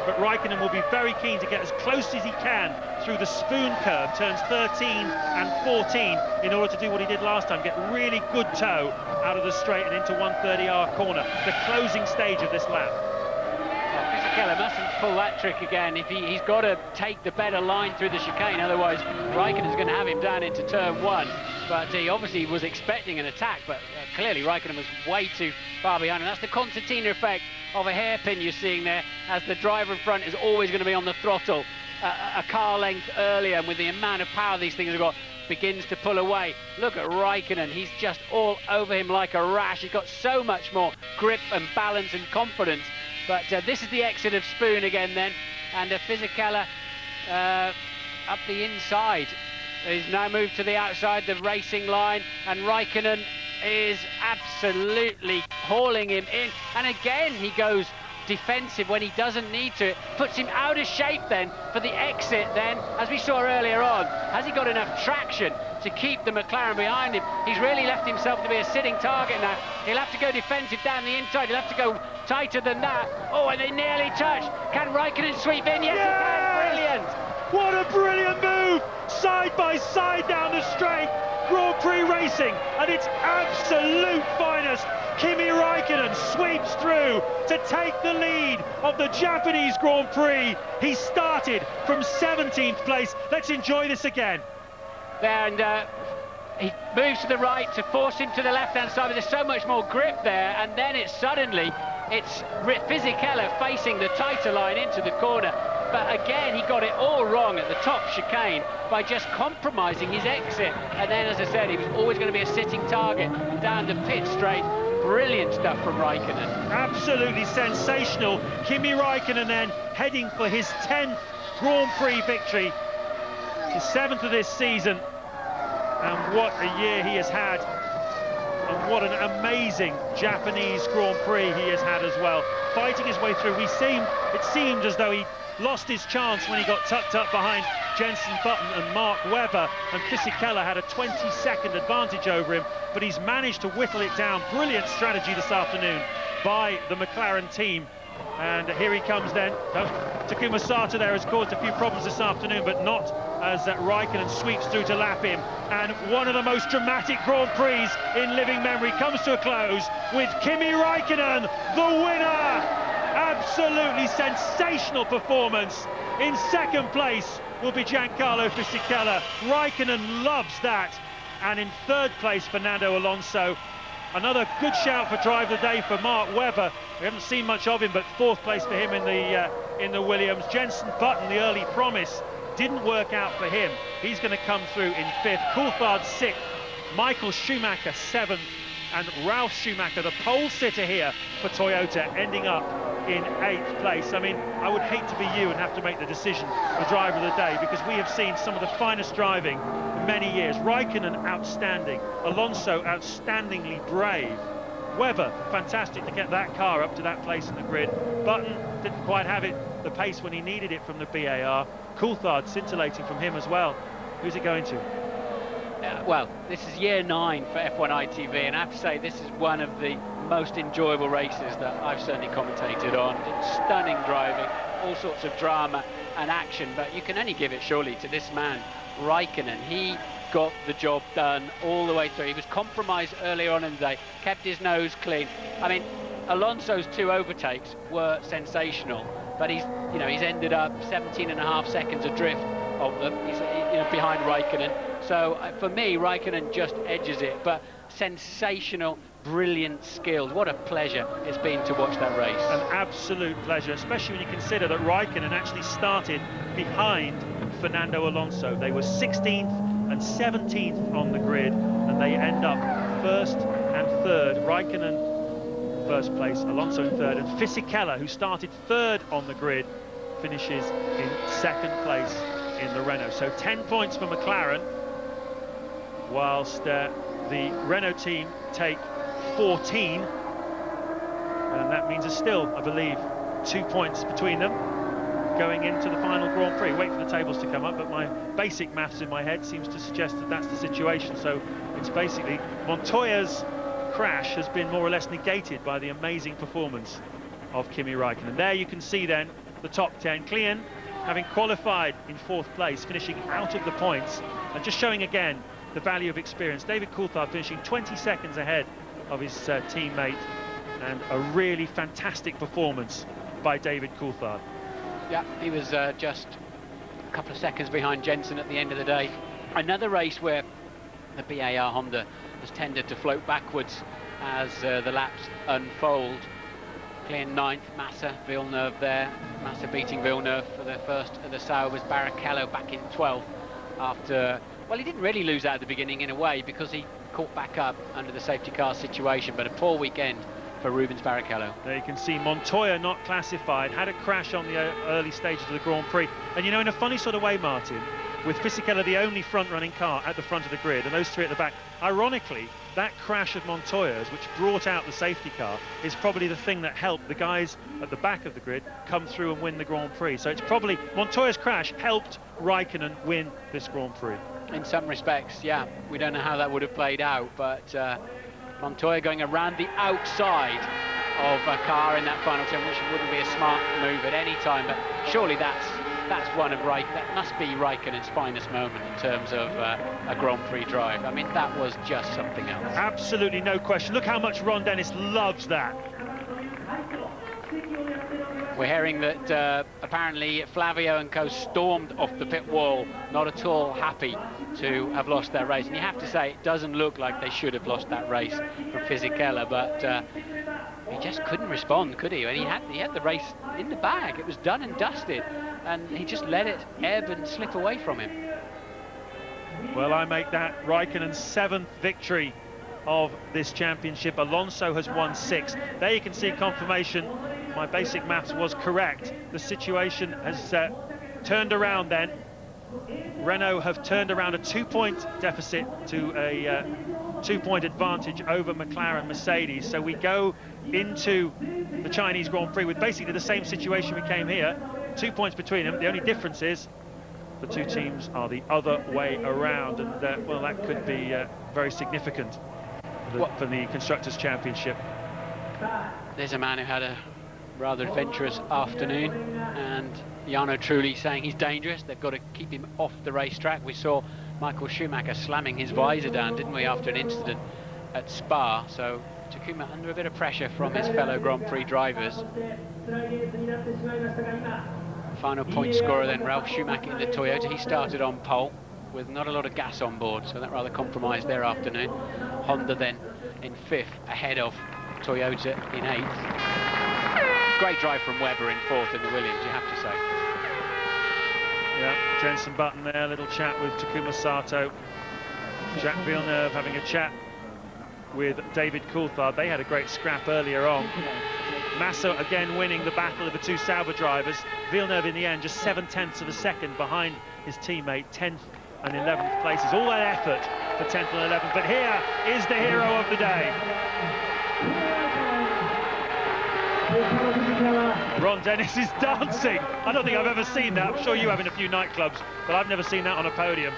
But Raikkonen will be very keen to get as close as he can through the spoon curve, turns 13 and 14, in order to do what he did last time, get really good toe out of the straight and into 130R corner, the closing stage of this lap. Fisichella mustn't pull that trick again. If he's got to take the better line through the chicane, otherwise Raikkonen's going to have him down into turn 1. But he obviously was expecting an attack, but clearly Raikkonen was way too far behind, and that's the concertina effect of a hairpin you're seeing there, as the driver in front is always going to be on the throttle a car length earlier, and with the amount of power these things have got, begins to pull away. Look at Raikkonen, he's just all over him like a rash. He's got so much more grip and balance and confidence. But this is the exit of Spoon again then, and Fisichella up the inside. He's now moved to the outside, the racing line, and Raikkonen is absolutely hauling him in. And again, he goes defensive when he doesn't need to. Puts him out of shape then for the exit then, as we saw earlier on. Has he got enough traction to keep the McLaren behind him? He's really left himself to be a sitting target now. He'll have to go defensive down the inside. He'll have to go tighter than that. Oh, and they nearly touched. Can Raikkonen sweep in? Yes, he can. Brilliant. What a brilliant move! Side by side down the straight. Grand Prix racing at its absolute finest. Kimi Raikkonen sweeps through to take the lead of the Japanese Grand Prix. He started from 17th place. Let's enjoy this again. And he moves to the right to force him to the left-hand side, but there's so much more grip there, and then it's Fisichella facing the tighter line into the corner. But again, he got it all wrong at the top chicane by just compromising his exit. And then, as I said, he was always going to be a sitting target down the pit straight. Brilliant stuff from Raikkonen. Absolutely sensational. Kimi Raikkonen then heading for his 10th Grand Prix victory, his 7th of this season. And what a year he has had. And what an amazing Japanese Grand Prix he has had as well. Fighting his way through. It seemed as though he lost his chance when he got tucked up behind Jenson Button and Mark Webber, and Fisichella had a 20-second advantage over him, but he's managed to whittle it down. Brilliant strategy this afternoon by the McLaren team. And here he comes then. Takuma Sato there has caused a few problems this afternoon, but not as Raikkonen sweeps through to lap him. And one of the most dramatic Grand Prix in living memory comes to a close with Kimi Raikkonen, the winner! Absolutely sensational performance. In second place will be Giancarlo Fisichella. Raikkonen loves that. And in third place, Fernando Alonso. Another good shout for drive of the day for Mark Webber. We haven't seen much of him, but fourth place for him in the Williams. Jenson Button, the early promise, didn't work out for him. He's going to come through in fifth. Coulthard sixth. Michael Schumacher seventh. And Ralf Schumacher, the pole sitter here for Toyota, ending up in 8th place. I mean, I would hate to be you and have to make the decision for driver of the day, because we have seen some of the finest driving in many years. Raikkonen, outstanding. Alonso, outstandingly brave. Webber, fantastic to get that car up to that place in the grid. Button didn't quite have the pace when he needed it from the BAR. Coulthard scintillating from him as well. Who's it going to? Well, this is year 9 for F1 ITV, and I have to say this is one of the most enjoyable races that I've certainly commentated on. Stunning driving, all sorts of drama and action, but you can only give it surely to this man, Raikkonen. He got the job done all the way through. He was compromised earlier on in the day, kept his nose clean. I mean, Alonso's 2 overtakes were sensational, but he's ended up 17.5 seconds adrift of them. He's behind Raikkonen. So for me, Raikkonen just edges it, but sensational, brilliant skills. What a pleasure it's been to watch that race. An absolute pleasure, especially when you consider that Raikkonen actually started behind Fernando Alonso. They were 16th and 17th on the grid, and they end up 1st and 3rd. Raikkonen first place, Alonso in third, and Fisichella, who started third on the grid, finishes in second place in the Renault. So 10 points for McLaren, whilst the Renault team take 14, and that means there's still, I believe, 2 points between them going into the final Grand Prix. Wait for the tables to come up, but my basic maths in my head seems to suggest that that's the situation. So it's basically Montoya's crash has been more or less negated by the amazing performance of Kimi Raikkonen. There you can see then the top 10. Klien, having qualified in fourth place, finishing out of the points, and just showing again the value of experience. David Coulthard finishing 20 seconds ahead of his teammate, and a really fantastic performance by David Coulthard. Yeah, he was just a couple of seconds behind Jensen at the end of the day. Another race where the BAR Honda has tended to float backwards as the laps unfold. Klien 9th, Massa, Villeneuve there. Massa beating Villeneuve for the first of the Saubers. Barrichello back in 12th after, well, he didn't really lose out at the beginning in a way because he caught back up under the safety car situation, but a poor weekend for Rubens Barrichello. There you can see Montoya not classified, had a crash on the early stages of the Grand Prix, and you know, in a funny sort of way, Martin, with Fisichella the only front-running car at the front of the grid and those three at the back, ironically, that crash of Montoya's, which brought out the safety car, is probably the thing that helped the guys at the back of the grid come through and win the Grand Prix. So it's probably Montoya's crash helped Raikkonen win this Grand Prix. In some respects, yeah, we don't know how that would have played out, but Montoya going around the outside of a car in that final turn, which wouldn't be a smart move at any time, but surely that's one of that must be Raikkonen's finest moment in terms of a Grand Prix drive. I mean, that was just something else. Absolutely no question. Look how much Ron Dennis loves that. We're hearing that apparently Flavio and co stormed off the pit wall, not at all happy to have lost their race. And you have to say, it doesn't look like they should have lost that race from Fisichella, but he just couldn't respond, could he? And he had the race in the bag. It was done and dusted, and he just let it ebb and slip away from him. Well, I make that Raikkonen's 7th victory of this championship. Alonso has won 6. There you can see confirmation. My basic maths was correct. The situation has turned around then. Renault have turned around a 2-point deficit to a 2-point advantage over McLaren Mercedes. So we go into the Chinese Grand Prix with basically the same situation we came here. 2 points between them. The only difference is the two teams are the other way around, and well, that could be very significant for the Constructors' Championship. There's a man who had a rather adventurous afternoon, and Jarno Trulli saying he's dangerous. They've got to keep him off the racetrack. We saw Michael Schumacher slamming his visor down, didn't we, after an incident at Spa? So Takuma under a bit of pressure from his fellow Grand Prix drivers. Final point scorer then, Ralf Schumacher in the Toyota. He started on pole with not a lot of gas on board, so that rather compromised their afternoon. Honda then in 5th, ahead of Toyota in 8th. Great drive from Webber in 4th in the Williams, you have to say. Yeah, Jenson Button there, a little chat with Takuma Sato. Jacques Villeneuve having a chat with David Coulthard. They had a great scrap earlier on. Massa again winning the battle of the two Sauber drivers. Villeneuve in the end just 7/10ths of a second behind his teammate, 10th and 11th places. All that effort for 10th and 11th, but here is the hero of the day. Ron Dennis is dancing. I don't think I've ever seen that. I'm sure you have in a few nightclubs, but I've never seen that on a podium.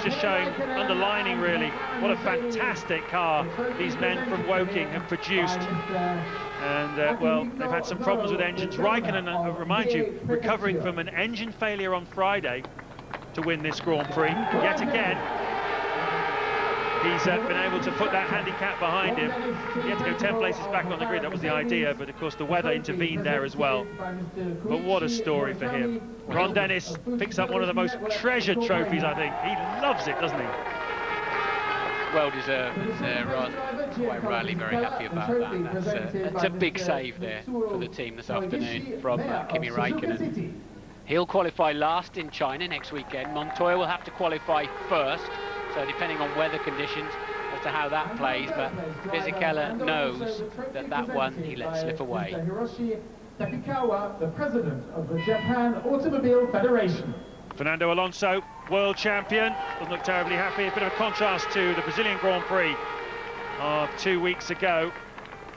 just showing, underlining really, what a fantastic car these men from Woking have produced. And, well, they've had some problems with engines. Raikkonen, remind you, recovering from an engine failure on Friday to win this Grand Prix. Yet again, he's been able to put that handicap behind him. He had to go 10 places back on the grid, that was the idea, but of course the weather intervened there as well. But what a story for him. Ron Dennis picks up one of the most treasured trophies, I think. He loves it, doesn't he? Well deserved, Ron. Quite rightly very happy about that. That's a big save there for the team this afternoon from Kimi Raikkonen. He'll qualify last in China next weekend. Montoya will have to qualify first, so depending on weather conditions as to how that plays, but Fisichella knows that that one he let slip away. Hiroshi Takikawa, the president of the Japan Automobile Federation. Fernando Alonso, world champion, doesn't look terribly happy. A bit of a contrast to the Brazilian Grand Prix of 2 weeks ago.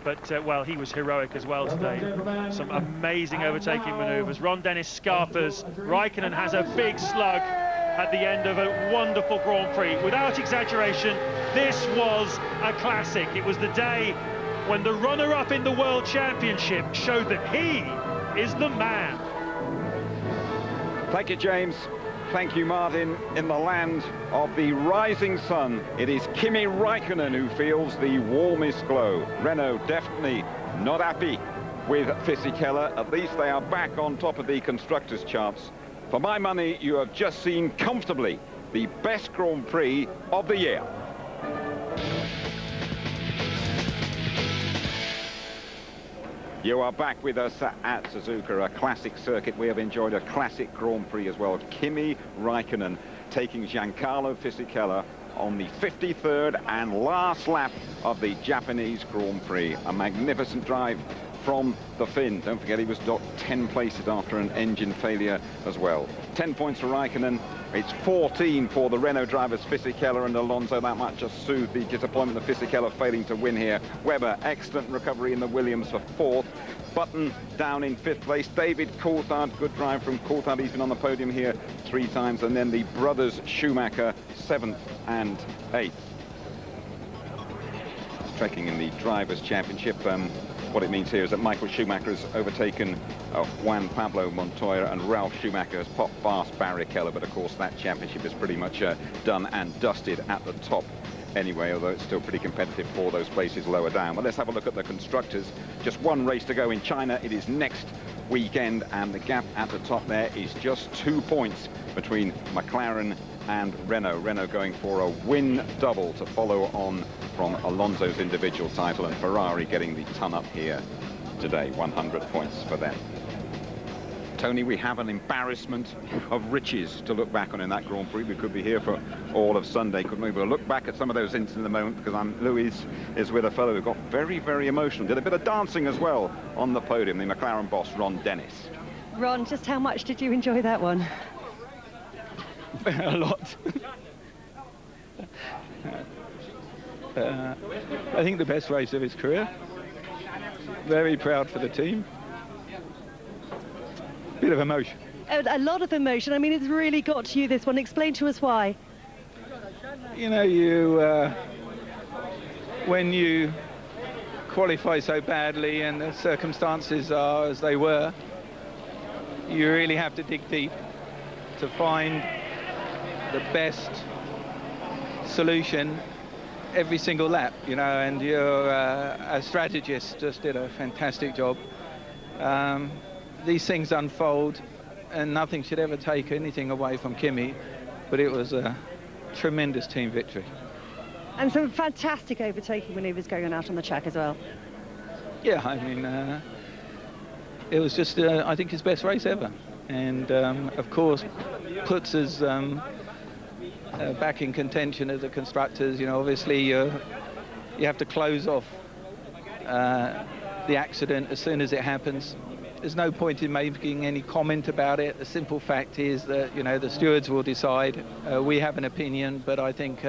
But, well, he was heroic as well today. Some amazing overtaking manoeuvres. Ron Dennis scarpers. Raikkonen has a big slug at the end of a wonderful Grand Prix. Without exaggeration, this was a classic. It was the day when the runner-up in the World Championship showed that he is the man. Thank you, James. Thank you, Martin. In the land of the rising sun, it is Kimi Raikkonen who feels the warmest glow. Renault definitely not happy with Fisichella. At least they are back on top of the constructors' charts. For my money, you have just seen comfortably the best Grand Prix of the year. You are back with us at Suzuka, a classic circuit. We have enjoyed a classic Grand Prix as well. Kimi Raikkonen taking Giancarlo Fisichella on the 53rd and last lap of the Japanese Grand Prix. A magnificent drive from the Finn. Don't forget he was docked 10 places after an engine failure as well. 10 points for Raikkonen. It's 14 for the Renault drivers Fisichella and Alonso. That might just soothe the disappointment of Fisichella failing to win here. Webber, excellent recovery in the Williams for 4th. Button down in 5th place. David Coulthard, good drive from Coulthard. He's been on the podium here 3 times. And then the brothers Schumacher, 7th and 8th. Trekking in the Drivers' Championship. What it means here is that Michael Schumacher has overtaken Juan Pablo Montoya, and Ralf Schumacher has popped past Barrichello, but of course that championship is pretty much done and dusted at the top anyway, although it's still pretty competitive for those places lower down. But let's have a look at the constructors. Just one race to go in China. It is next weekend, and the gap at the top there is just 2 points between McLaren and Renault. Renault going for a win double to follow on from Alonso's individual title, and Ferrari getting the ton up here today. 100 points for them. Tony, we have an embarrassment of riches to look back on in that Grand Prix. We could be here for all of Sunday, couldn't we? We'll look back at some of those incidents in a moment, because Louis is with a fellow who got very, very emotional. Did a bit of dancing as well on the podium, the McLaren boss, Ron Dennis. Ron, just how much did you enjoy that one? A lot. I think the best race of his career. Very proud for the team. Bit of emotion. A lot of emotion. I mean, it's really got to you, this one. Explain to us why. You know, when you qualify so badly and the circumstances are as they were, you really have to dig deep to find the best solution every single lap, you know, and your a strategist just did a fantastic job. These things unfold, and nothing should ever take anything away from Kimi, but it was a tremendous team victory. And some fantastic overtaking manoeuvres going on out on the track as well. Yeah, I mean, it was just, I think, his best race ever. And, of course, puts us back in contention as the constructors. You know, obviously, you have to close off the accident as soon as it happens. There's no point in making any comment about it. The simple fact is that, you know, the stewards will decide. We have an opinion, but I think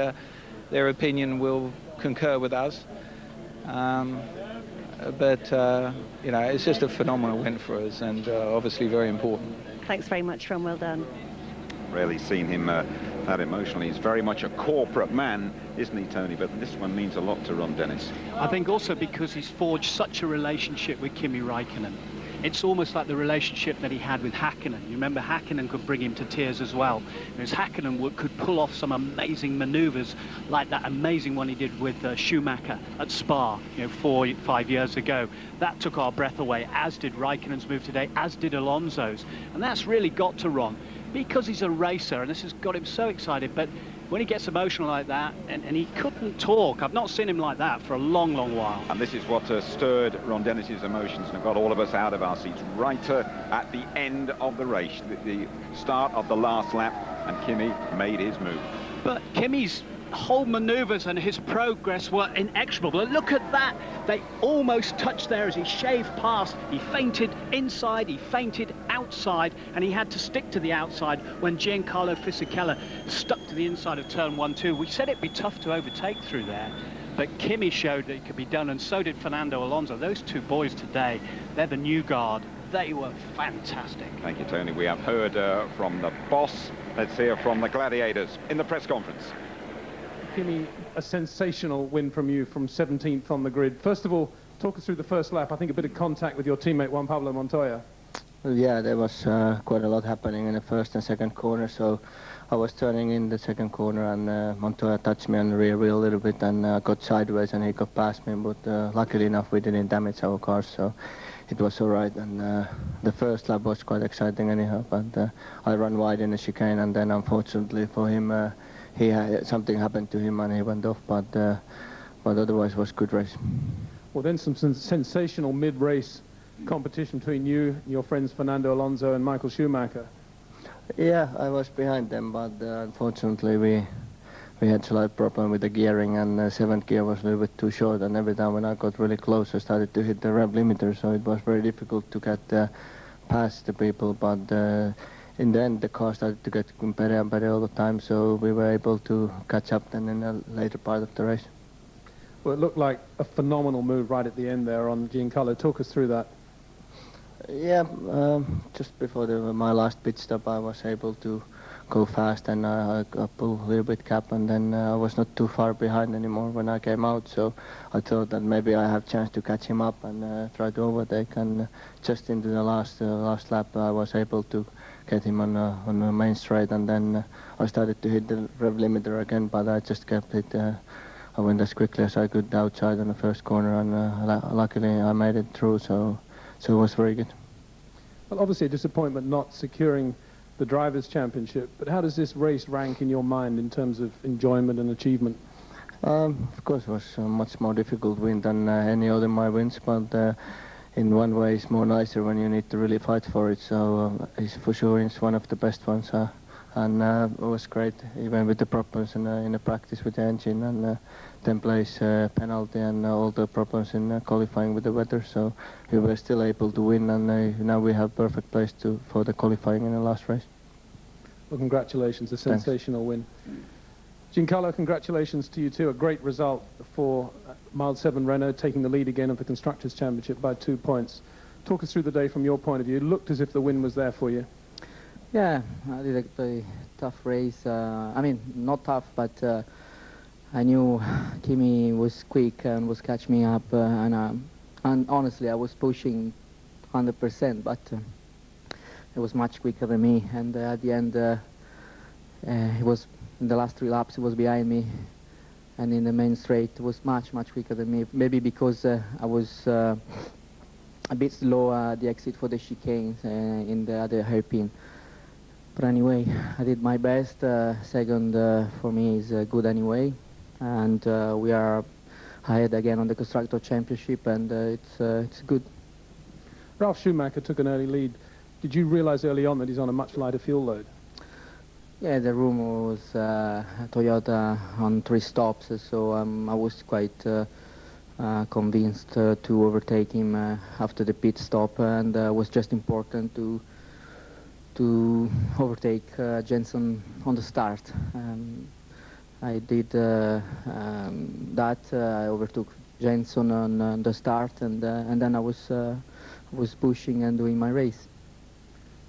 their opinion will concur with us. But you know, it's just a phenomenal win for us, and obviously very important. Thanks very much, Ron. Well done. Rarely seen him that emotionally. He's very much a corporate man, isn't he, Tony? But this one means a lot to Ron Dennis. I think also because he's forged such a relationship with Kimi Räikkönen. It's almost like the relationship that he had with Häkkinen. You remember Häkkinen could bring him to tears as well. Because Häkkinen could pull off some amazing manoeuvres, like that amazing one he did with Schumacher at Spa, you know, 4 or 5 years ago. That took our breath away, as did Räikkönen's move today, as did Alonso's. And that's really got to Ron, because he's a racer, and this has got him so excited. But when he gets emotional like that, and he couldn't talk, I've not seen him like that for a long, long while. And this is what stirred Ron Dennis's emotions and got all of us out of our seats right at the end of the race, the start of the last lap, and Kimi made his move. But Kimi's whole manoeuvres and his progress were inexorable. Look at that. They almost touched there as he shaved past. He feinted inside, he feinted outside, and he had to stick to the outside when Giancarlo Fisichella stuck to the inside of turn 1-2. We said it'd be tough to overtake through there, but Kimi showed that it could be done, and so did Fernando Alonso. Those two boys today, they're the new guard. They were fantastic. Thank you, Tony. We have heard from the boss. Let's hear from the gladiators in the press conference. Kimi, a sensational win from you from 17th on the grid. First of all, talk us through the first lap. I think a bit of contact with your teammate Juan Pablo Montoya. Well, yeah, there was quite a lot happening in the first and second corner, so I was turning in the second corner, and Montoya touched me on the rear wheel a little bit and got sideways, and he got past me, but luckily enough we didn't damage our cars, so it was all right. And the first lap was quite exciting anyhow, but I ran wide in the chicane, and then unfortunately for him, he had something happened to him and he went off, but otherwise it was a good race. Well, then some sensational mid-race competition between you and your friends Fernando Alonso and Michael Schumacher. Yeah, I was behind them, but unfortunately we had a slight problem with the gearing, and the 7th gear was a little bit too short, and every time when I got really close I started to hit the rev limiter, so it was very difficult to get past the people, but in the end, the car started to get better and better all the time, so we were able to catch up then in the later part of the race. Well, it looked like a phenomenal move right at the end there on Giancarlo. Talk us through that. Yeah, just before my last pit stop, I was able to go fast, and I pulled a little bit cap, and then I was not too far behind anymore when I came out, so I thought that maybe I have a chance to catch him up and try to overtake, and just into the last lap I was able to get him on the main straight, and then I started to hit the rev limiter again, but I just kept it. I went as quickly as I could outside on the first corner, and luckily I made it through, so it was very good. Well, obviously a disappointment not securing the Drivers' Championship, but how does this race rank in your mind in terms of enjoyment and achievement? Of course it was a much more difficult win than any other of my wins, but in one way it's more nicer when you need to really fight for it, so it's for sure it's one of the best ones, and it was great even with the problems in the practice with the engine, and 10th place penalty and all the problems in qualifying with the weather, so we were still able to win, and now we have perfect place for the qualifying in the last race. Well, congratulations, a sensational win. Giancarlo, congratulations to you too, a great result for Mild 7 Renault taking the lead again of the Constructors' Championship by 2 points. Talk us through the day from your point of view. It looked as if the win was there for you. Yeah, I did a very tough race. I mean, not tough, but I knew Kimi was quick and was catching me up, and honestly I was pushing 100%, but it was much quicker than me, and at the end he was, in the last 3 laps he was behind me, and in the main straight it was much quicker than me, maybe because I was a bit slow at the exit for the chicanes in the other hairpin. But anyway, I did my best. Second for me is good anyway, and we are ahead again on the Constructor Championship, and it's good. Ralf Schumacher took an early lead. Did you realize early on that he's on a much lighter fuel load? Yeah, the rumor was Toyota on 3 stops, so I was quite convinced to overtake him after the pit stop, and it was just important to overtake Jenson on the start. I did that. I overtook Jenson on the start, and then I was pushing and doing my race.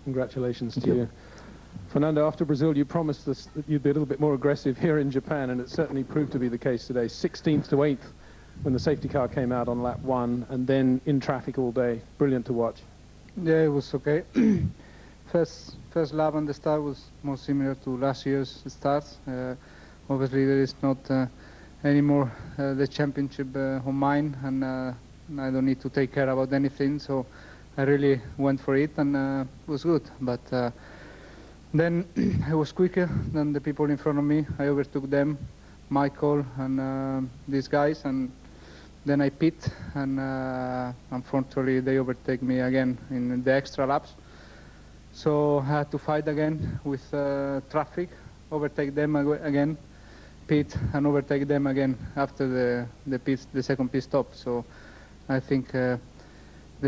Congratulations to you. Fernando, after Brazil, you promised us that you'd be a little bit more aggressive here in Japan, and it certainly proved to be the case today. 16th to 8th when the safety car came out on lap 1, and then in traffic all day. Brilliant to watch. Yeah, it was okay. First lap on the start was more similar to last year's starts. Obviously, there is not anymore the championship on mine, and I don't need to take care about anything, so I really went for it, and it was good. But then I was quicker than the people in front of me. I overtook them, Michael and these guys, and then I pit, and unfortunately they overtake me again in the extra laps. So I had to fight again with traffic, overtake them again, pit, and overtake them again after the second pit stop. So I think the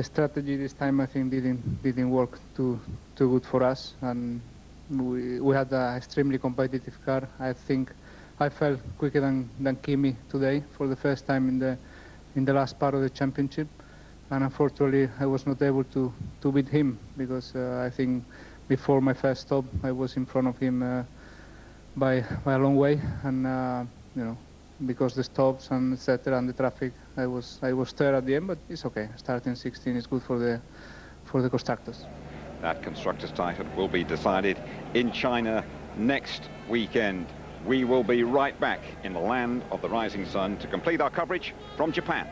strategy this time, I think, didn't work too good for us, and we had an extremely competitive car. I think I felt quicker than Kimi today for the first time in the last part of the championship, and unfortunately I was not able to beat him, because I think before my first stop I was in front of him by a long way, and you know, because the stops and etc. and the traffic, I was third at the end, but it's okay. Starting 16 is good for the constructors. That constructors' title will be decided in China next weekend. We will be right back in the land of the rising sun to complete our coverage from Japan.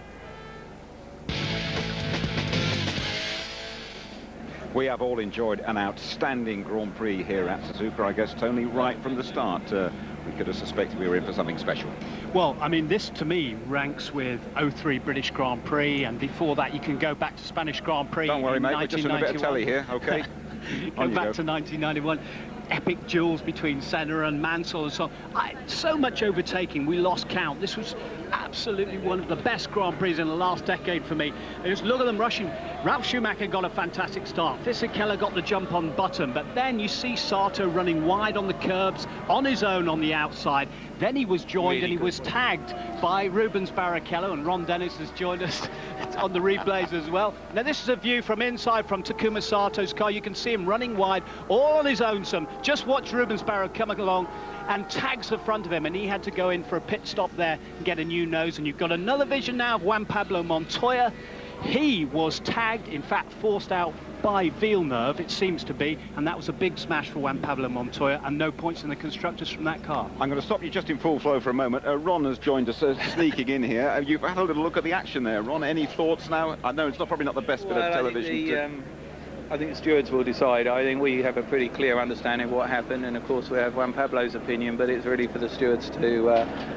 We have all enjoyed an outstanding Grand Prix here at Suzuka, I guess, Tony, right from the start. We could have suspected we were in for something special. Well, I mean, this to me ranks with 03 British Grand Prix, and before that you can go back to Spanish Grand Prix. Don't worry, mate, we're just in a bit of telly here, okay? Go back to 1991. Epic duels between Senna and Mansell and so on. So much overtaking, we lost count. This was absolutely one of the best Grand Prix in the last decade for me. And just look at them rushing. Ralf Schumacher got a fantastic start. Fisichella got the jump on Button, but then you see Sato running wide on the curbs on his own on the outside. Then he was joined and he was tagged by Rubens Barrichello, and Ron Dennis has joined us on the replays as well. Now this is a view from inside from Takuma Sato's car. You can see him running wide all on his own. Just watch Rubens Barrichello coming along and tags the front of him, and he had to go in for a pit stop there and get a new nose. And you've got another vision now of Juan Pablo Montoya. He was tagged, in fact forced out by Villeneuve, it seems to be, and that was a big smash for Juan Pablo Montoya, and no points in the constructors from that car. I'm going to stop you just in full flow for a moment. Ron has joined us, sneaking in here. You've had a little look at the action there, Ron. Any thoughts now? I know it's probably not the best bit of television. I think the stewards will decide. I think we have a pretty clear understanding of what happened, and of course we have Juan Pablo's opinion, but it's really for the stewards to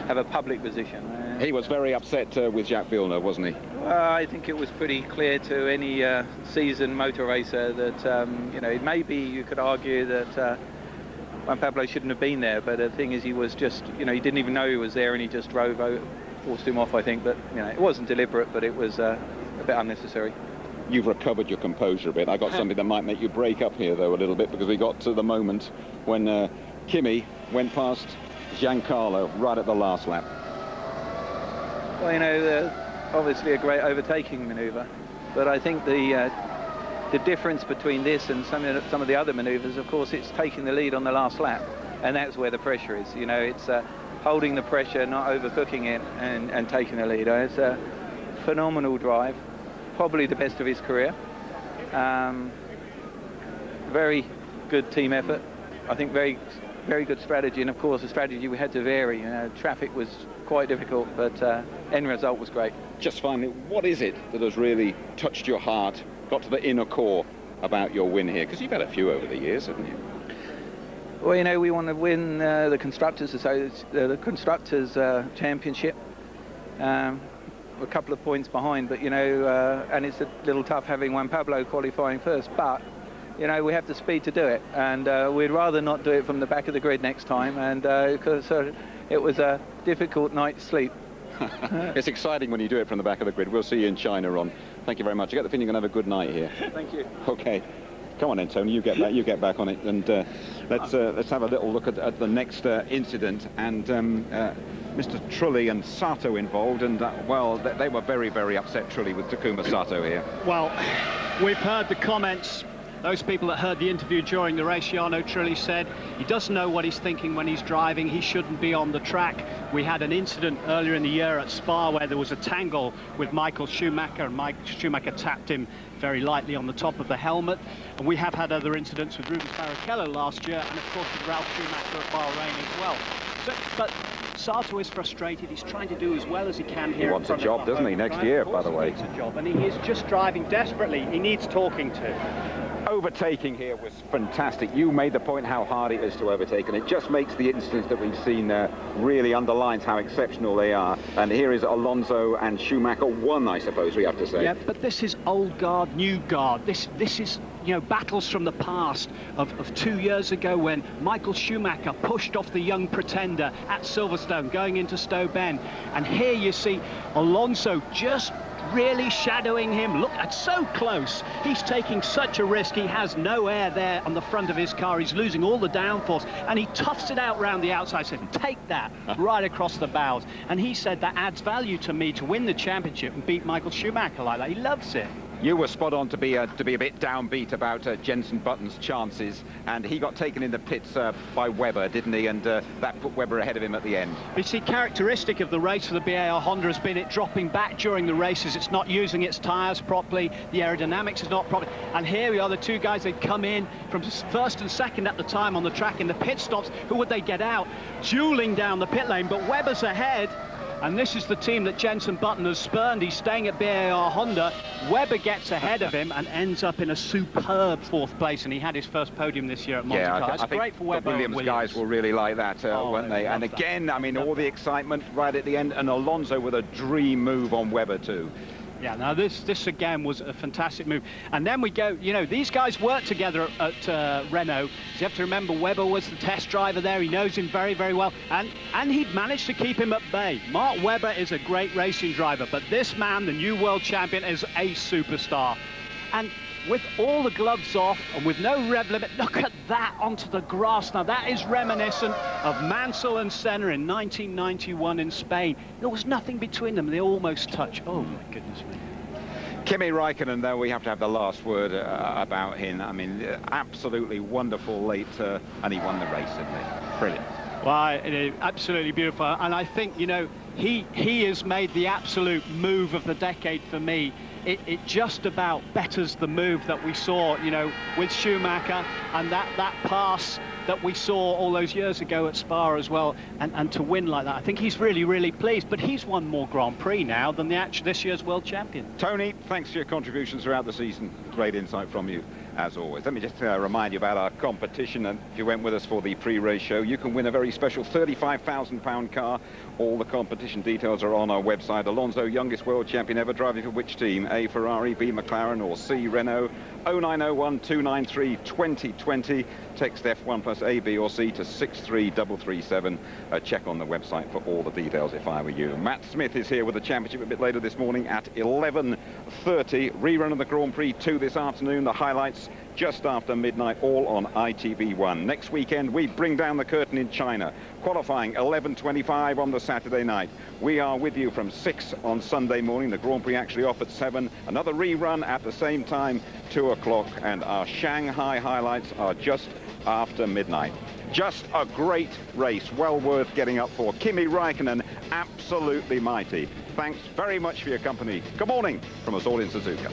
have a public position. He was very upset with Jacques Villeneuve, wasn't he? Well, I think it was pretty clear to any seasoned motor racer that, you know, maybe you could argue that Juan Pablo shouldn't have been there, but the thing is he was just, you know, he didn't even know he was there, and he just drove over, forced him off, I think. But, you know, it wasn't deliberate, but it was a bit unnecessary. You've recovered your composure a bit. I got something that might make you break up here, though, a little bit, because we got to the moment when Kimi went past Giancarlo right at the last lap. Well, you know, obviously a great overtaking manoeuvre, but I think the difference between this and some of the other manoeuvres, of course, it's taking the lead on the last lap, and that's where the pressure is. You know, it's holding the pressure, not overcooking it, and taking the lead. It's a phenomenal drive. Probably the best of his career. Very good team effort. I think very good strategy, and of course the strategy we had to vary. You know, traffic was quite difficult, but end result was great. Just finally, what is it that has really touched your heart, got to the inner core about your win here? Because you've had a few over the years, haven't you? Well, you know, we want to win the Constructors Championship. A couple of points behind, but you know, and it's a little tough having Juan Pablo qualifying first, but you know, we have the speed to do it, and we'd rather not do it from the back of the grid next time, and because it was a difficult night's sleep. It's exciting when you do it from the back of the grid. We'll see you in China, Ron. Thank you very much. I get the feeling you're going to have a good night here. Thank you. Okay. Come on then, Tony, you get back on it, and let's have a little look at the next incident, and Mr. Trulli and Sato involved, and well, they were very, very upset, Trulli, with Takuma Sato here. Well, we've heard the comments Those people that heard the interview during the race, Jarno Trulli said he doesn't know what he's thinking when he's driving. He shouldn't be on the track. We had an incident earlier in the year at Spa where there was a tangle with Michael Schumacher, and Mike Schumacher tapped him very lightly on the top of the helmet. And we have had other incidents with Rubens Barrichello last year, and of course with Ralf Schumacher at Bahrain as well. But Sato is frustrated. He's trying to do as well as he can here. He wants a job, doesn't he, next year, by the way? He wants a job, and he is just driving desperately. He needs talking to. Overtaking here was fantastic. You made the point how hard it is to overtake, and it just makes the incidents that we've seen really underlines how exceptional they are. And here is Alonso and Schumacher, one, I suppose we have to say. Yeah, but this is old guard, new guard. This is, you know, battles from the past of 2 years ago when Michael Schumacher pushed off the young pretender at Silverstone going into Stowe Bend. And here you see Alonso just really shadowing him. Look, it's so close. He's taking such a risk. He has no air there on the front of his car. He's losing all the downforce, and he toughs it out round the outside. Said, take that right across the bows. And he said that adds value to me to win the championship and beat Michael Schumacher like that. He loves it. You were spot on to be a bit downbeat about Jenson Button's chances, and he got taken in the pits by Webber, didn't he? And that put Webber ahead of him at the end. You see, characteristic of the race for the BAR Honda has been it dropping back during the races. It's not using its tyres properly. The aerodynamics is not proper. And here we are, the two guys that come in from first and second at the time on the track in the pit stops. Who would they get out? Dueling down the pit lane, but Webber's ahead. And this is the team that Jenson Button has spurned. He's staying at BAR Honda. Webber gets ahead of him and ends up in a superb fourth place. And he had his first podium this year at Monte Carlo. It's great for Webber. The Williams guys will really like that, won't they? And again, I mean, all the excitement right at the end. And Alonso with a dream move on Webber too. Yeah, now this again was a fantastic move. And then we go, you know, these guys worked together at Renault. So you have to remember Webber was the test driver there. He knows him very, very well. And he'd managed to keep him at bay. Mark Webber is a great racing driver, but this man, the new world champion, is a superstar. And with all the gloves off and with no rev limit, look at that onto the grass. Now that is reminiscent of Mansell and Senna in 1991 in Spain. There was nothing between them. They almost touched. Oh my goodness me. Kimi Raikkonen, though, we have to have the last word about him. I mean, absolutely wonderful late, and he won the race, didn't he? Brilliant. Well, it is absolutely beautiful, and I think, you know, he has made the absolute move of the decade for me. It just about betters the move that we saw, you know, with Schumacher, and that pass that we saw all those years ago at Spa as well, and to win like that. I think he's really, really pleased, but he's won more Grand Prix now than this year's world champion. Tony, thanks for your contributions throughout the season. Great insight from you, as always. Let me just remind you about our competition, and if you went with us for the pre-race show, you can win a very special £35,000 car. All the competition details are on our website. Alonso, youngest world champion ever, driving for which team? A, Ferrari, B, McLaren, or C, Renault? 0901 293 2020. Text F1 plus A, B, or C to 63337. Check on the website for all the details if I were you. Matt Smith is here with the championship a bit later this morning at 11:30. Rerun of the Grand Prix 2 this afternoon. The highlights just after midnight, all on ITV1. Next weekend, we bring down the curtain in China. Qualifying 11:25 on the Saturday night. We are with you from 6 on Sunday morning. The Grand Prix actually off at 7. Another rerun at the same time, 2 o'clock. And our Shanghai highlights are just after midnight. Just a great race, well worth getting up for. Kimi Raikkonen, absolutely mighty. Thanks very much for your company. Good morning from us all in Suzuka.